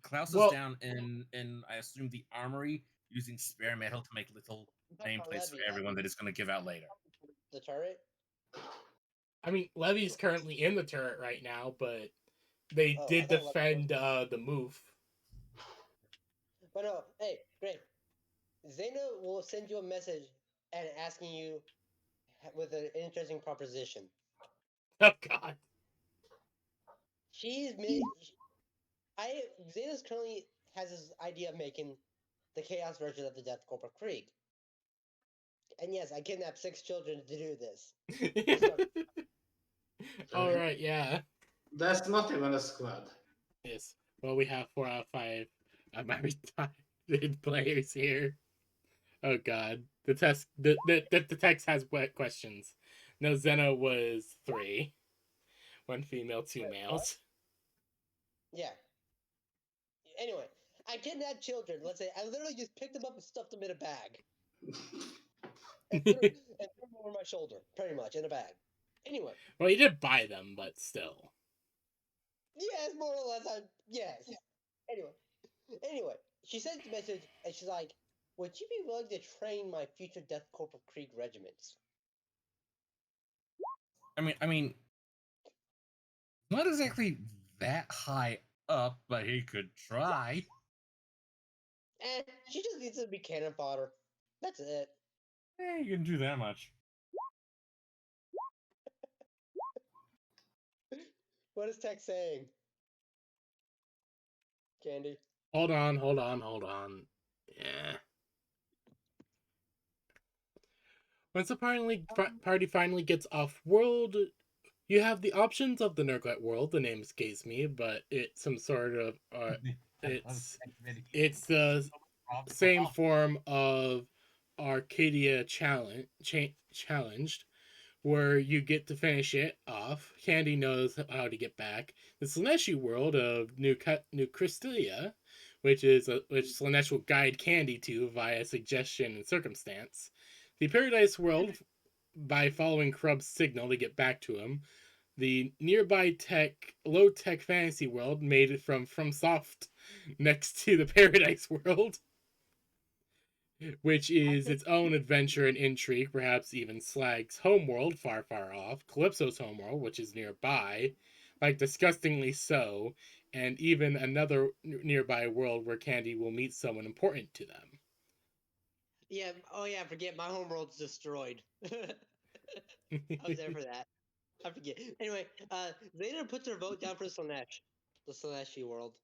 Klaus Well- is down in I assume the armory using spare metal to make little nameplates for Levy, everyone that is going to give out later. the turret. I mean, Levy's currently in the turret right now, but they Oh, I did thought Levy defend the move. But no, hey, great. Xena will send you a message and asking you with an interesting proposition. Oh God. She's Xena's currently has this idea of making the chaos version of the Death Corporal Krieg. And yes, I kidnapped 6 children to do this. All right, yeah. That's not even a squad. Yes. Well, we have 4 out of 5 of my retired players here. Oh God, the text has wet questions. No, Zena was 3. 1 female, 2 males. Yeah. Anyway, I kidnapped children. Let's say I literally just picked them up and stuffed them in a bag. And threw them over my shoulder, pretty much, in a bag. Anyway. Well, you did buy them, but still. Yes, more or less. Yes. Anyway, she sent the message, and she's like, "Would you be willing to train my future Death Corporal Krieg regiments?" I mean, not exactly that high up, but he could try. And she just needs to be cannon fodder. That's it. You can do that much. What is Tech saying? Candy. Hold on. Yeah. Once the party finally gets off world, you have the options of the Nurglet world. The name escapes me, but it's some sort of it's the same form of Arcadia challenged, where you get to finish it off. Candy knows how to get back. The Slaneshi world of New Crystallia, which Slanesh will guide Candy to via suggestion and circumstance. The Paradise world, by following Krub's signal to get back to him. The nearby low-tech fantasy world made it from FromSoft next to the Paradise world, which is its own adventure and intrigue, perhaps even Slag's homeworld, far, far off, Calypso's homeworld, which is nearby, like disgustingly so, and even another nearby world where Candy will meet someone important to them. Yeah. Oh yeah. Forget my homeworld's destroyed. I was there for that. I forget. Anyway, Zeta puts her vote down for Slanesh, the Slaneshi world.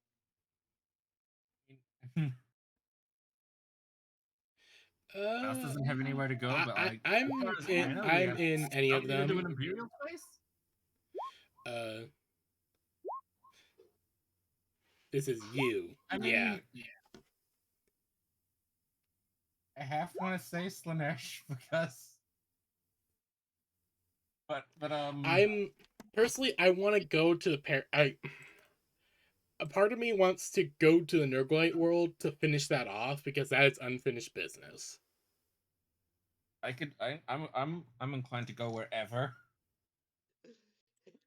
Mouse doesn't have anywhere to go, but like, as far as I know, we I'm have in any of something to do them. in Imperial space. This is you. I mean, I half want to say Slanesh because, but I'm personally I want to go to the a part of me wants to go to the Nurglite world to finish that off because that is unfinished business. I'm inclined to go wherever.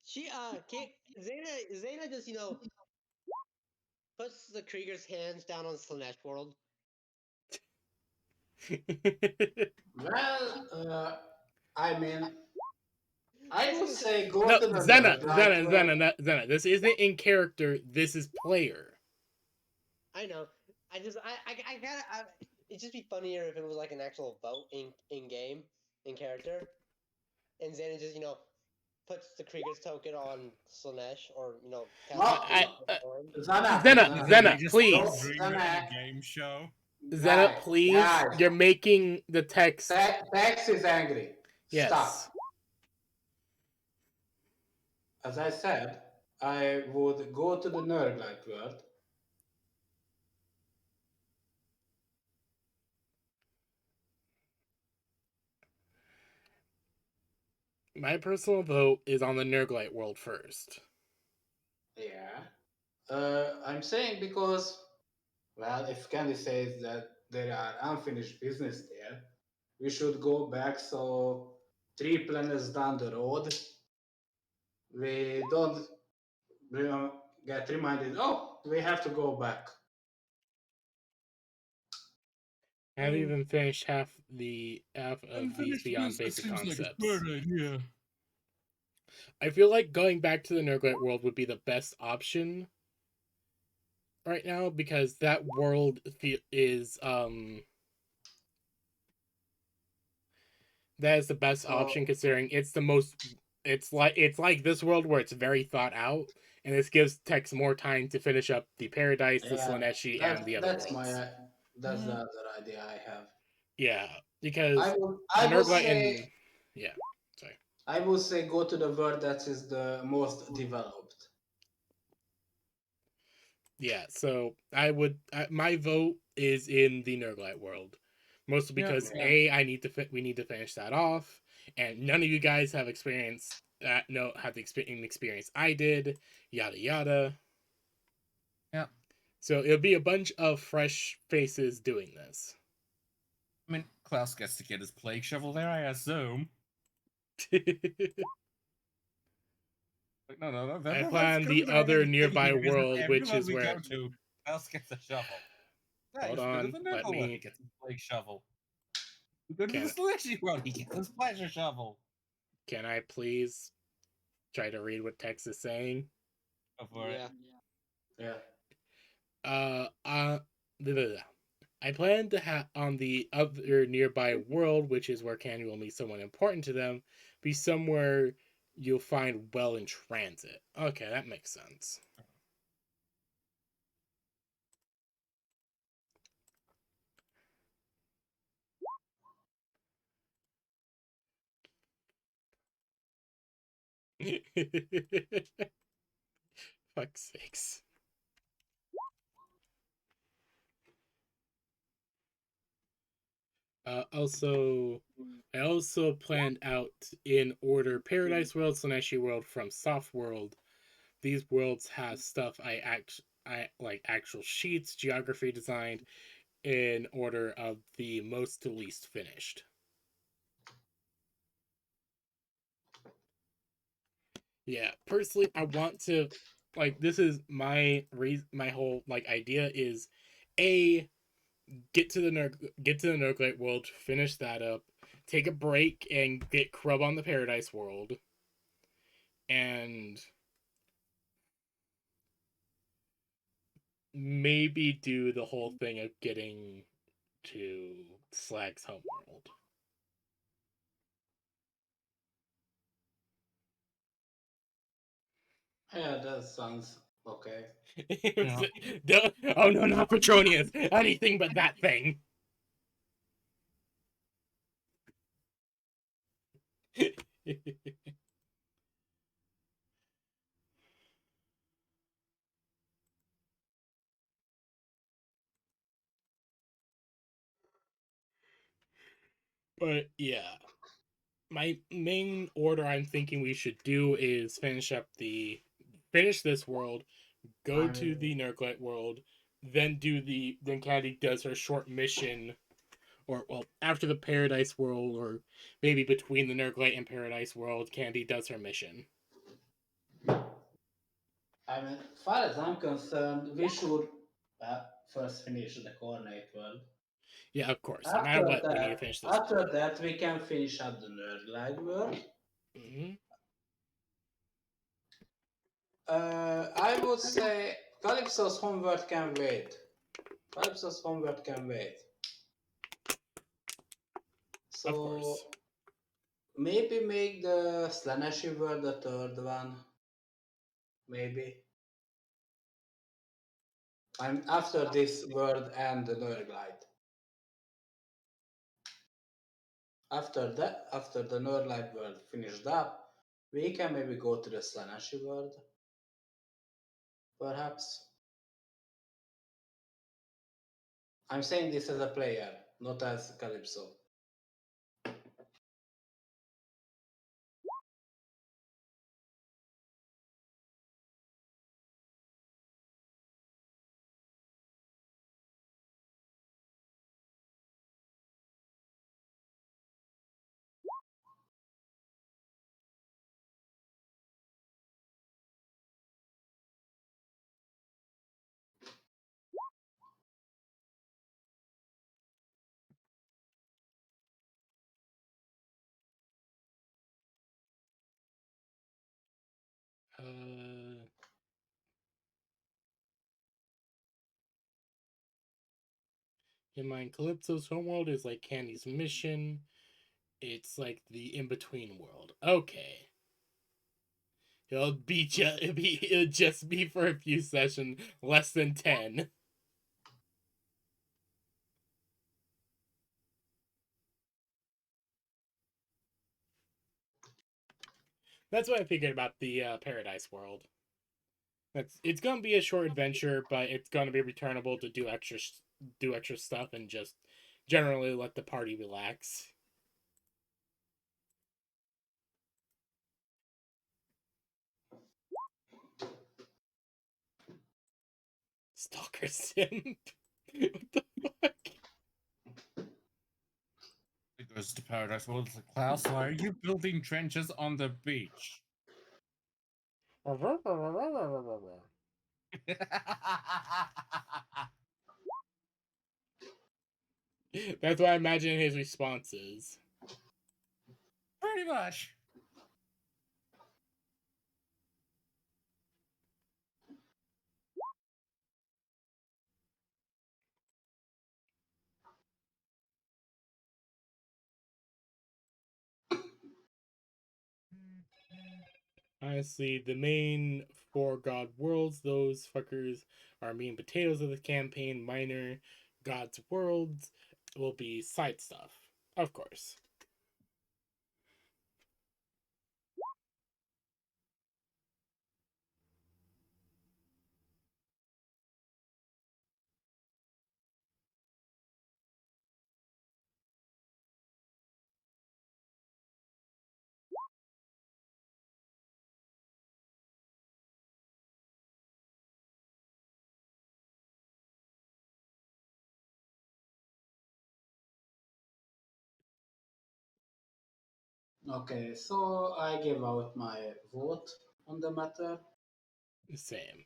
She can't Zayna just puts the Krieger's hands down on Slanesh world. Well, I mean, I would say go No, to the Zena, Nerdlight. Zena. This isn't in character. This is player. I know. I just I gotta. It'd just be funnier if it was like an actual vote in game in character, and Zayna just puts the Krieger's token on Slanesh or casts No, Zana, Zena, They just please. no, dream it in Zana, a game show. Zena, guys, please. guys. You're making the text. Tex is angry. Yes. Stop. As I said, I would go to the Nerdlight world. My personal vote is on the Nurglite world first. Yeah. I'm saying because, well, if Candy says that there are unfinished business there, we should go back so 3 planets down the road, we don't get reminded, oh, we have to go back. I haven't even finished half of these beyond basic seems concepts. like a smart idea. I feel like going back to the Nurglite world would be the best option right now because that world is that is the best option considering it's the most it's like this world where it's very thought out and this gives Tex more time to finish up the Paradise, the Slaneshi, and the other that's worlds. that's the other idea I have. Yeah, because I the would Nurglite say and yeah, sorry. I would say go to the world that is the most developed. Yeah, so my vote is in the Nurglite world, mostly because we need to finish that off, and none of you guys have experience that have the experience I did, yada yada. Yeah. So it'll be a bunch of fresh faces doing this. I mean, Klaus gets to get his plague shovel there, I assume. No. I plan the other nearby world, which is where. Klaus gets a shovel. Hold Go on, to the let Nurgle world, me. he gets his plague shovel. Go to the Slushy world, he gets his pleasure shovel. Can I please try to read what text is saying? Go for it. Yeah. I plan to have on the other nearby world, which is where Candy will meet someone important to them, be somewhere you'll find well in transit. Okay, that makes sense. Fuck's sakes. I also planned out in order Paradise World, Slaneshi World from Soft World. These worlds have stuff I like actual sheets, geography designed in order of the most to least finished. Yeah, personally, I want to this is my whole idea is get to the Nurglite world, finish that up, take a break, and get Crub on the Paradise world, and maybe do the whole thing of getting to Slag's homeworld. Yeah, that sounds okay. Oh no, not Petronius! Anything but that thing! But yeah, my main order I'm thinking we should do is finish this world, go to the Nurglet world, then Candy does her short mission, or well, after the Paradise world, or maybe between the Nurglet and Paradise world, Candy does her mission. I mean, far as I'm concerned, we should first finish the coordinate world. Yeah, of course. No matter After what, we need to that, finish this after world. that, we can finish up the Nerdglide world. Hmm. I would say Calypso's homeworld can wait. Calypso's homeworld can wait. Of So course. maybe make the Slaneshi world the third one. Maybe. I'm after this world and the Nerdglide. After the Nerdglide world finished up, we can maybe go to the Slaneshi world. Perhaps. I'm saying this as a player, not as Calypso. Uh, in mind, Calypso's homeworld is like Candy's mission. It's like the in between world. Okay. It'll just be for a few sessions, less than 10. That's what I figured about the Paradise world. It's gonna be a short adventure, but it's gonna be returnable to do extra stuff and just generally let the party relax. Stalker simp. What the fuck? It goes to Paradise World. It's like, Klaus, why are you building trenches on the beach? That's what I imagine his response is. Pretty much. Honestly, the main four god worlds, those fuckers are meat and potatoes of the campaign. Minor gods worlds will be side stuff, of course. Okay, so I give out my vote on the matter. Same.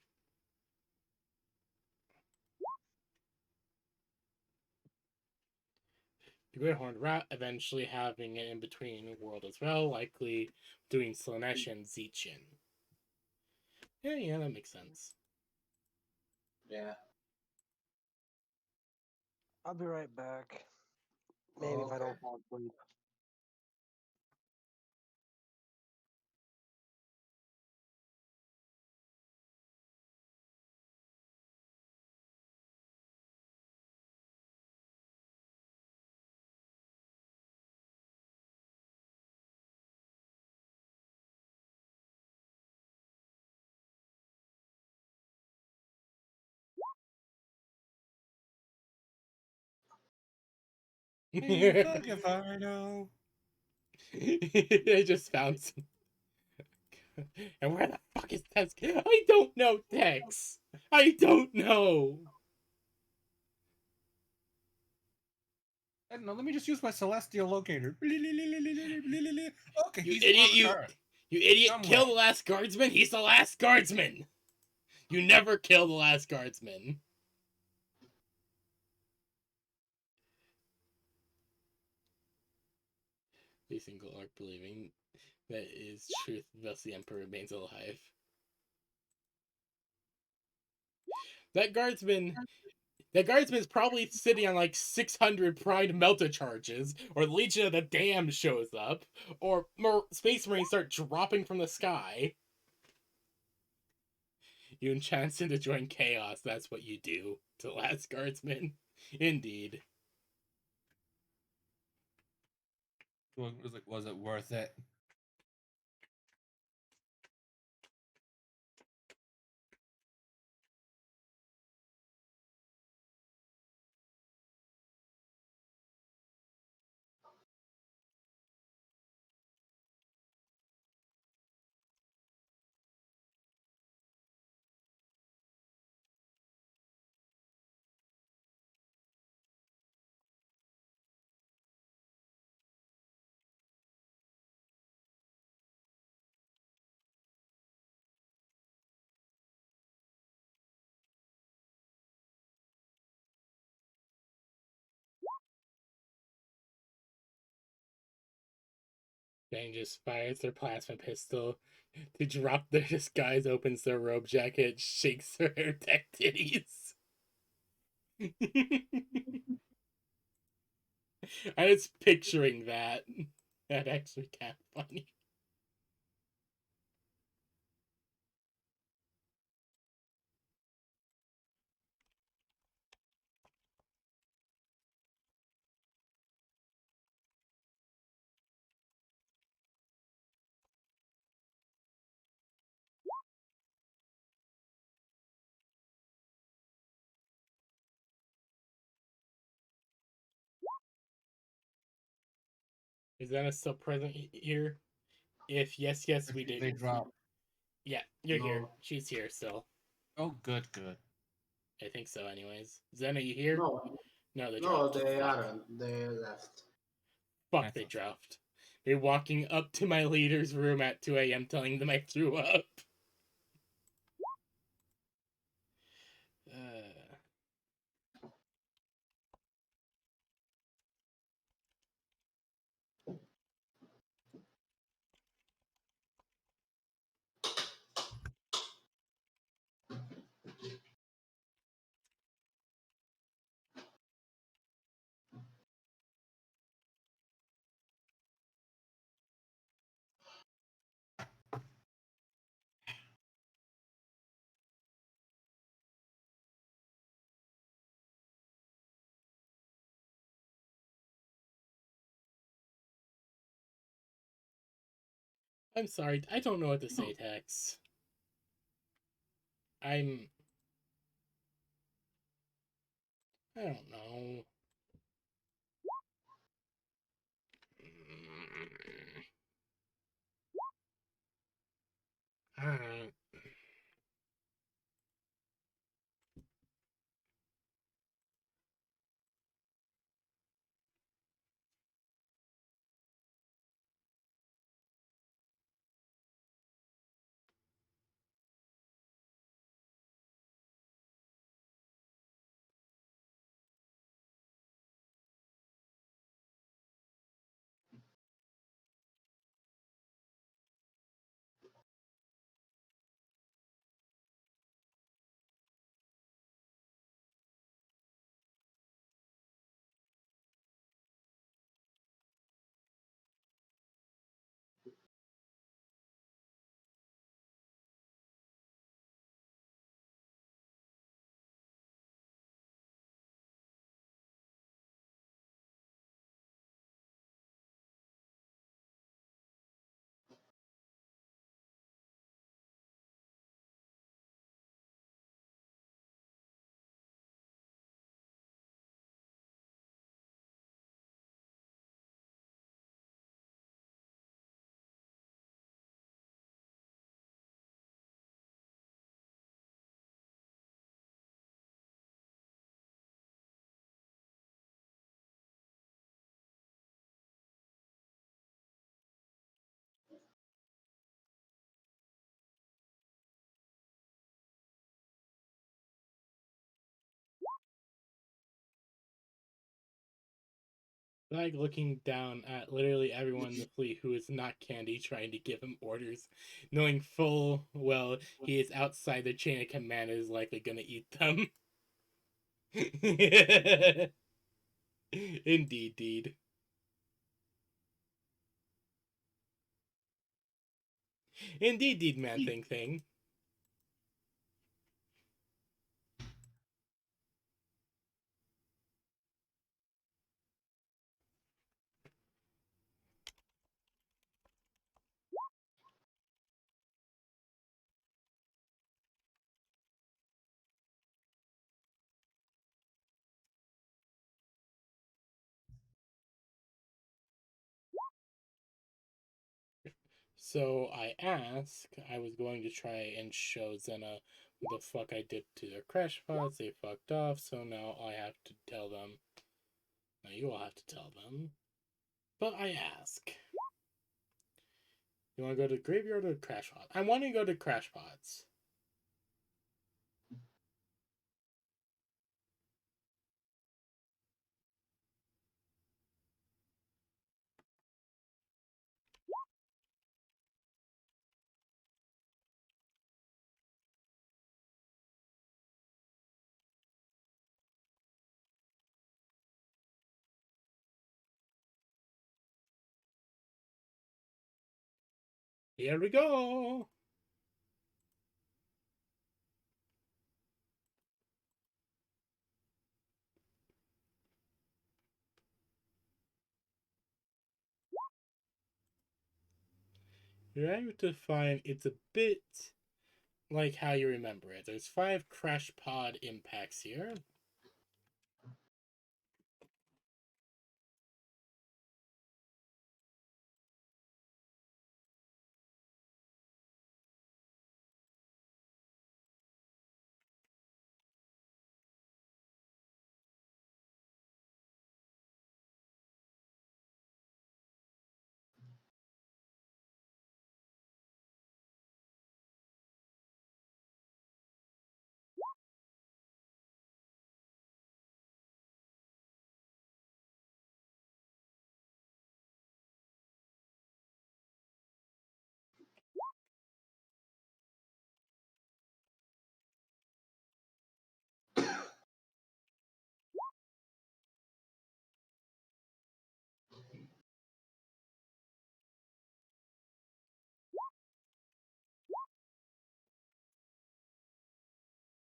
The Great Horned Rat eventually having an in between world as well, likely doing Slanesh and Zeechin. Yeah, that makes sense. Yeah. I'll be right back. Maybe if I Okay. don't fall asleep. Fuck if I know. I just found some. And where the fuck is Tex? I don't know, Tex. I don't know. I don't know. Let me just use my celestial locator. Okay, You he's idiot! on the card. You idiot! Somewhere. Kill the last guardsman. He's the last guardsman. You never kill the last guardsman. A single arc believing that is truth, thus the Emperor remains alive. That guardsman's probably sitting on like 600 Pride Melta charges, or the Legion of the Damned shows up, or more Space Marines start dropping from the sky. You enchant him to join chaos, that's what you do to the last guardsman. Indeed. Was it worth it? Bang just fires their plasma pistol. To drop their disguise, opens their robe jacket, shakes her tech titties. I was picturing that. That actually kind of funny. Is Anna still present here? If yes, we did. They drop. Yeah, you're here. No. She's here still. Oh, good, good. I think so, anyways. Zena, you here? No, No, they no, dropped. they Fuck. aren't. They left. Fuck, I they thought so. dropped. They're walking up to my leader's room at 2 a.m. telling them I threw up. Uh, I'm sorry, I don't know what to say, Tex. I don't know. I don't know. like looking down at literally everyone in the fleet who is not Candy trying to give him orders, knowing full well he is outside the chain of command and is likely gonna eat them. Indeed, deed. Indeed, deed, man, thing. So I was going to try and show Zena what the fuck I did to their crash pods. They fucked off, so now I have to tell them. Now you all have to tell them. But I ask. You want to go to the graveyard or the crash pod? I want to go to crash pods. Here we go. You're able to find it's a bit like how you remember it. There's 5 crash pod impacts here.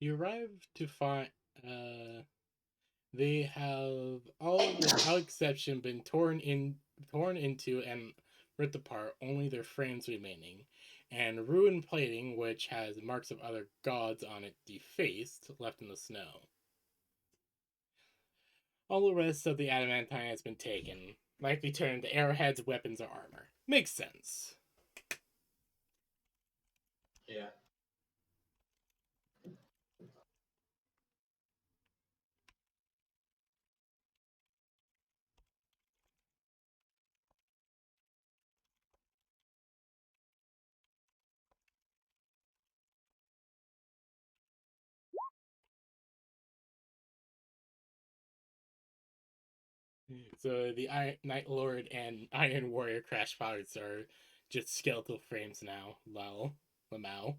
You arrive to find they have all without exception been torn into and ripped apart, only their frames remaining. And ruined plating, which has marks of other gods on it defaced, left in the snow. All the rest of the adamantine has been taken, likely turned into arrowheads, weapons, or armor. Makes sense. Yeah. So the Night Lord and Iron Warrior crash pods are just skeletal frames now. Lol. Lamau.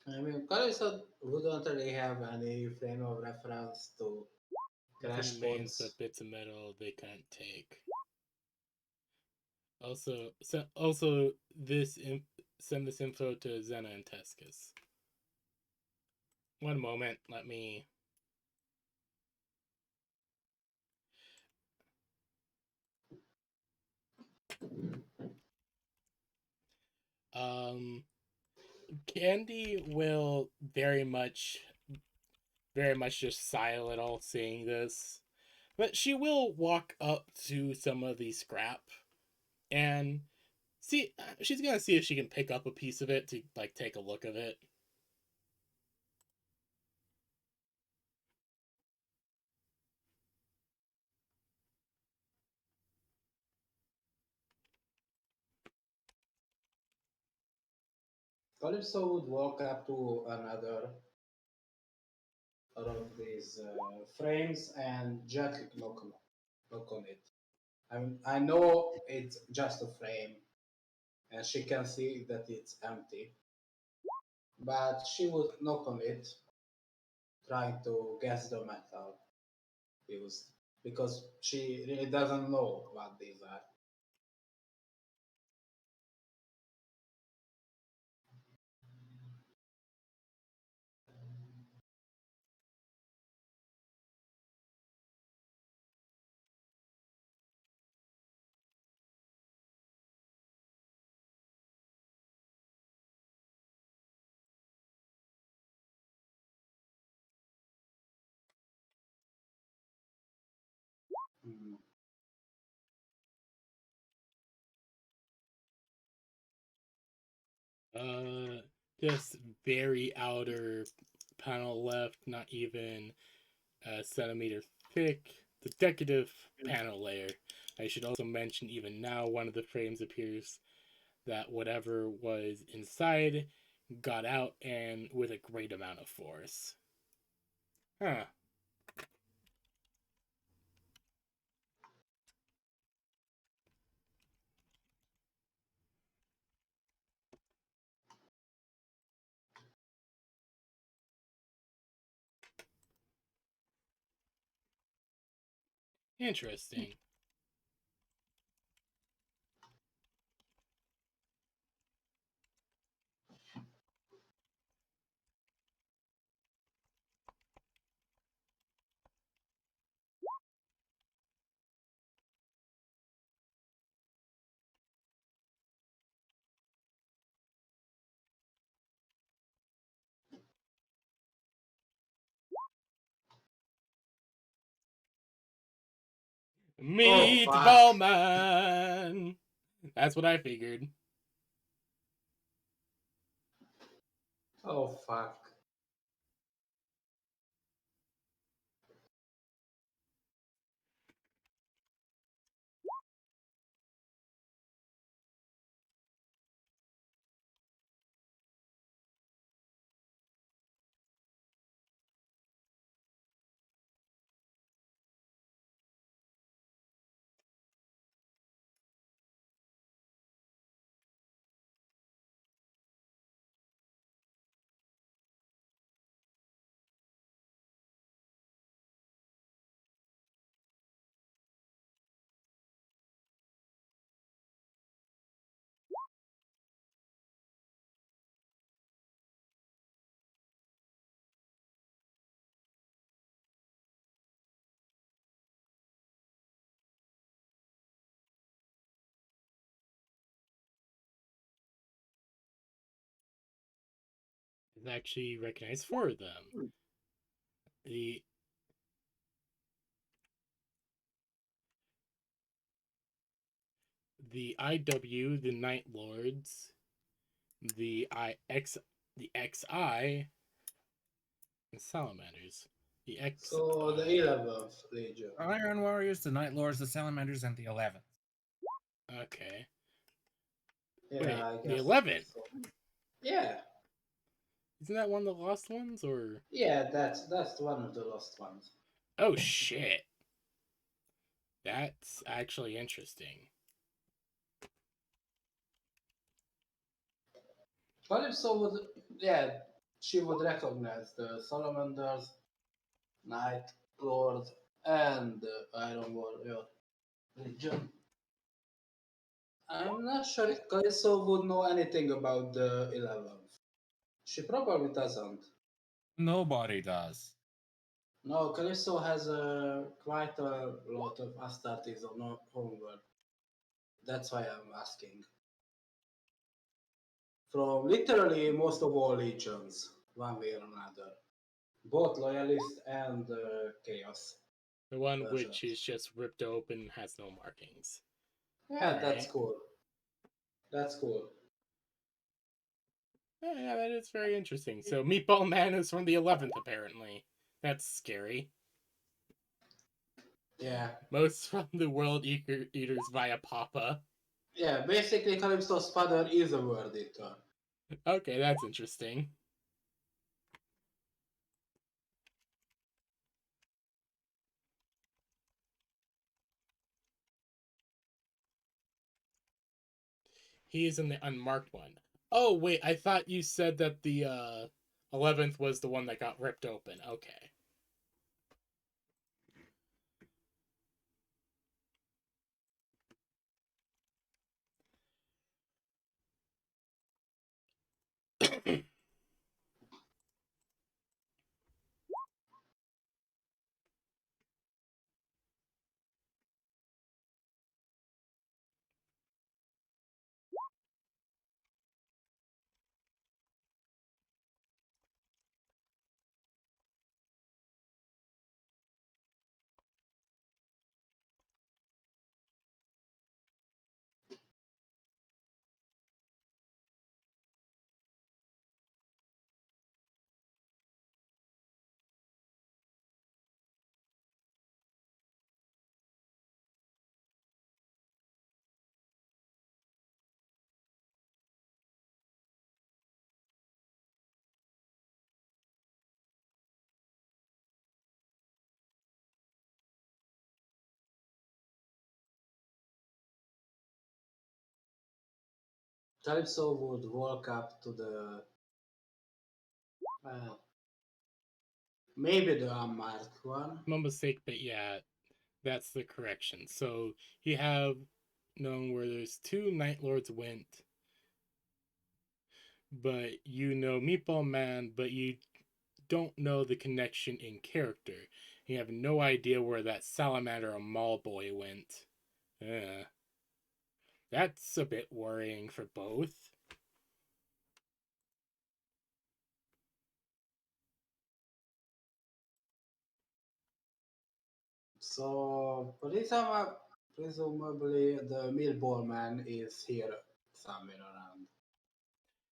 I mean, Calypso wouldn't really have any frame of reference to crash Nothing remains pods. but bits of metal they can't take. Also, send this info to Zena and Tescus. One moment, let me. Candy will very much just sigh a little seeing this, but she will walk up to some of the scrap and see. She's gonna see if she can pick up a piece of it to like take a look of it. Calypso would walk up to another of these frames and gently knock on it. I know it's just a frame, and she can see that it's empty, but she would knock on it, trying to guess the metal used, because she really doesn't know what these are. Mm. Uh, just very outer panel left, not even a centimeter thick. The decorative panel layer. I should also mention, even now, one of the frames appears that whatever was inside got out and with a great amount of force. Huh. Interesting. Oh Meatball fuck! Man! That's what I figured. Oh fuck! It's actually recognized four of them. The the IW, the Night Lords, the IX, the XI, and Salamanders. The So the XI. 11th Legion. Iron Warriors, the Night Lords, the Salamanders, and the 11th. Okay. Yeah, Wait, I the guess. 11th. So. Yeah, Isn't that one of the lost ones, or? yeah, that's one of the lost ones. Oh shit. That's actually interesting. Calypso would, yeah, she would recognize the Salamanders, Night Lord, and the Iron Warrior Legion. I'm not sure if Calypso would know anything about the 11th. She probably doesn't. Nobody does. No, Calypso has quite a lot of Astartes on her homeworld. That's why I'm asking. from literally most of all legions, one way or another. Both loyalist and chaos The one which versions. is just ripped open has no markings. Yeah, that's Alright. cool. That's cool. Yeah, that is very interesting. So Meatball Man is from the 11th, apparently. That's scary. Yeah. Most from the World Eaters via Papa. Yeah, basically Calypso's father is a word eater. Okay, that's interesting. He is in the unmarked one. Oh, wait, I thought you said that the 11th was the one that got ripped open. Okay. Calypso would walk up to the maybe the unmarked one. My mistake, but yeah, that's the correction. So you have known where there's two Night Lords went, but you know Meatball Man, but you don't know the connection in character. You have no idea where that Salamander or Mall Boy went. That's a bit worrying for both. So presumably the millball man is here somewhere around.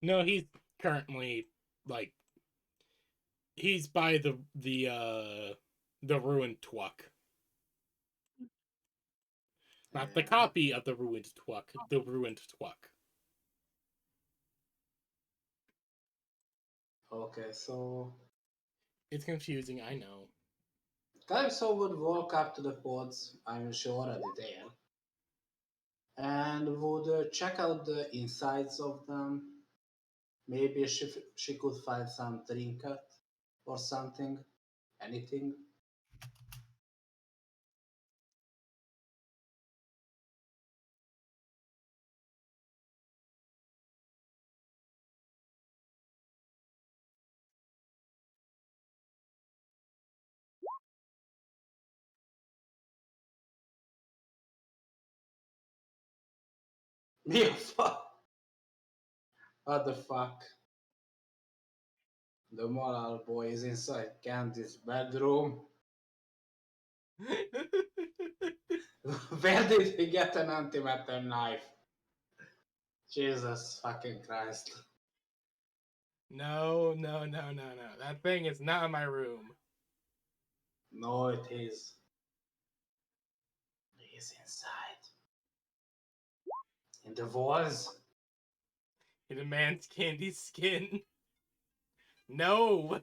No, he's currently like he's by the ruined Twuck. Not the Yeah. copy of the ruined Twuck, the ruined Twuck. Okay, so It's confusing, I know. Calypso would walk up to the pods, I'm sure already there, and would check out the insides of them. Maybe she could find some trinket or something, anything. Me, fuck. What the fuck? The moral boy is inside Candy's bedroom. Where did he get an antimatter knife? Jesus fucking Christ. No. That thing is not in my room. No, it is. He is inside. In the walls. In a man's candy skin. No!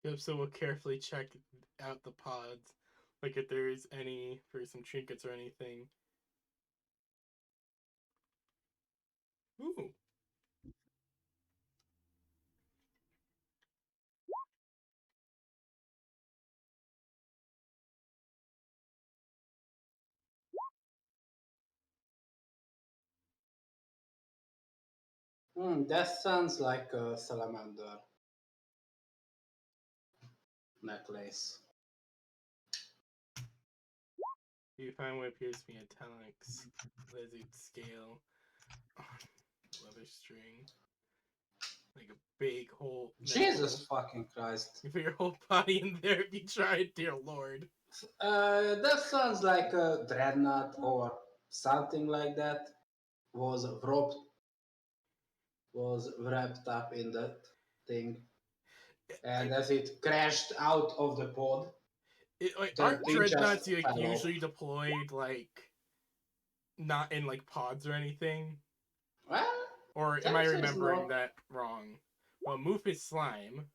Yep, so we'll carefully check out the pods. Like if there's any for some trinkets or anything. Ooh. That sounds like a salamander necklace. You find what appears to be a Talix lizard scale on leather string. Like a big hole. Jesus fucking Christ. You put your whole body in there if you try, dear lord. That sounds like a dreadnought or something like that was wrapped up in that thing. And as it crashed out of the pod, Like, the aren't thing just dreadnoughts like fell off. usually deployed like not in like pods or anything? Well, Or am that I is remembering not. that wrong? Well, Moof is slim.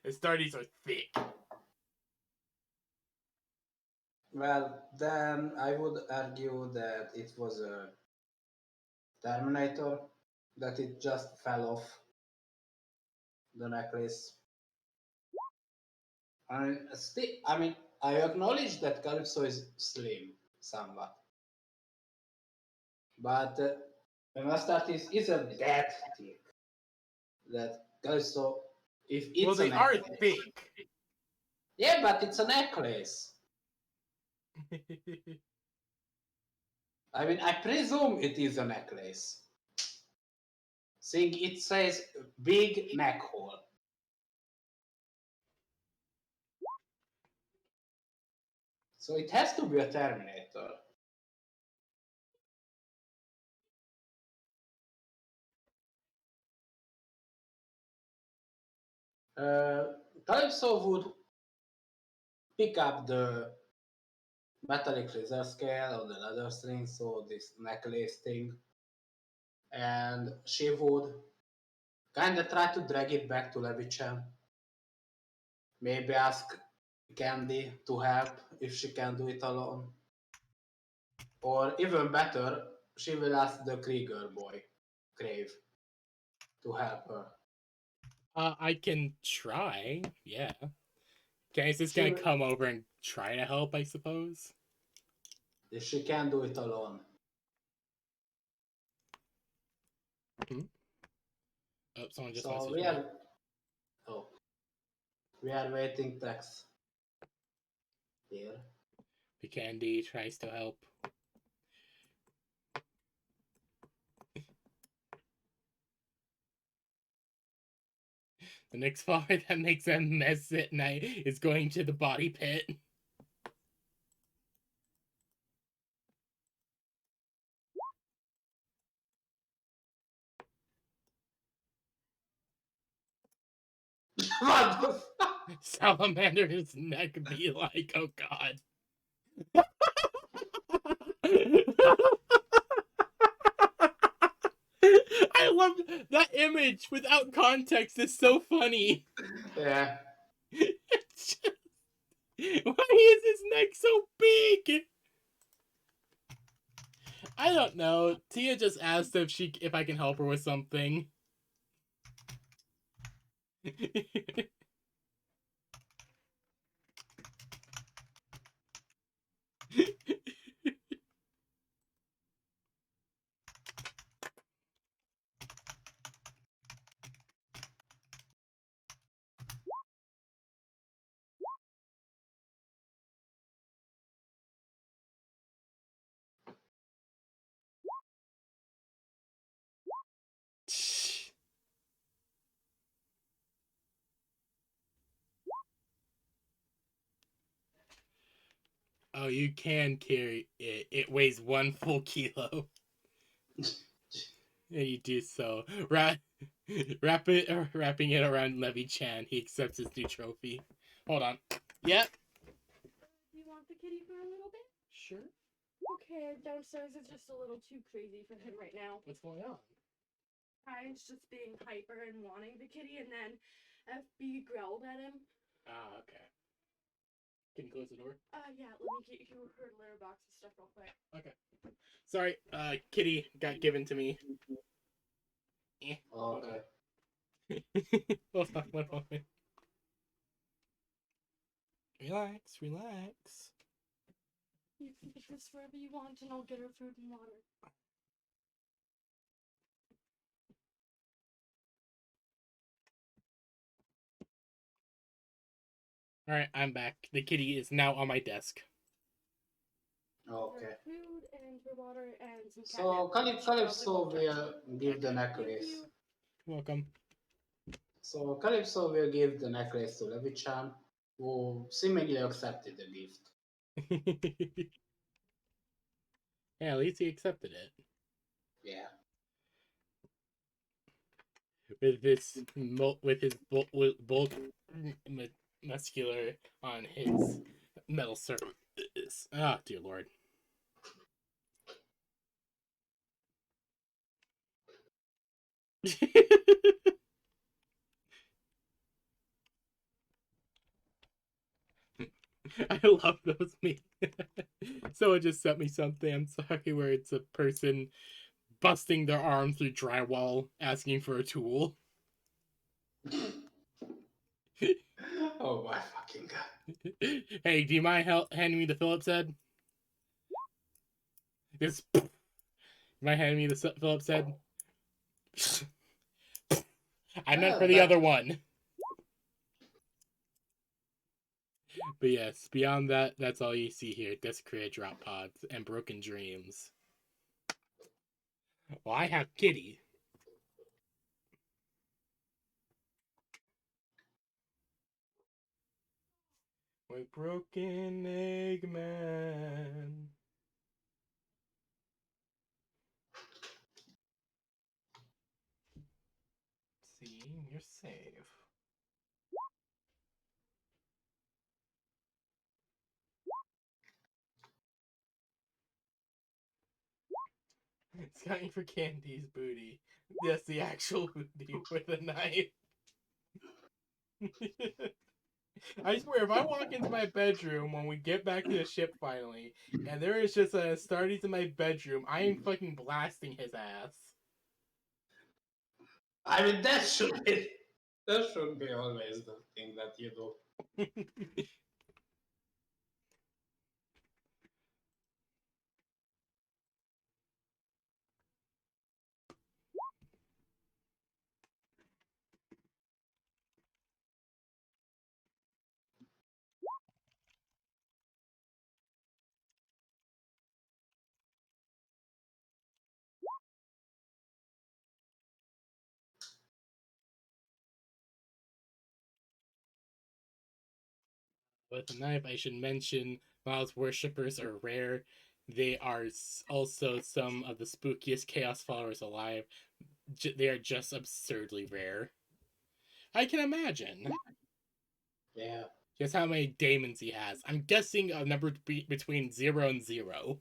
His starties are thick. Well, then I would argue that it was a Terminator, that it just fell off the necklace. I mean, I acknowledge that Calypso is slim, somewhat. But the mustard isn't that thick. That Calypso, if it's Well, a they are necklace. thick. Yeah, but it's a necklace. I mean, I presume it is a necklace. Seeing it says big neck hole. So it has to be a Terminator. Calypso would pick up the metallic laser scale or the leather string, so this necklace thing, and she would kind of try to drag it back to Levichan. Maybe ask Candy to help if she can do it alone. Or even better, she will ask the Krieger boy, Crave, to help her. I can try, yeah. Okay, is this She gonna will, come over and try to help, I suppose? if she can do it alone. Oh, someone just So messaged we me. are. Oh, we are waiting text here. Candy tries to help. The next father that makes a mess at night is going to the body pit. What the fuck? Salamander's neck be like, oh god. I love that image without context. It's so funny. Yeah. Why is his neck so big? I don't know. Tia just asked if I can help her with something. Oh, you can carry it. It weighs 1 full kilo. And you do so. Wrapping it around Levy Chan. He accepts his new trophy. Hold on. Yep. Do you want the kitty for a little bit? Sure. Okay, downstairs is just a little too crazy for him right now. What's going on? Ryan's just being hyper and wanting the kitty, and then FB growled at him. Ah, okay. Can you close the door? Yeah, let me get you her litter box and stuff real quick. Okay. Sorry, kitty got given to me. Hold Okay. on. Hold on, 1 moment. Relax, relax. You can get this wherever you want, and I'll get her food and water. Okay. Alright, I'm back. The kitty is now on my desk. Okay. Her food and her water and some So catnip. Calypso will give the Thank necklace. you. Welcome. So Calypso will give the necklace to Levichan, who seemingly accepted the gift. Yeah, at least he accepted it. Yeah. With his muscular on his metal surface. Ah, dear lord. I love those memes. Someone just sent me something, I'm sorry, where it's a person busting their arm through drywall asking for a tool. Oh my fucking god. Hey, do you mind handing me the Phillips head? Just mind handing me the Phillips head? I meant for the other one. But yes, beyond that, that's all you see here. Desecrated drop pods and broken dreams. Well, I have Kitty. With broken Eggman. See, you're safe. Scouting for Candy's booty. Yes, the actual booty with a knife. I swear, if I walk into my bedroom when we get back to the ship finally, and there is just a Astartes in my bedroom, I am fucking blasting his ass. I mean, that should be always the thing that you do. With a knife, I should mention Miles worshippers are rare. They are also some of the spookiest Chaos followers alive. They are just absurdly rare. I can imagine. Yeah. Just how many daemons he has. I'm guessing a number between 0 and 0.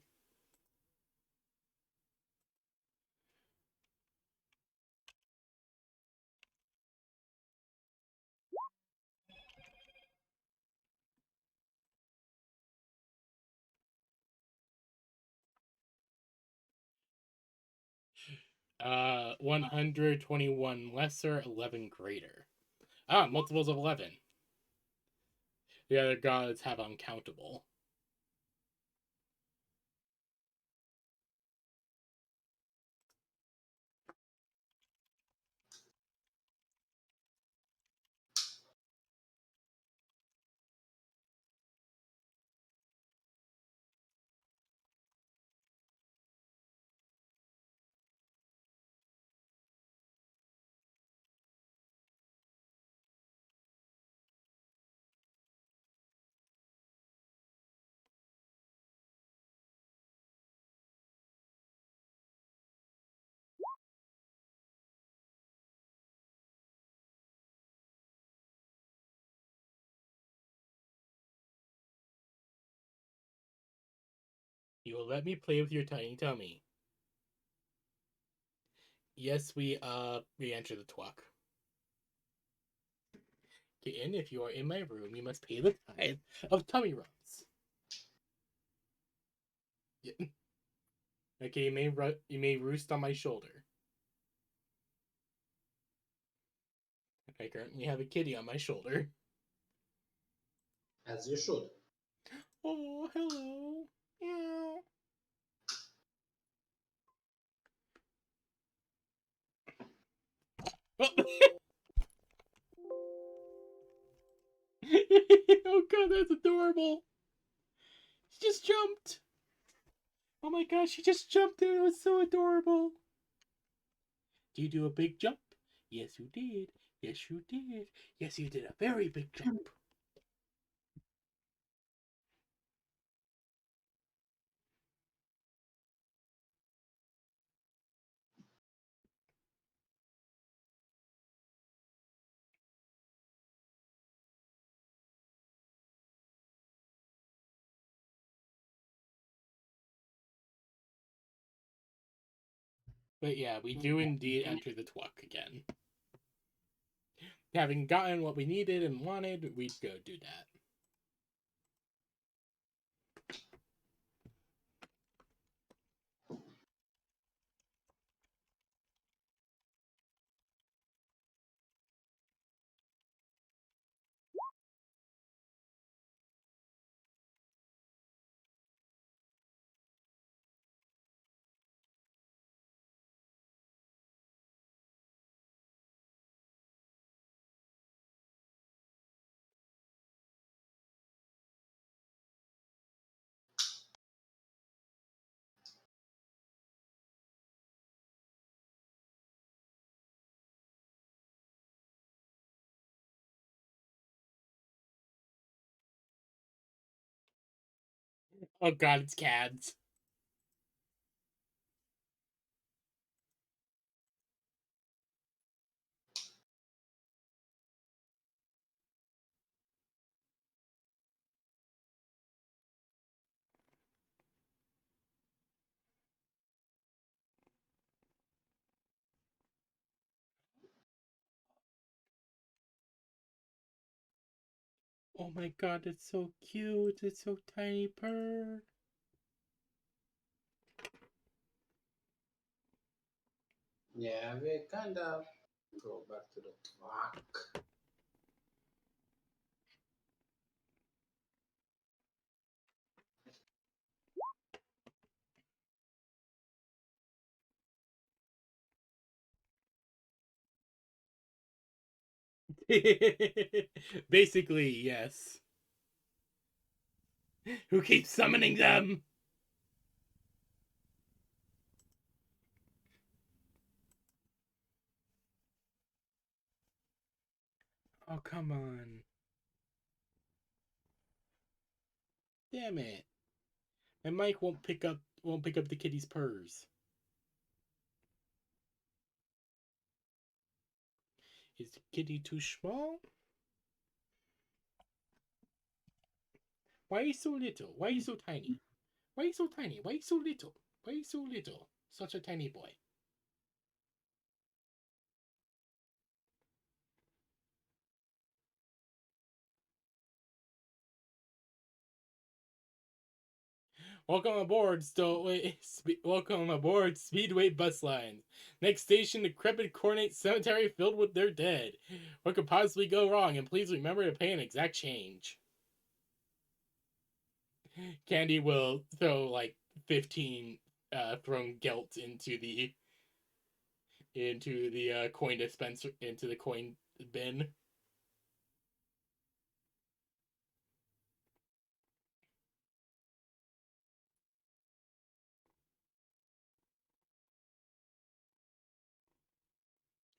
Uh, 121 lesser, 11 greater. Ah, multiples of 11. The other gods have uncountable. You will let me play with your tiny tummy. Yes, we enter the twuck. Kitten, if you are in my room, you must pay the tithe of tummy rubs. Yeah. Okay, you may roost on my shoulder. I currently have a kitty on my shoulder. As you should. Oh, hello. Meow. Oh. Oh god, that's adorable. She just jumped. Oh my gosh, she just jumped and it was so adorable. Did you do a big jump? Yes, you did. Yes, you did. Yes, you did a very big jump. But yeah, we do indeed enter the Twuck again. Having gotten what we needed and wanted, we'd go do that. Oh god, it's Cads. Oh my god, it's so cute. It's so tiny purr. Yeah, we kind of go back to the clock. Basically, yes. Who keeps summoning them? Oh, come on. Damn it. And Mike won't pick up the kitty's purrs. Is the kitty too small? Why are you so little? Why are you so tiny? Why are you so tiny? Why are you so little? Why are you so little? Such a tiny boy. Welcome aboard, welcome aboard Speedway Bus Lines. Next station, decrepit Coronate Cemetery filled with their dead. What could possibly go wrong? And please remember to pay an exact change. Candy will throw like 15 thrown gelt into the coin dispenser, into the coin bin.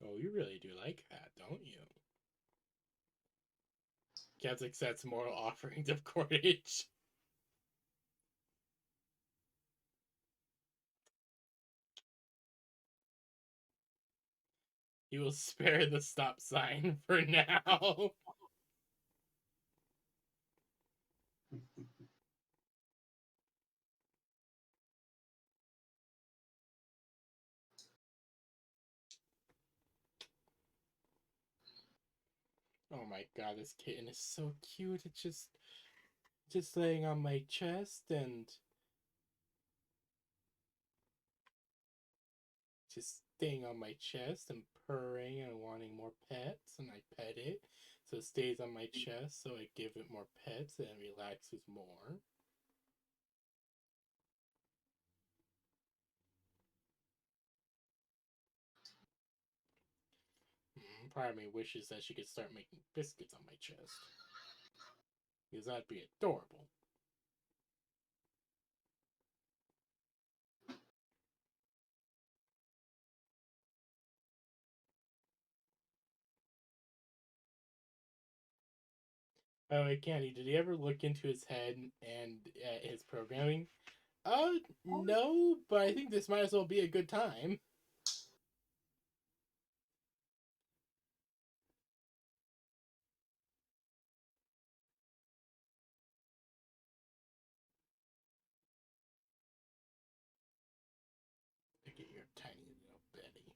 Oh, you really do like that, don't you? Cats accepts moral offerings of courage. He will spare the stop sign for now. Oh Oh my god, this kitten is so cute. It's just laying on my chest and just staying on my chest and purring and wanting more pets, and I pet it. So it stays on my chest, so I give it more pets and it relaxes more. Part of me wishes that she could start making biscuits on my chest. Because that'd be adorable. Oh, wait, Candy, did he ever look into his head and his programming? No, but I think this might as well be a good time. Look at your tiny little Betty.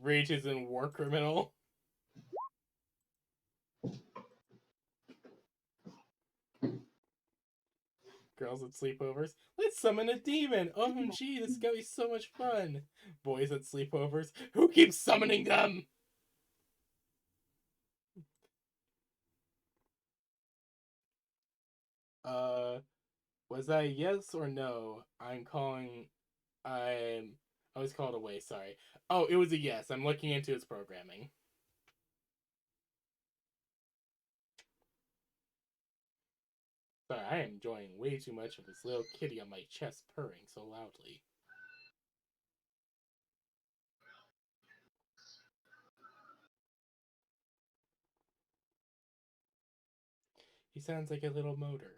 Rages and war criminal. Girls at sleepovers. Let's summon a demon. OMG, this is gonna be so much fun. Boys at sleepovers. Who keeps summoning them? Uh, was that a yes or no? I was called away, sorry. Oh, it was a yes. I'm looking into its programming. Sorry, I am enjoying way too much of this little kitty on my chest purring so loudly. He sounds like a little motor.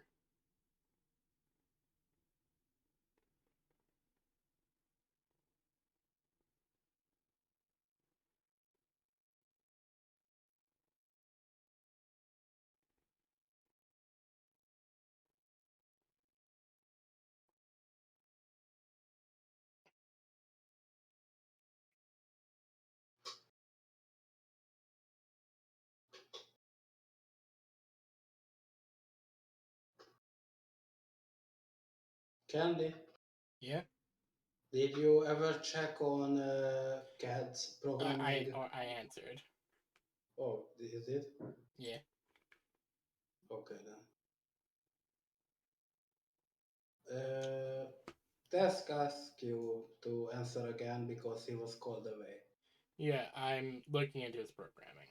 Candy, Yeah? did you ever check on CAD's programming? I answered. Oh, is it? Yeah. Okay then. Task asked you to answer again because he was called away. Yeah, I'm looking into his programming.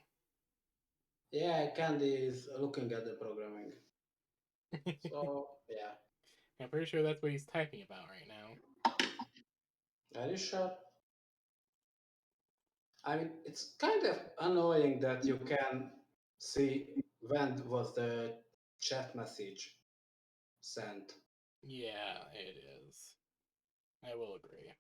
Yeah, Candy is looking at the programming. So, yeah. I'm pretty sure that's what he's typing about right now. Are you sure? I mean, it's kind of annoying that you can see when was the chat message sent. Yeah, it is. I will agree.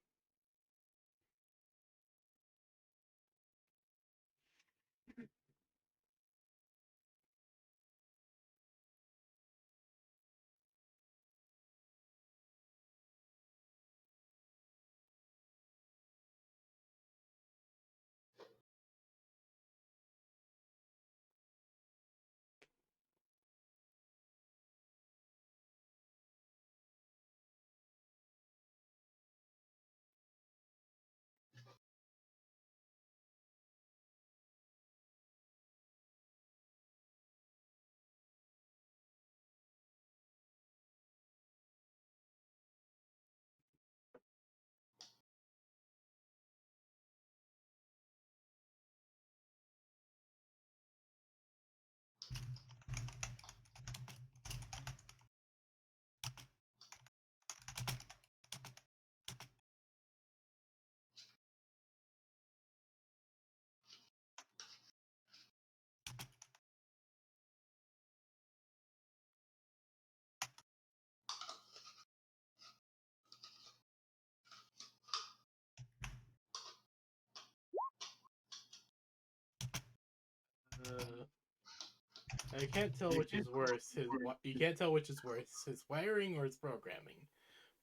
I can't tell which is worse. You can't tell which is worse, his wiring or his programming.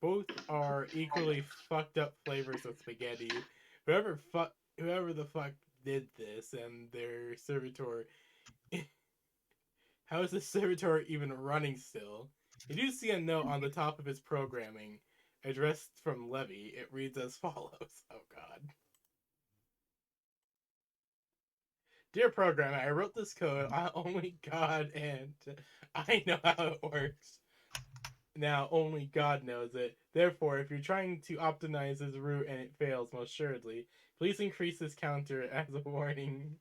Both are equally fucked up flavors of spaghetti. Whoever the fuck did this and their servitor, how is the servitor even running still? You do see a note on the top of his programming, addressed from Levy. It reads as follows. Oh god. Dear programmer, I wrote this code. Only God and I know how it works. Now, only God knows it. Therefore, if you're trying to optimize this route and it fails, most assuredly, please increase this counter as a warning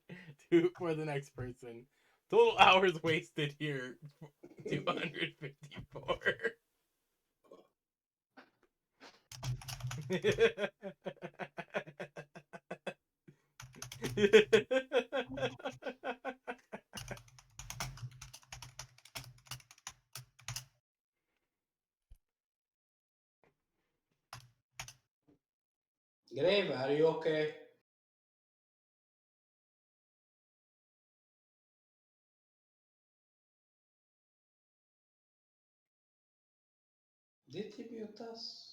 for the next person. Total hours wasted here 254. Grave, are you okay? Did he mute us?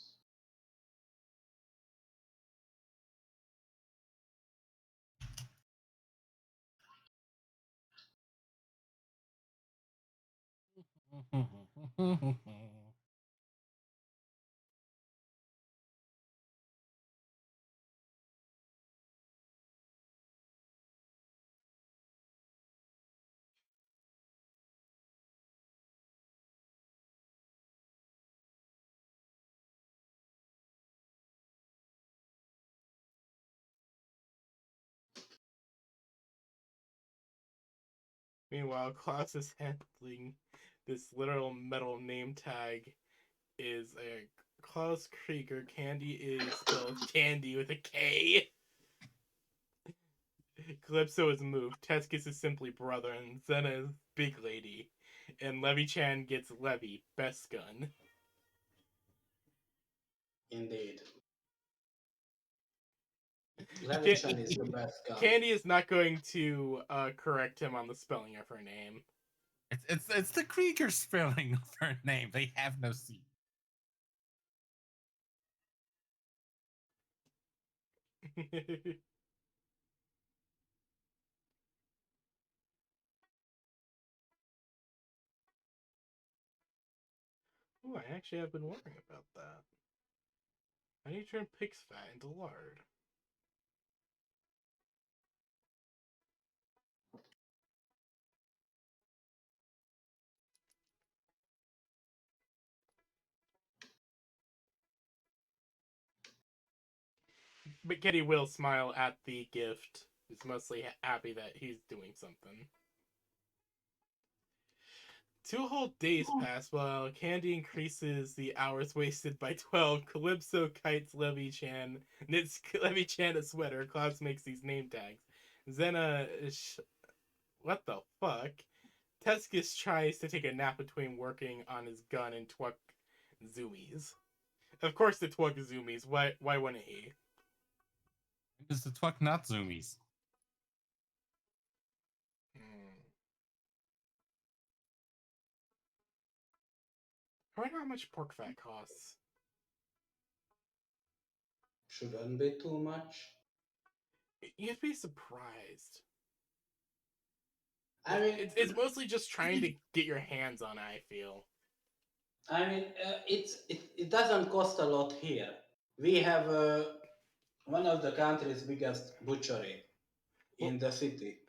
Meanwhile, Klaus is handling this literal metal name tag is a Klaus Krieger. Candy is spelled candy with a K. Calypso is moved. Teskis is simply brother, and Zena is big lady. And Levy Chan gets Levy, best gun. Indeed. Levichan is the best gun. Candy is not going to correct him on the spelling of her name. It's the Krieger spelling of her name. They have no C. Oh, I actually have been wondering about that. How do you turn pig's fat into lard? But Kitty will smile at the gift. He's mostly happy that he's doing something. 2 whole days pass while Candy increases the hours wasted by 12. Calypso kites Levy Chan, knits Levy Chan a sweater. Klaus makes these name tags. Zena is. What the fuck? Teskis tries to take a nap between working on his gun and Twuck Zoomies. Of course, the Twuck Zoomies. Why wouldn't he? It's the Twuck not Zoomies. I wonder how much pork fat costs. Shouldn't be too much. You'd be surprised. I mean, It's mostly just trying to get your hands on it, I feel. it doesn't cost a lot here. We have one of the country's biggest butchery in the city.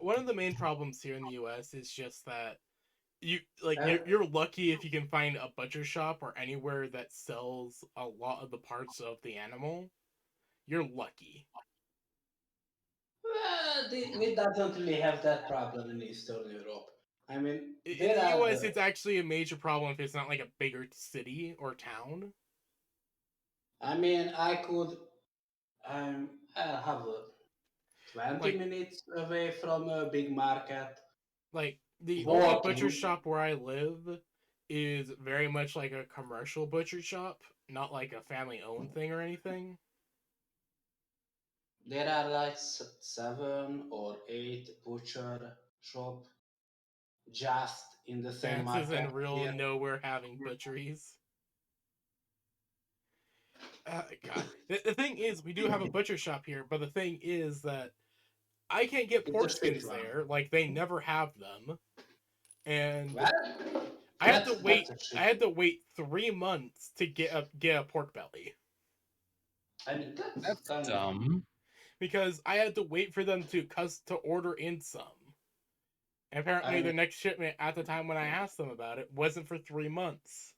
One of the main problems here in the U.S. is just that Uh, you're lucky if you can find a butcher shop or anywhere that sells a lot of the parts of the animal. You're lucky. we doesn't really have that problem in Eastern Europe. I mean, In there the are U.S., the. it's actually a major problem if it's not like a bigger city or town. I mean, I have 20 Like minutes away from a big market. The only butcher Walking, shop where I live is very much like a commercial butcher shop, not like a family owned thing or anything. there are like 7 or 8 butcher shop. just in the same Chances market and real here. nowhere having butcheries. God. The thing is, we do have a butcher shop here, but the thing is that I can't get It's pork a shit skins one. there. Like, they never have them. And Well, I had to that's wait. a shit. I had to wait 3 months to get a pork belly I mean, that's That's kind of dumb. because I had to wait for them to order in some. And apparently, I their mean, next shipment at the time when I asked them about it wasn't for 3 months.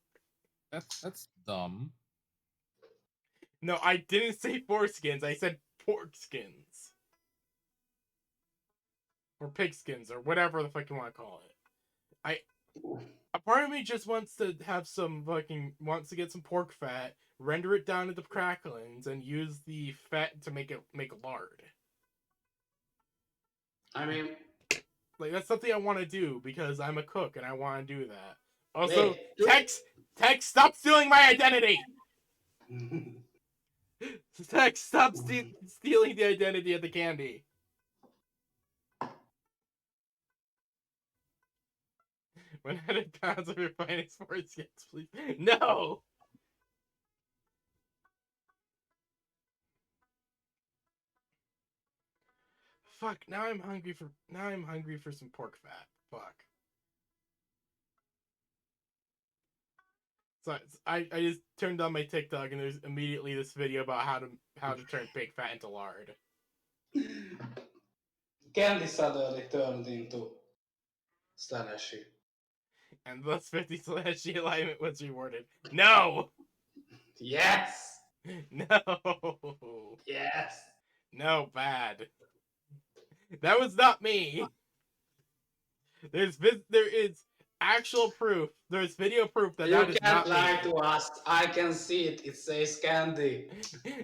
That's dumb. No, I didn't say foreskins. I said pork skins or pig skins or whatever the fuck you want to call it. A part of me just wants to have some wants to get some pork fat, render it down into cracklings, and use the fat to make lard. I mean, Like, that's something I want to do because I'm a cook and I want to do that. Also, wait. Tex, stop stealing my identity. Tex, stop stealing the identity of the candy. 100 pounds of your finest sports skins, please. No. Fuck. Now I'm hungry for some pork fat. Fuck. So I just turned on my TikTok and there's immediately this video about how to turn pig fat into lard. Candy suddenly turned into Slashy. And thus 50 slash G alignment was rewarded. No! Yes! No! Yes! No, bad. That was not me. There is actual proof. There's video proof that You is can't not lie me. to us. I can see it. It says candy.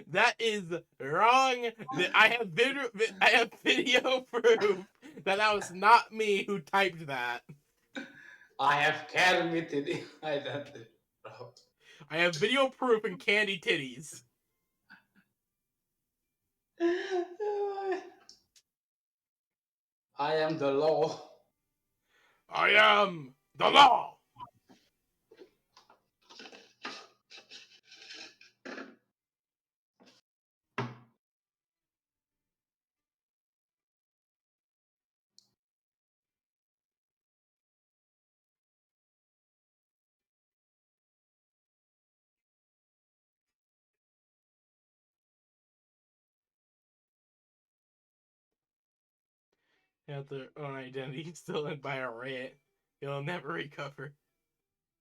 That is wrong. I have video proof that was not me who typed that. I have Kermit identity. Bro. I have video proof and candy titties. I am the law. I am the law. Have their own identity stolen by a rat. You'll never recover.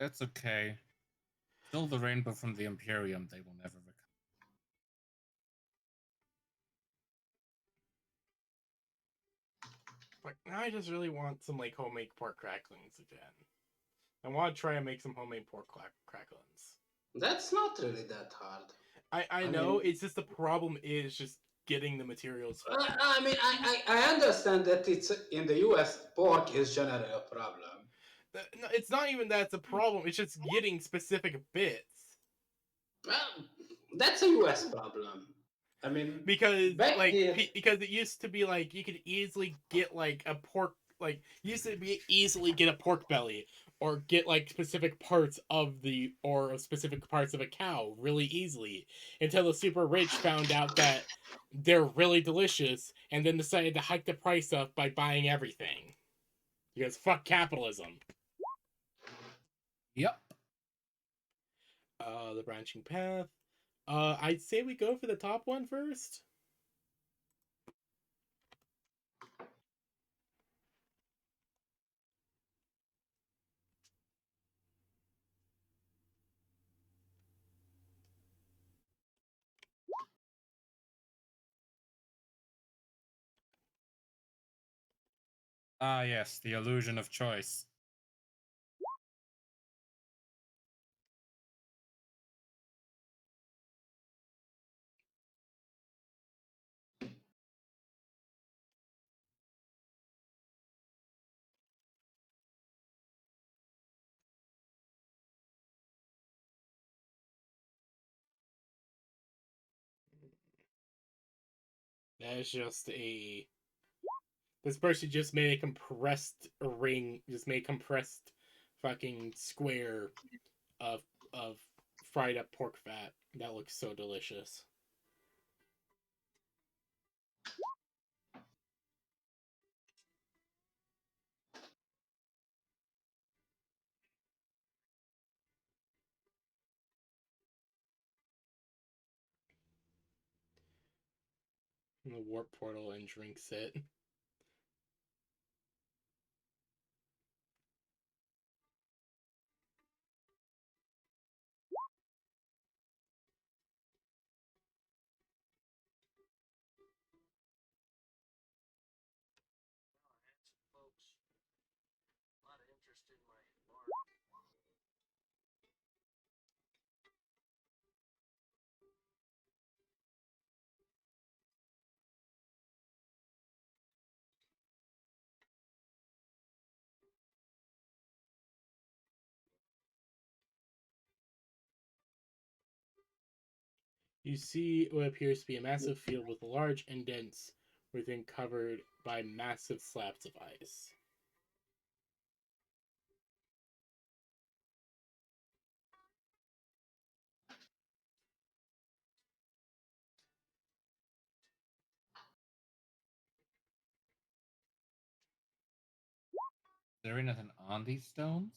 That's okay. Still the rainbow from the Imperium, they will never recover. Like, now I just really want some like homemade pork cracklings again. I want to try and make some homemade pork cracklings. That's not really that hard. I know, it's just the problem is just getting the materials. I mean, I understand that it's in the US, pork is generally a problem. No, it's not even that it's a problem. It's just getting specific bits. Well, that's a US problem. I mean, Because back like here, because it used to be like you could easily get like a pork like used to be easily get a pork belly or get like specific parts of the or specific parts of a cow really easily until the super rich found out that they're really delicious and then decided to hike the price up by buying everything. Because fuck capitalism. Yep. The branching path. I'd say we go for the top one first. Ah, yes, the illusion of choice. That's just a This person just made a compressed ring, just made a compressed fucking square of of fried up pork fat. That looks so delicious. And the warp portal and drinks it. You see what appears to be a massive field with large indents within covered by massive slabs of ice. Is there anything on these stones?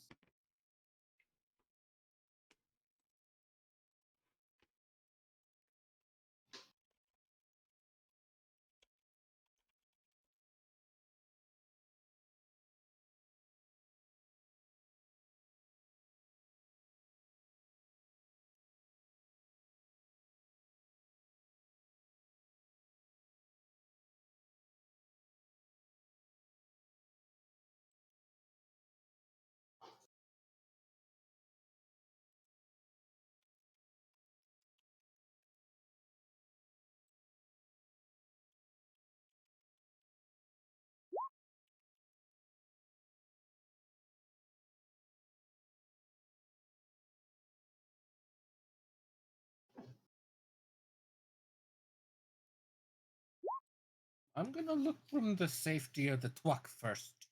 I'm gonna look from the safety of the twuck first.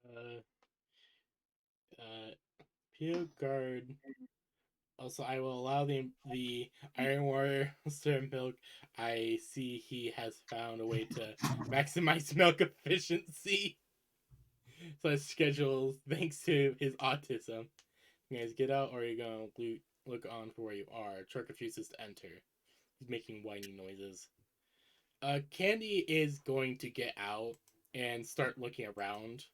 Uh, Peel guard. Also, I will allow the Iron Warrior serve milk. I see he has found a way to maximize milk efficiency. So his schedule, thanks to his autism. You guys get out, or are you gonna look on for where you are? Truck refuses to enter. He's making whining noises. Candy is going to get out and start looking around.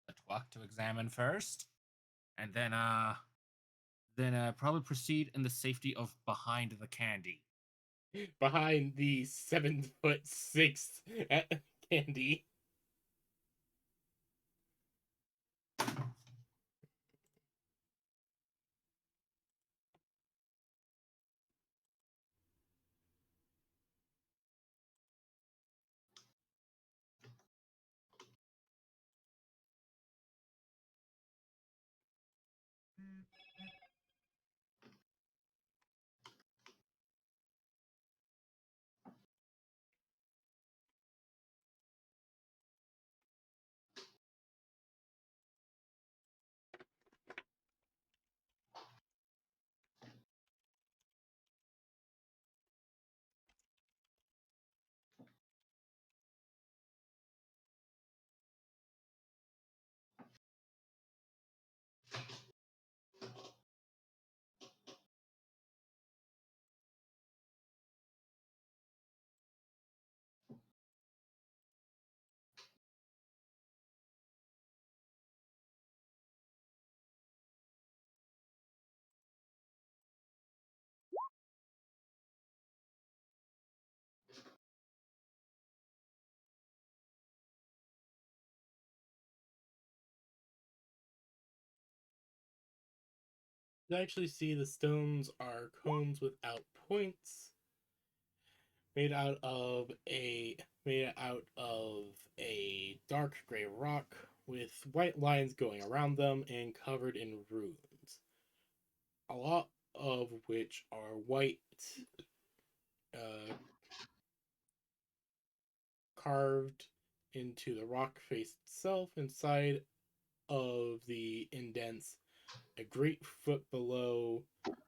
The twuck to examine first, and then probably proceed in the safety of behind the candy. Behind the 7'6" Candy. You actually see the stones are cones without points, made out of a dark gray rock with white lines going around them and covered in runes. A lot of which are white, uh, carved into the rock face itself. Inside of the indents, a great foot below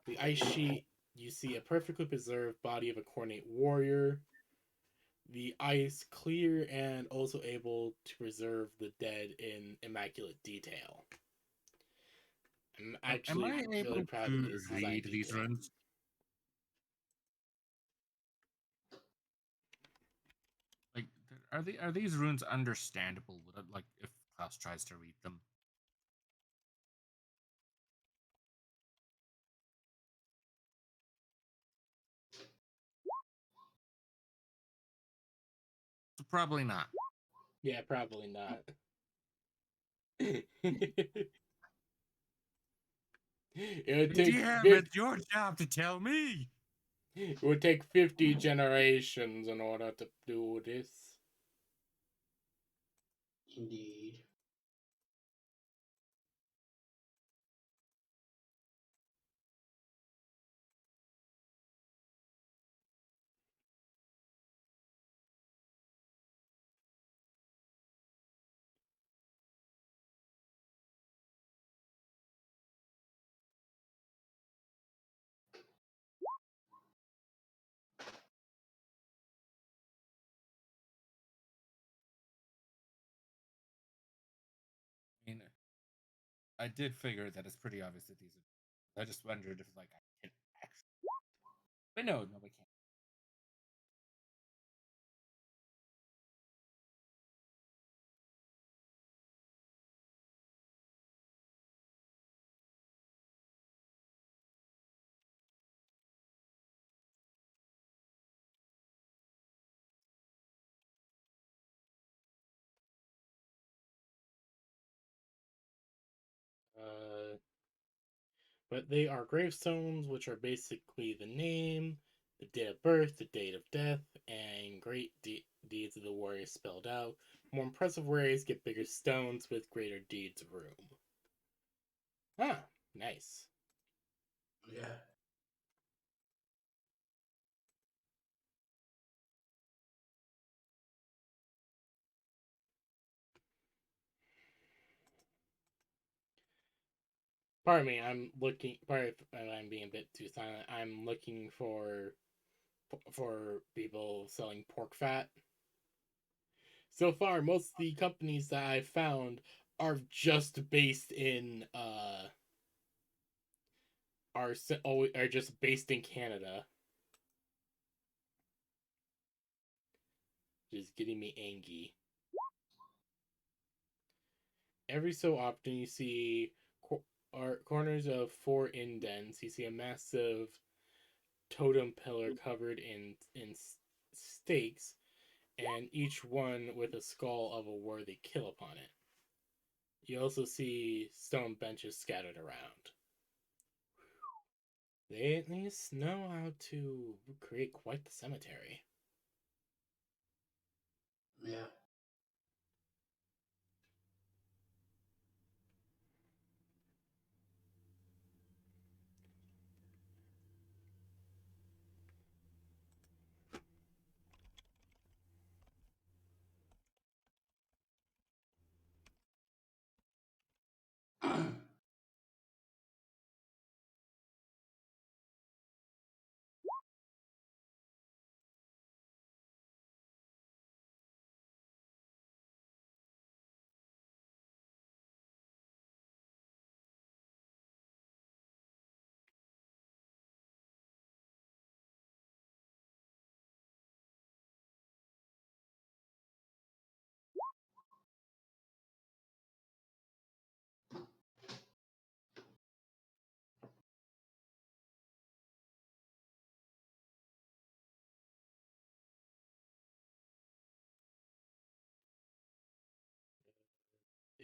the ice sheet, you see a perfectly preserved body of a coordinate warrior. The ice clear and also able to preserve the dead in immaculate detail. I'm Am actually I really able proud of to this design read these detail. runes? Like, are these runes understandable? Would it, like, if Klaus tries to read them? So probably not. Yeah, probably not. It would take DM, it's your job to tell me. it would take 50 generations in order to do this. Indeed. I mean, I did figure that it's pretty obvious that these are. I just wondered if, like, I can actually. But no, we can't. Uh, but they are gravestones, which are basically the name, the date of birth, the date of death, and great deeds of the warrior spelled out. More impressive warriors get bigger stones with greater deeds room. Ah, nice. Yeah. Pardon me, I'm looking. Pardon if I'm being a bit too silent. I'm looking for people selling pork fat. So far, most of the companies that I've found are just based in are just based in Canada, which is getting me angry. Every so often, you see corners of four indents. You see a massive totem pillar covered in stakes, and each one with a skull of a worthy kill upon it. You also see stone benches scattered around. They at least know how to create quite the cemetery. Yeah.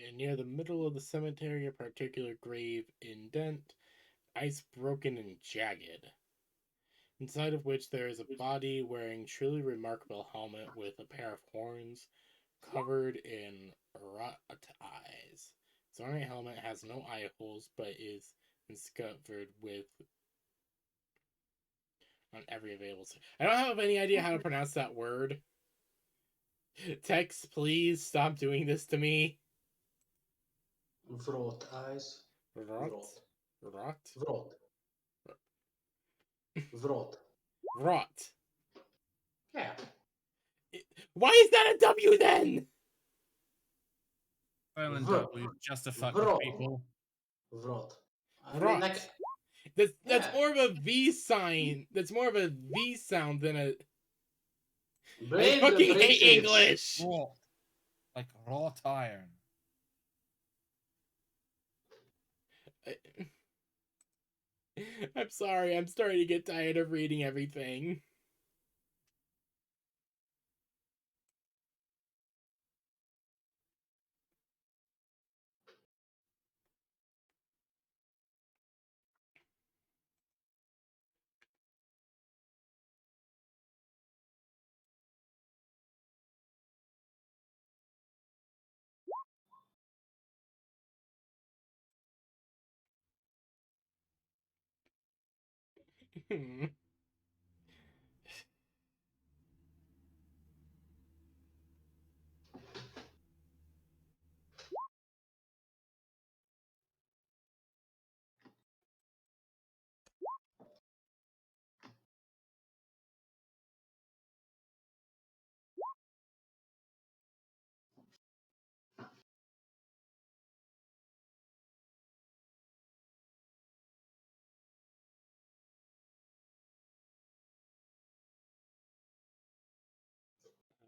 And near the middle of the cemetery, a particular grave indent ice broken and jagged, inside of which there is a body wearing truly remarkable helmet with a pair of horns covered in rot eyes. Its ornate helmet has no eye holes, but is covered with on every available. I don't have any idea how to pronounce that word. Text, please stop doing this to me. Vrot eyes. Rot? Vrot. Rot? Vrot. Vrot. Rot. Yeah. Why is that a W then? Silent V- W, just to fuck with Vrot. people. Vrot. I mean, Rot. like, That's yeah. more of a V sign. That's more of a V sound than a. I Blame the fucking hate British. English. Raw. Like wrought iron. I'm sorry. I'm starting to get tired of reading everything.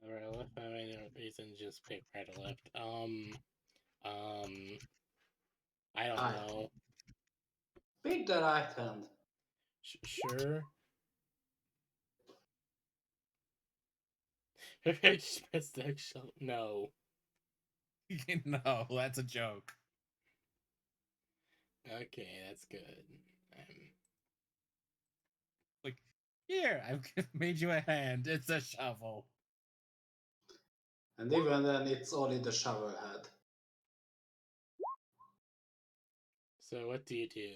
Right left, I mean, reason just pick right or left. I don't I know. pick the right hand. Sure. Special. No. No, that's a joke. Okay, that's good. Like, here, I've made you a hand. It's a shovel. And even then, it's only the shovel head. So what do you do?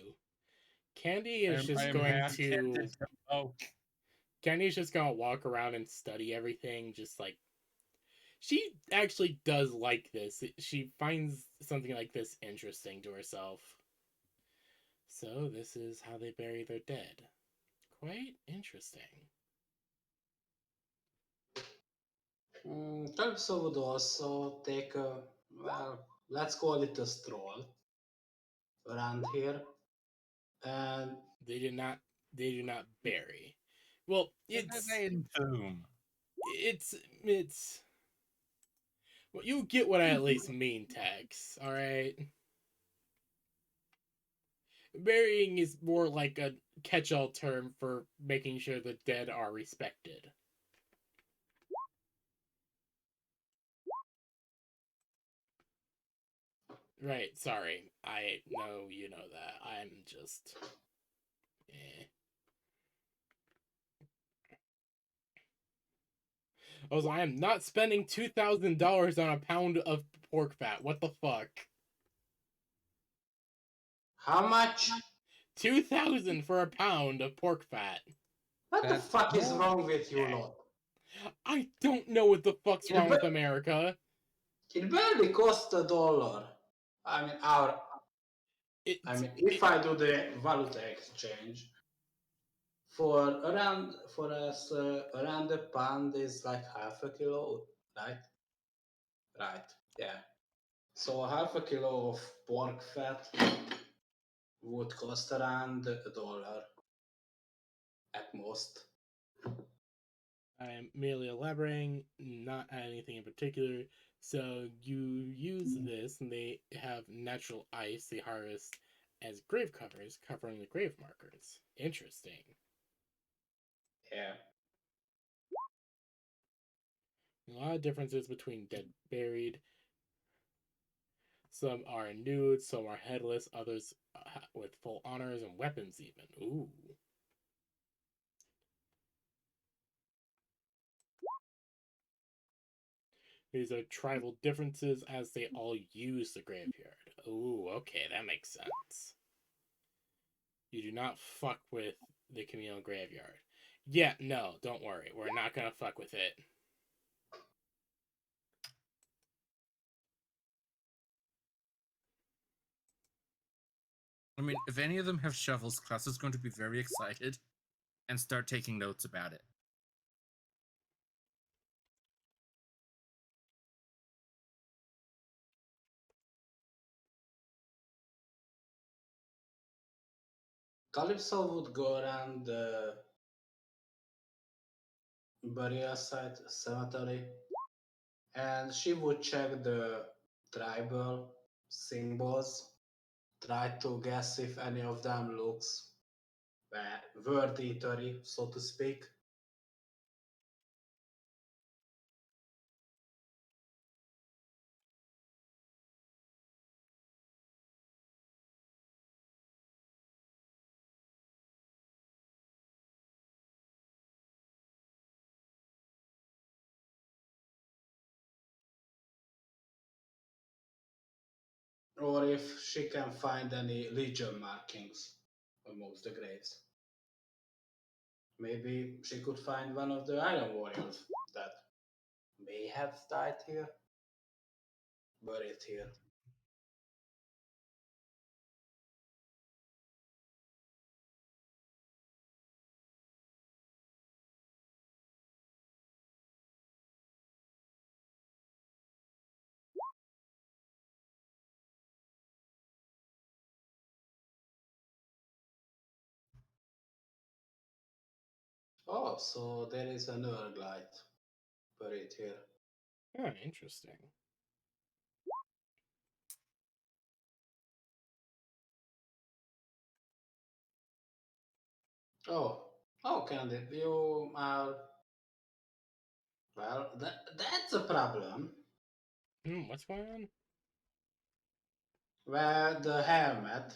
Candy is I just am going half to. tempted to poke. Candy's just gonna walk around and study everything, just like. She actually does like this. She finds something like this interesting to herself. So, this is how they bury their dead. Quite interesting. Calypso would also take a, well, let's call it a stroll around here. And They did not. They do not bury. Well, They entomb. it's. Well, you get what I at least mean, Tex. All right. Burying is more like a catch-all term for making sure the dead are respected. Right, sorry. I know you know that. I'm just. Eh. Also, I am not spending $2,000 on a pound of pork fat. What the fuck? how much? 2,000 for a pound of pork fat. What the That's fuck is more wrong with you than- lot? I don't know what the fuck's It wrong with ba- America. It barely costs $1. I mean, if I do the valuta exchange, for us around a pound is like half a kilo, right? Right. Yeah. So half a kilo of pork fat would cost around $1 at most. I am merely elaborating, not anything in particular. So you use this, and they have natural ice they harvest as grave covers, covering the grave markers. Interesting. Yeah. A lot of differences between dead buried. Some are nude, some are headless, others with full honors and weapons even. Ooh. These are tribal differences as they all use the graveyard. Ooh, okay, that makes sense. You do not fuck with the communal graveyard. Yeah, no, don't worry. We're not gonna fuck with it. I mean, if any of them have shovels, class is going to be very excited and start taking notes about it. Calypso would go around the burial site cemetery and she would check the tribal symbols, try to guess if any of them looks word eatery, so to speak. Or if she can find any legion markings amongst the graves. Maybe she could find one of the Iron Warriors that may have died here, buried here. Oh, so there is an Urglite buried here. Oh, interesting. Oh, Candy, you are. Well, that's a problem. What's going on? Where the helmet.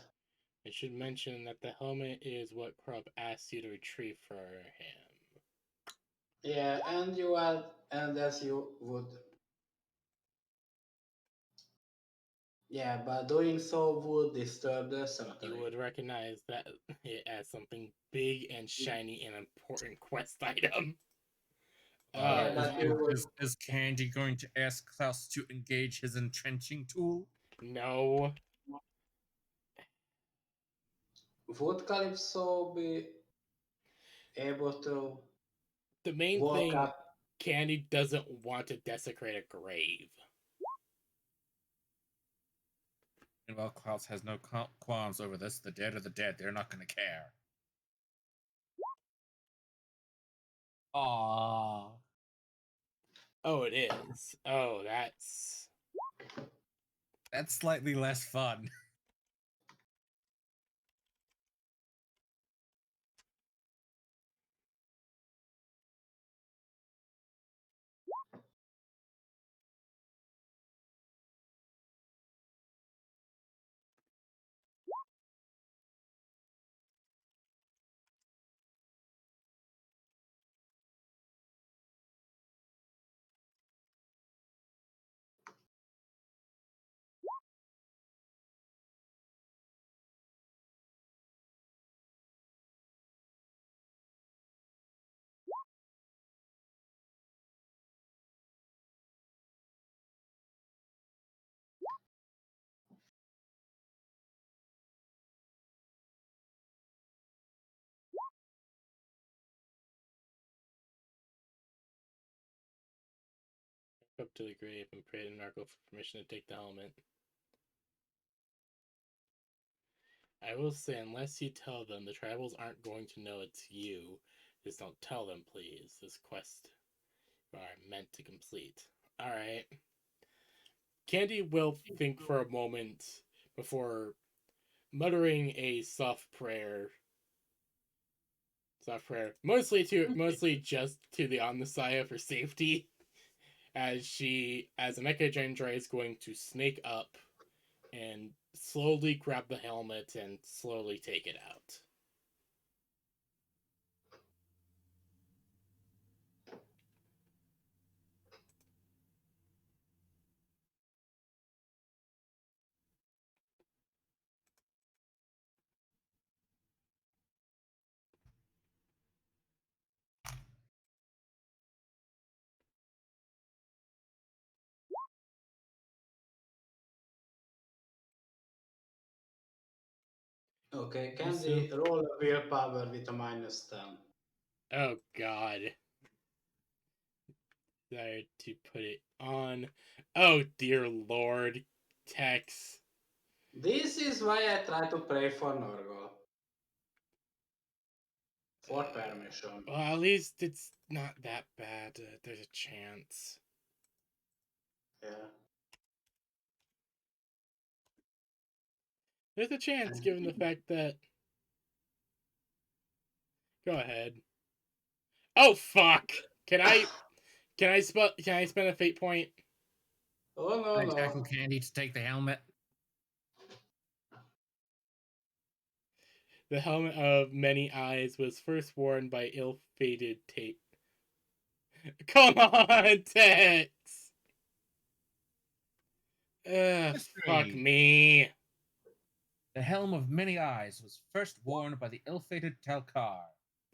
I should mention that the helmet is what Krupp asked you to retrieve for him. Yeah, and you are. And as you would. Yeah, but doing so would disturb the cemetery. You would recognize that it as something big and shiny and important quest item. Yeah, Oh, but you would. Is Candy going to ask Klaus to engage his entrenching tool? no. Would Calypso be able to The main walk thing, up? Candy doesn't want to desecrate a grave. And while Klaus has no qualms over this, the dead are the dead. They're not going to care. Aww. Oh, it is. Oh, that's... That's slightly less fun. Up to the grave and pray to Narco for permission to take the helmet. I will say, unless you tell them, the tribals aren't going to know it's you. Just don't tell them, please. This quest you are meant to complete. Alright. Candy will think for a moment before muttering a soft prayer. Soft prayer. Mostly just to the Omnissiah for safety. As a Mecha Gendry is going to snake up and slowly grab the helmet and slowly take it out. Okay, Also, Candy, roll a willpower with a -10. oh god. Desire to put it on. Oh dear lord. Tex. This is why I try to pray for Norgol. For permission. Well, at least it's not that bad. There's a chance. Yeah. There's a chance given the fact that. Go ahead. Oh fuck! Can I spend a fate point? Oh no, I tackle no. Candy to take the helmet. The helmet of many eyes was first worn by ill-fated Tate. Come on, Tex! Fuck History. me. The helm of many eyes was first worn by the ill-fated Talcar,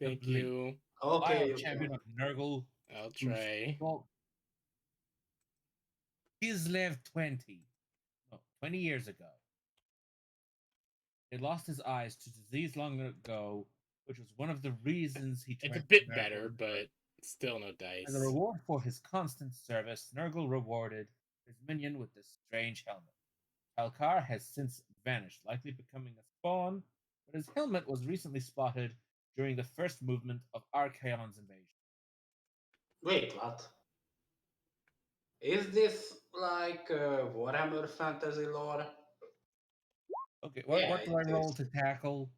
the Thank Bleak, you. Okay, wild you champion can. of Nurgle, I'll who try. fought Kislev 20 years ago. He lost his eyes to disease long ago, which was one of the reasons he It's a turned to bit Nurgle better, in the but first. still no As a dice. reward for his constant service, Nurgle rewarded his minion with this strange helmet. Talcar has since vanished, likely becoming a spawn, but his helmet was recently spotted during the first movement of Archaon's invasion. Wait, what? Is this like Warhammer Fantasy lore? Okay, Yeah, what do it I roll is. to tackle?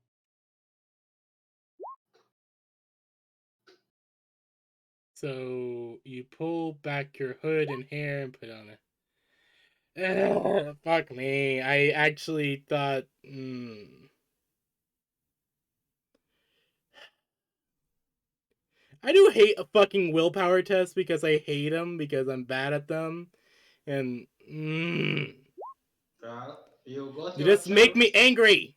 So you pull back your hood and hair and put on a. Fuck me. I actually thought. I do hate a fucking willpower test because I hate them because I'm bad at them, and Well, you got you your just make me chance. angry.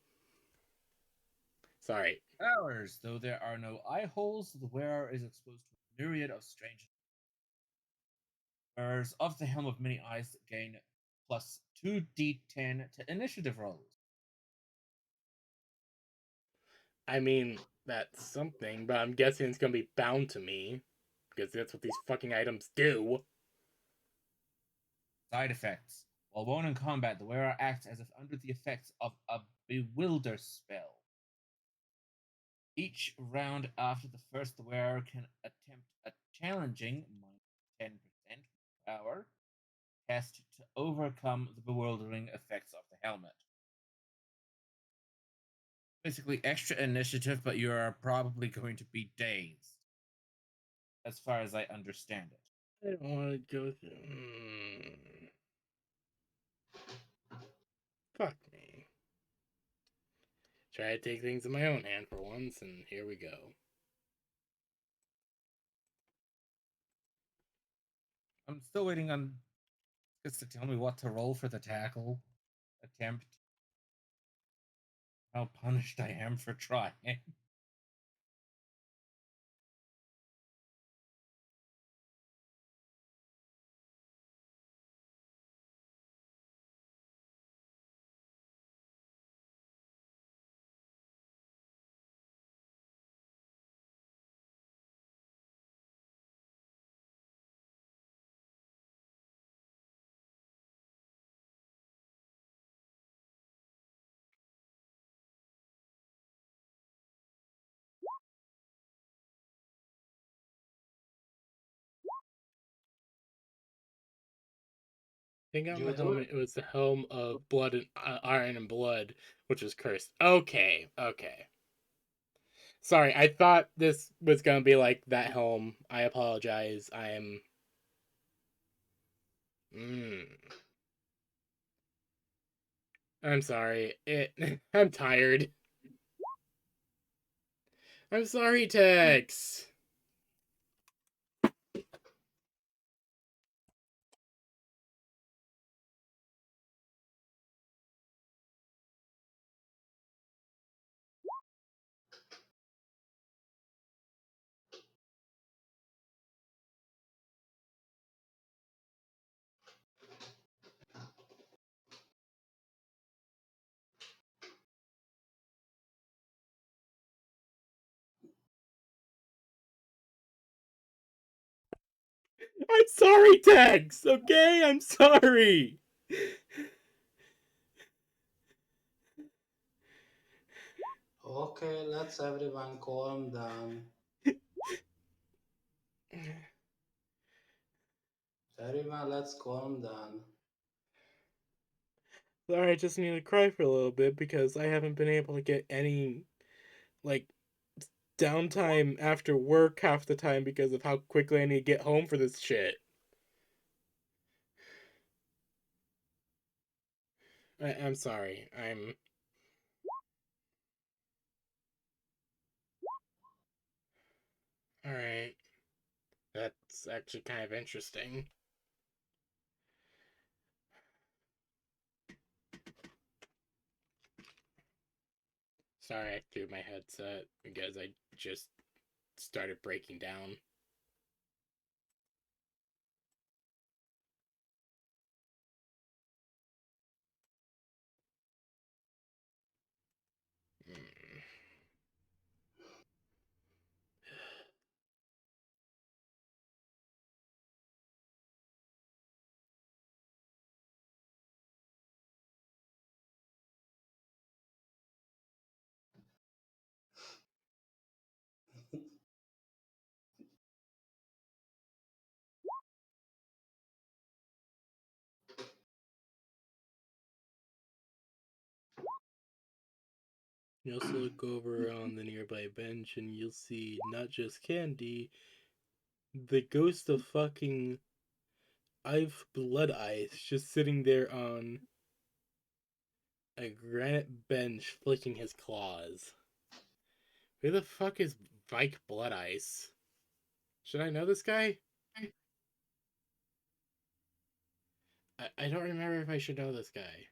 Sorry. Powers. Though there are no eye holes, the wearer is exposed to a myriad of strange. Wearers of the Helm of Many Eyes gain plus 2d10 to initiative rolls. I mean that's something, but I'm guessing it's gonna be bound to me because that's what these fucking items do. Side effects. While worn in combat, the wearer acts as if under the effects of a bewilder spell. Each round after the first, the wearer can attempt a challenging -10% power test to overcome the bewildering effects of the helmet. Basically, extra initiative, but you are probably going to be dazed, as far as I understand it. I don't want to go through. Fuck me. Try to take things in my own hand for once, and here we go. I'm still waiting on just to tell me what to roll for the tackle attempt. How punished I am for trying. I think on the You do it. helmet it was the helm of blood and iron and blood, which was cursed. Okay, okay. Sorry, I thought this was gonna be like that helm. I apologize. I am. I'm sorry. I'm tired. I'm sorry, Tex. I'm sorry, Tex. Okay, I'm sorry. Okay, let's everyone calm down. Everyone, let's calm down. Sorry, I just need to cry for a little bit because I haven't been able to get any, like, downtime after work half the time because of how quickly I need to get home for this shit. I'm sorry. Alright. That's actually kind of interesting. Sorry, I threw my headset because I just started breaking down. Mm. You also look over on the nearby bench and you'll see not just Candy, the ghost of fucking I've Blood Ice just sitting there on a granite bench flicking his claws. Who the fuck is Vike Blood Ice? Should I know this guy? I don't remember if I should know this guy.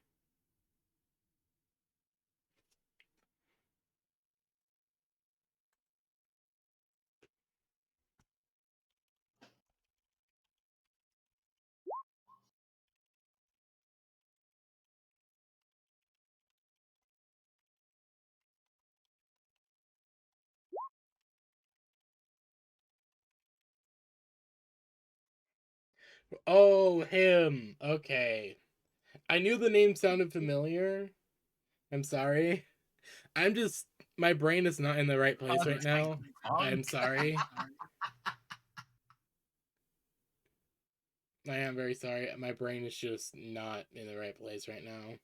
Oh, him. Okay. I knew the name sounded familiar. I'm sorry. I'm just my brain is not in the right place right now. I'm sorry. I am very sorry. My brain is just not in the right place right now.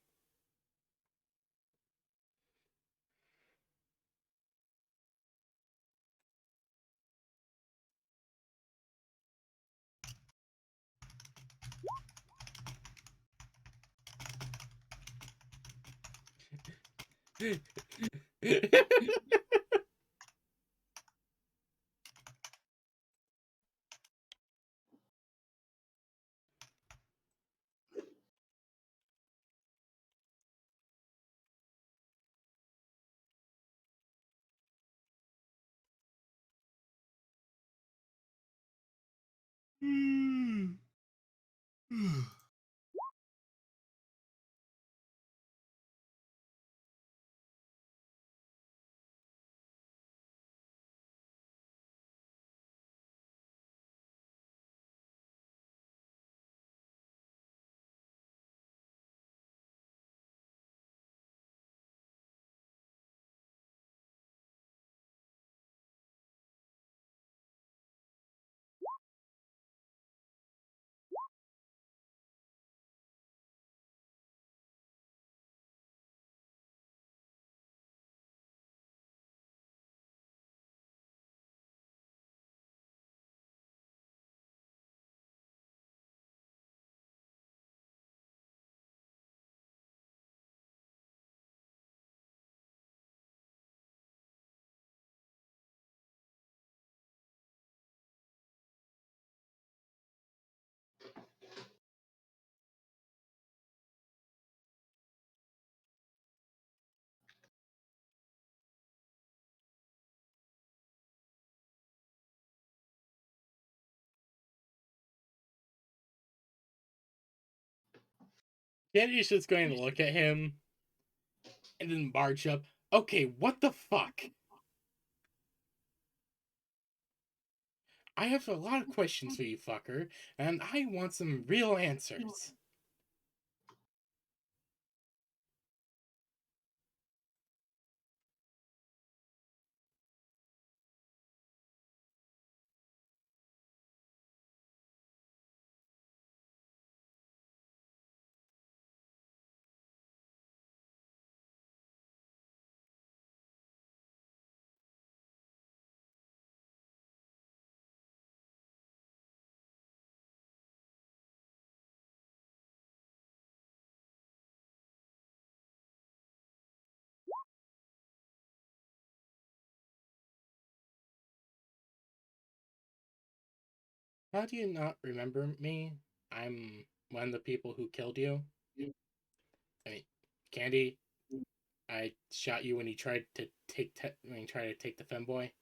Candy's just going to look at him and then march up. Okay, what the fuck? I have a lot of questions for you, fucker, and I want some real answers. How do you not remember me? I'm one of the people who killed you. I mean, Candy, I shot you when you tried to take the femboy.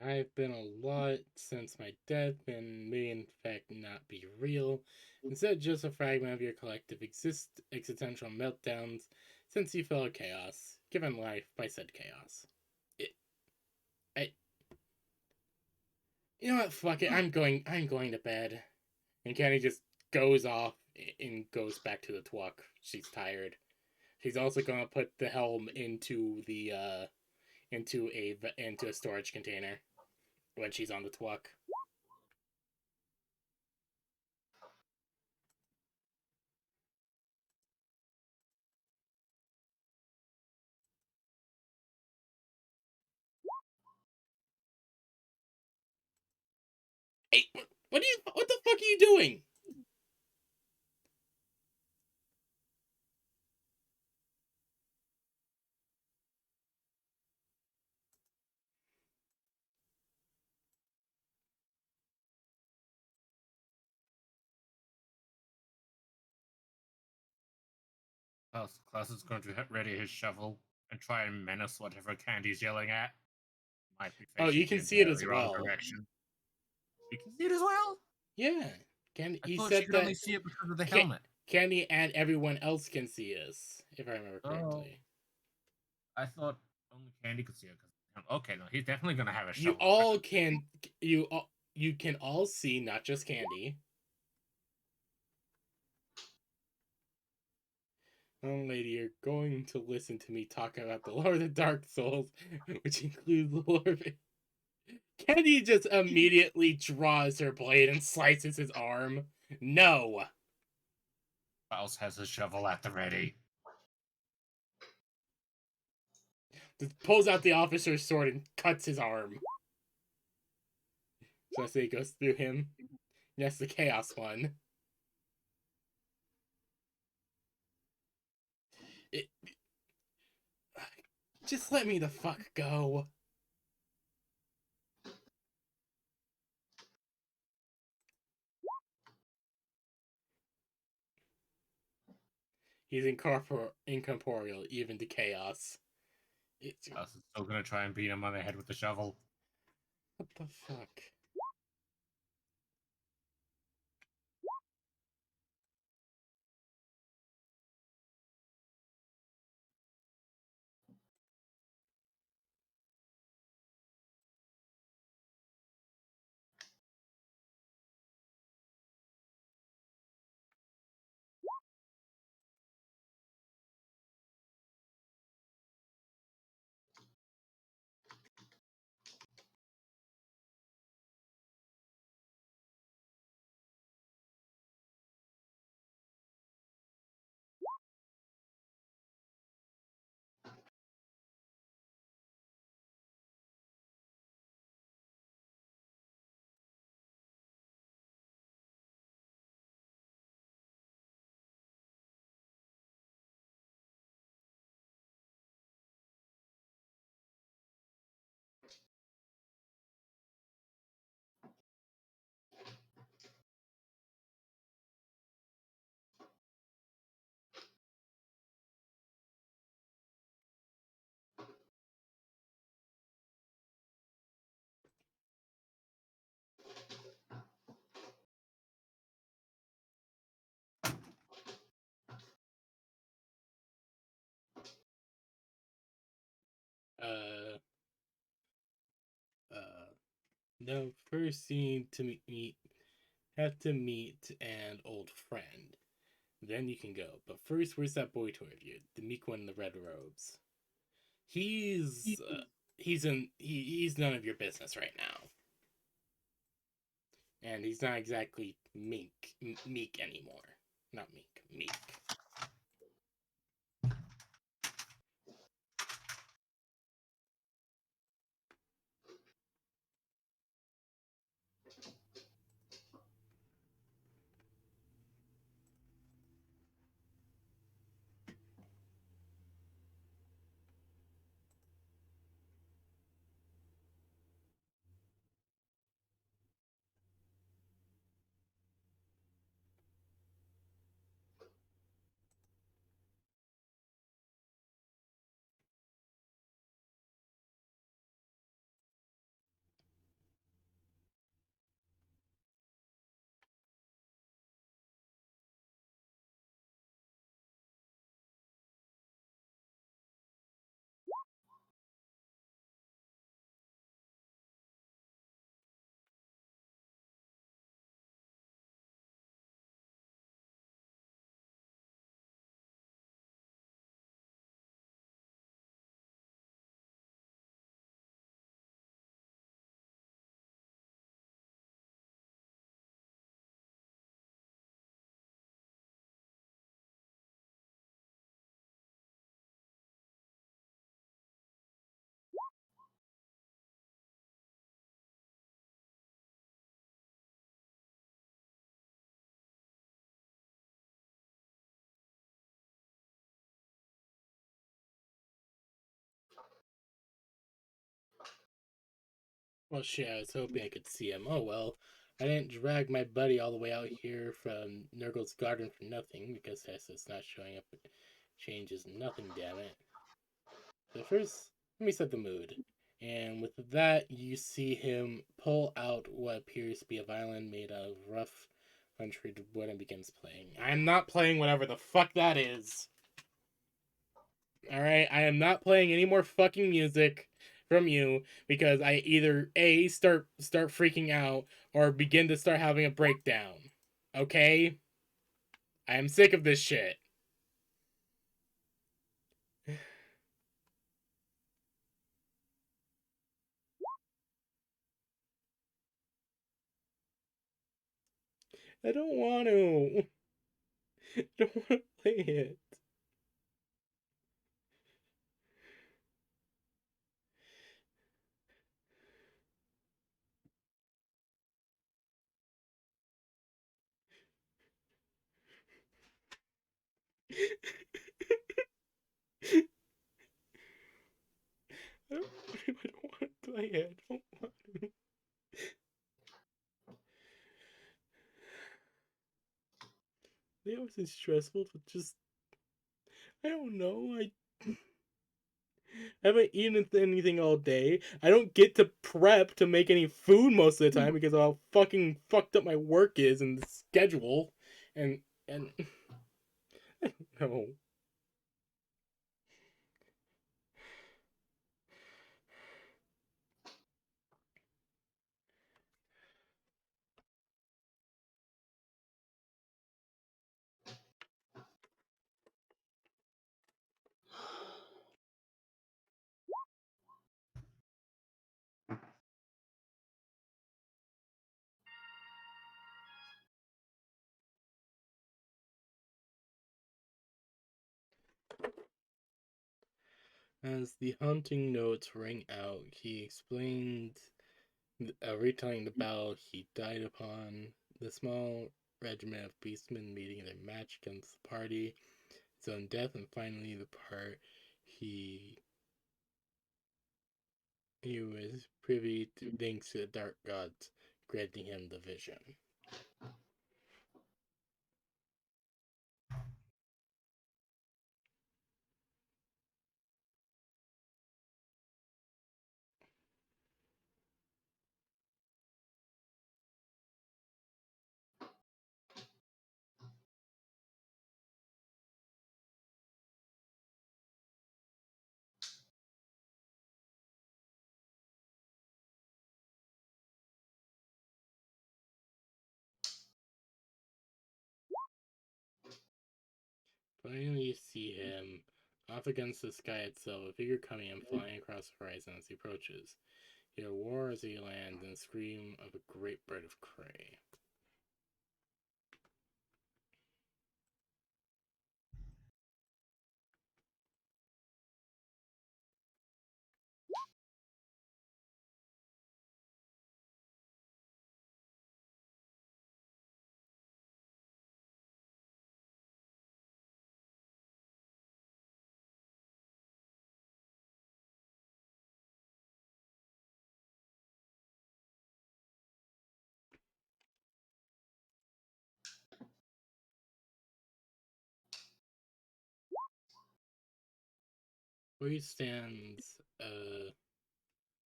I've been a lot since my death and may in fact not be real. Instead, just a fragment of your collective existential meltdowns since you fell chaos, given life by said chaos. It, I, you know what? Fuck it. I'm going to bed. And Kenny just goes off and goes back to the twuck. She's tired. She's also gonna put the helm into the into a storage container when she's on the twuck. Hey, what the fuck are you doing? Klaus is going to ready his shovel and try and menace whatever Candy's yelling at. Might be Oh, facing you the can see it as entirely wrong well. direction. You can see it as well? Yeah, I he thought she said could that only see it because of the helmet. Candy and everyone else can see us, if I remember correctly. I thought only Candy could see it. Okay, no, he's definitely going to have a You shovel. all can you can all see, not just Candy. Oh, lady, you're going to listen to me talk about the Lord of the Dark Souls, which includes the Lord of... Candy just immediately draws her blade and slices his arm. No! Klaus has a shovel at the ready. Just pulls out the officer's sword and cuts his arm. So I say it goes through him. Yes, the Chaos one. It... Just let me the fuck go. He's incorporeal, even to chaos. It's... Klaus is still going to try and beat him on the head with the shovel. What the fuck? Uh, no, first you need to have to meet an old friend. Then you can go. But first, where's that boy toy of you? The meek one in the red robes. He's none of your business right now. And he's not exactly meek anymore. Not meek. Well, shit, I was hoping I could see him. Oh well, I didn't drag my buddy all the way out here from Nurgle's garden for nothing, because Tessa's not showing up changes nothing, damn it. So first, let me set the mood. And with that, you see him pull out what appears to be a violin made of rough, untreated wood and begins playing. I am not playing whatever the fuck that is. Alright, I am not playing any more fucking music from you because I either A, start freaking out, or begin to start having a breakdown. Okay? I am sick of this shit. I don't want to. I don't want to play it. I don't want to play it. I don't want to. They wasn't stressful, but just I don't know. I haven't eaten anything all day. I don't get to prep to make any food most of the time because of how fucking fucked up my work is and the schedule. And no. As the haunting notes rang out, he explained, retelling the battle he died upon, the small regiment of beastmen meeting their match against the party, his own death, and finally the part he he was privy to thanks to the dark gods granting him the vision. Finally, you see him. Off against the sky itself, a figure coming and flying across the horizon as he approaches. You hear a roar as he lands and a scream of a great bird of prey. Where he stands,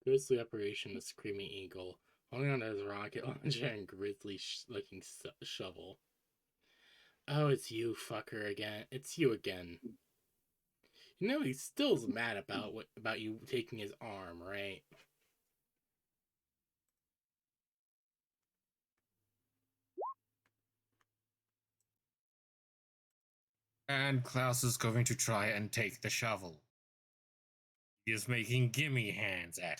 ghostly apparition, the screaming eagle, holding onto his rocket launcher and grizzly looking shovel. Oh, it's you, fucker, again. It's you again. You know he's still mad about you taking his arm, right? And Klaus is going to try and take the shovel. He is making gimme hands at it.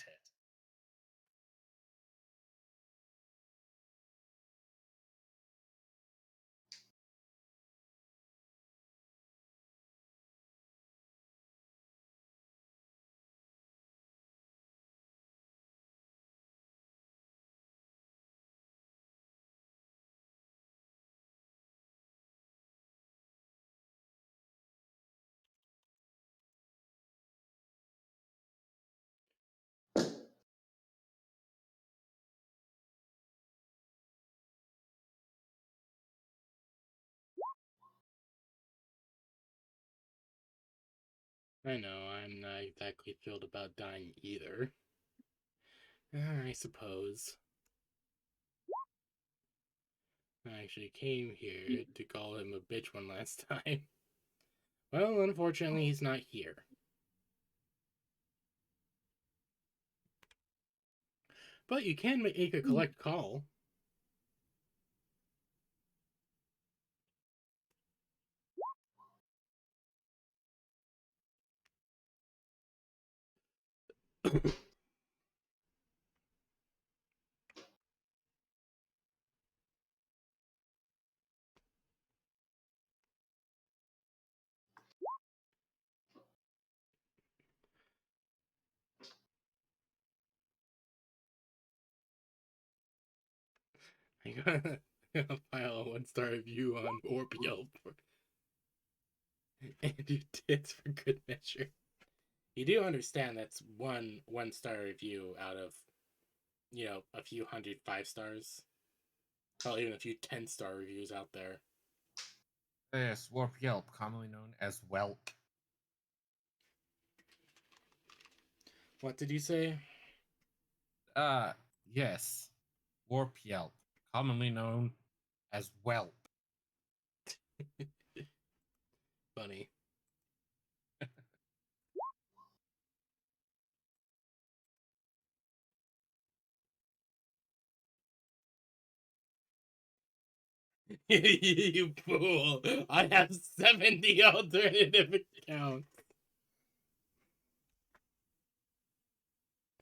I know, I'm not exactly thrilled about dying either. I suppose. I actually came here to call him a bitch one last time. Well, unfortunately, he's not here. But you can make a collect call. I got a file a 1-star review on Orb Yelp. And you did for good measure. You do understand that's one-star review out of, a few hundred 5-stars. Probably even a few 10-star reviews out there. Yes, Warp Yelp, commonly known as Welk. What did you say? Yes. Warp Yelp, commonly known as Whelp. Funny. You fool! I have 70 alternative accounts.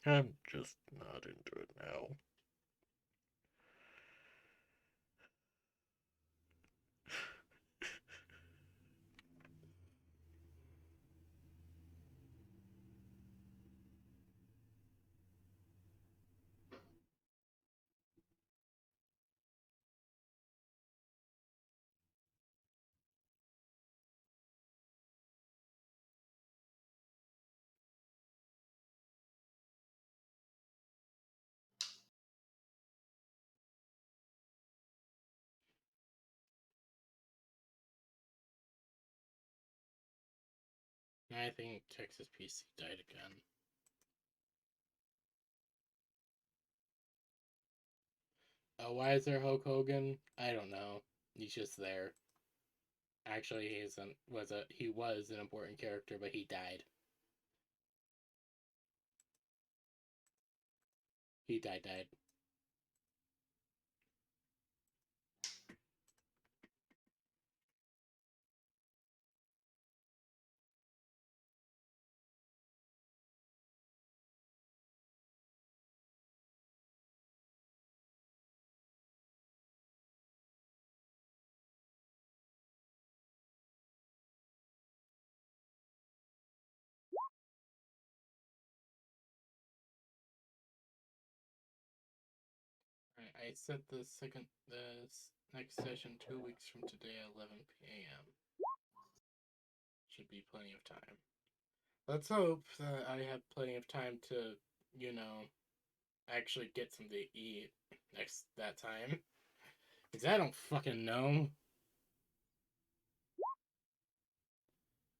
I'm just not into it now. I think Texas PC died again. Why is there Hulk Hogan? I don't know. He's just there. Actually, he was an important character, but he died. He died. I set the next session 2 weeks from today at 11 p.m. Should be plenty of time. Let's hope that I have plenty of time to, actually get something to eat that time. Because I don't fucking know.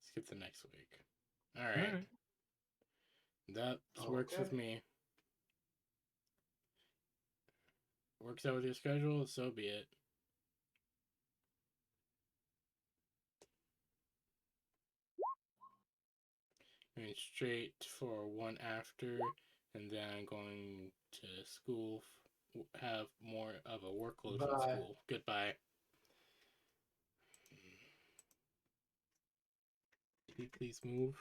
Skip the next week. Alright. That works with me. Works out with your schedule, so be it. Going straight for one after, and then I'm going to school, have more of a workload from Bye. school. Goodbye. Can you please move?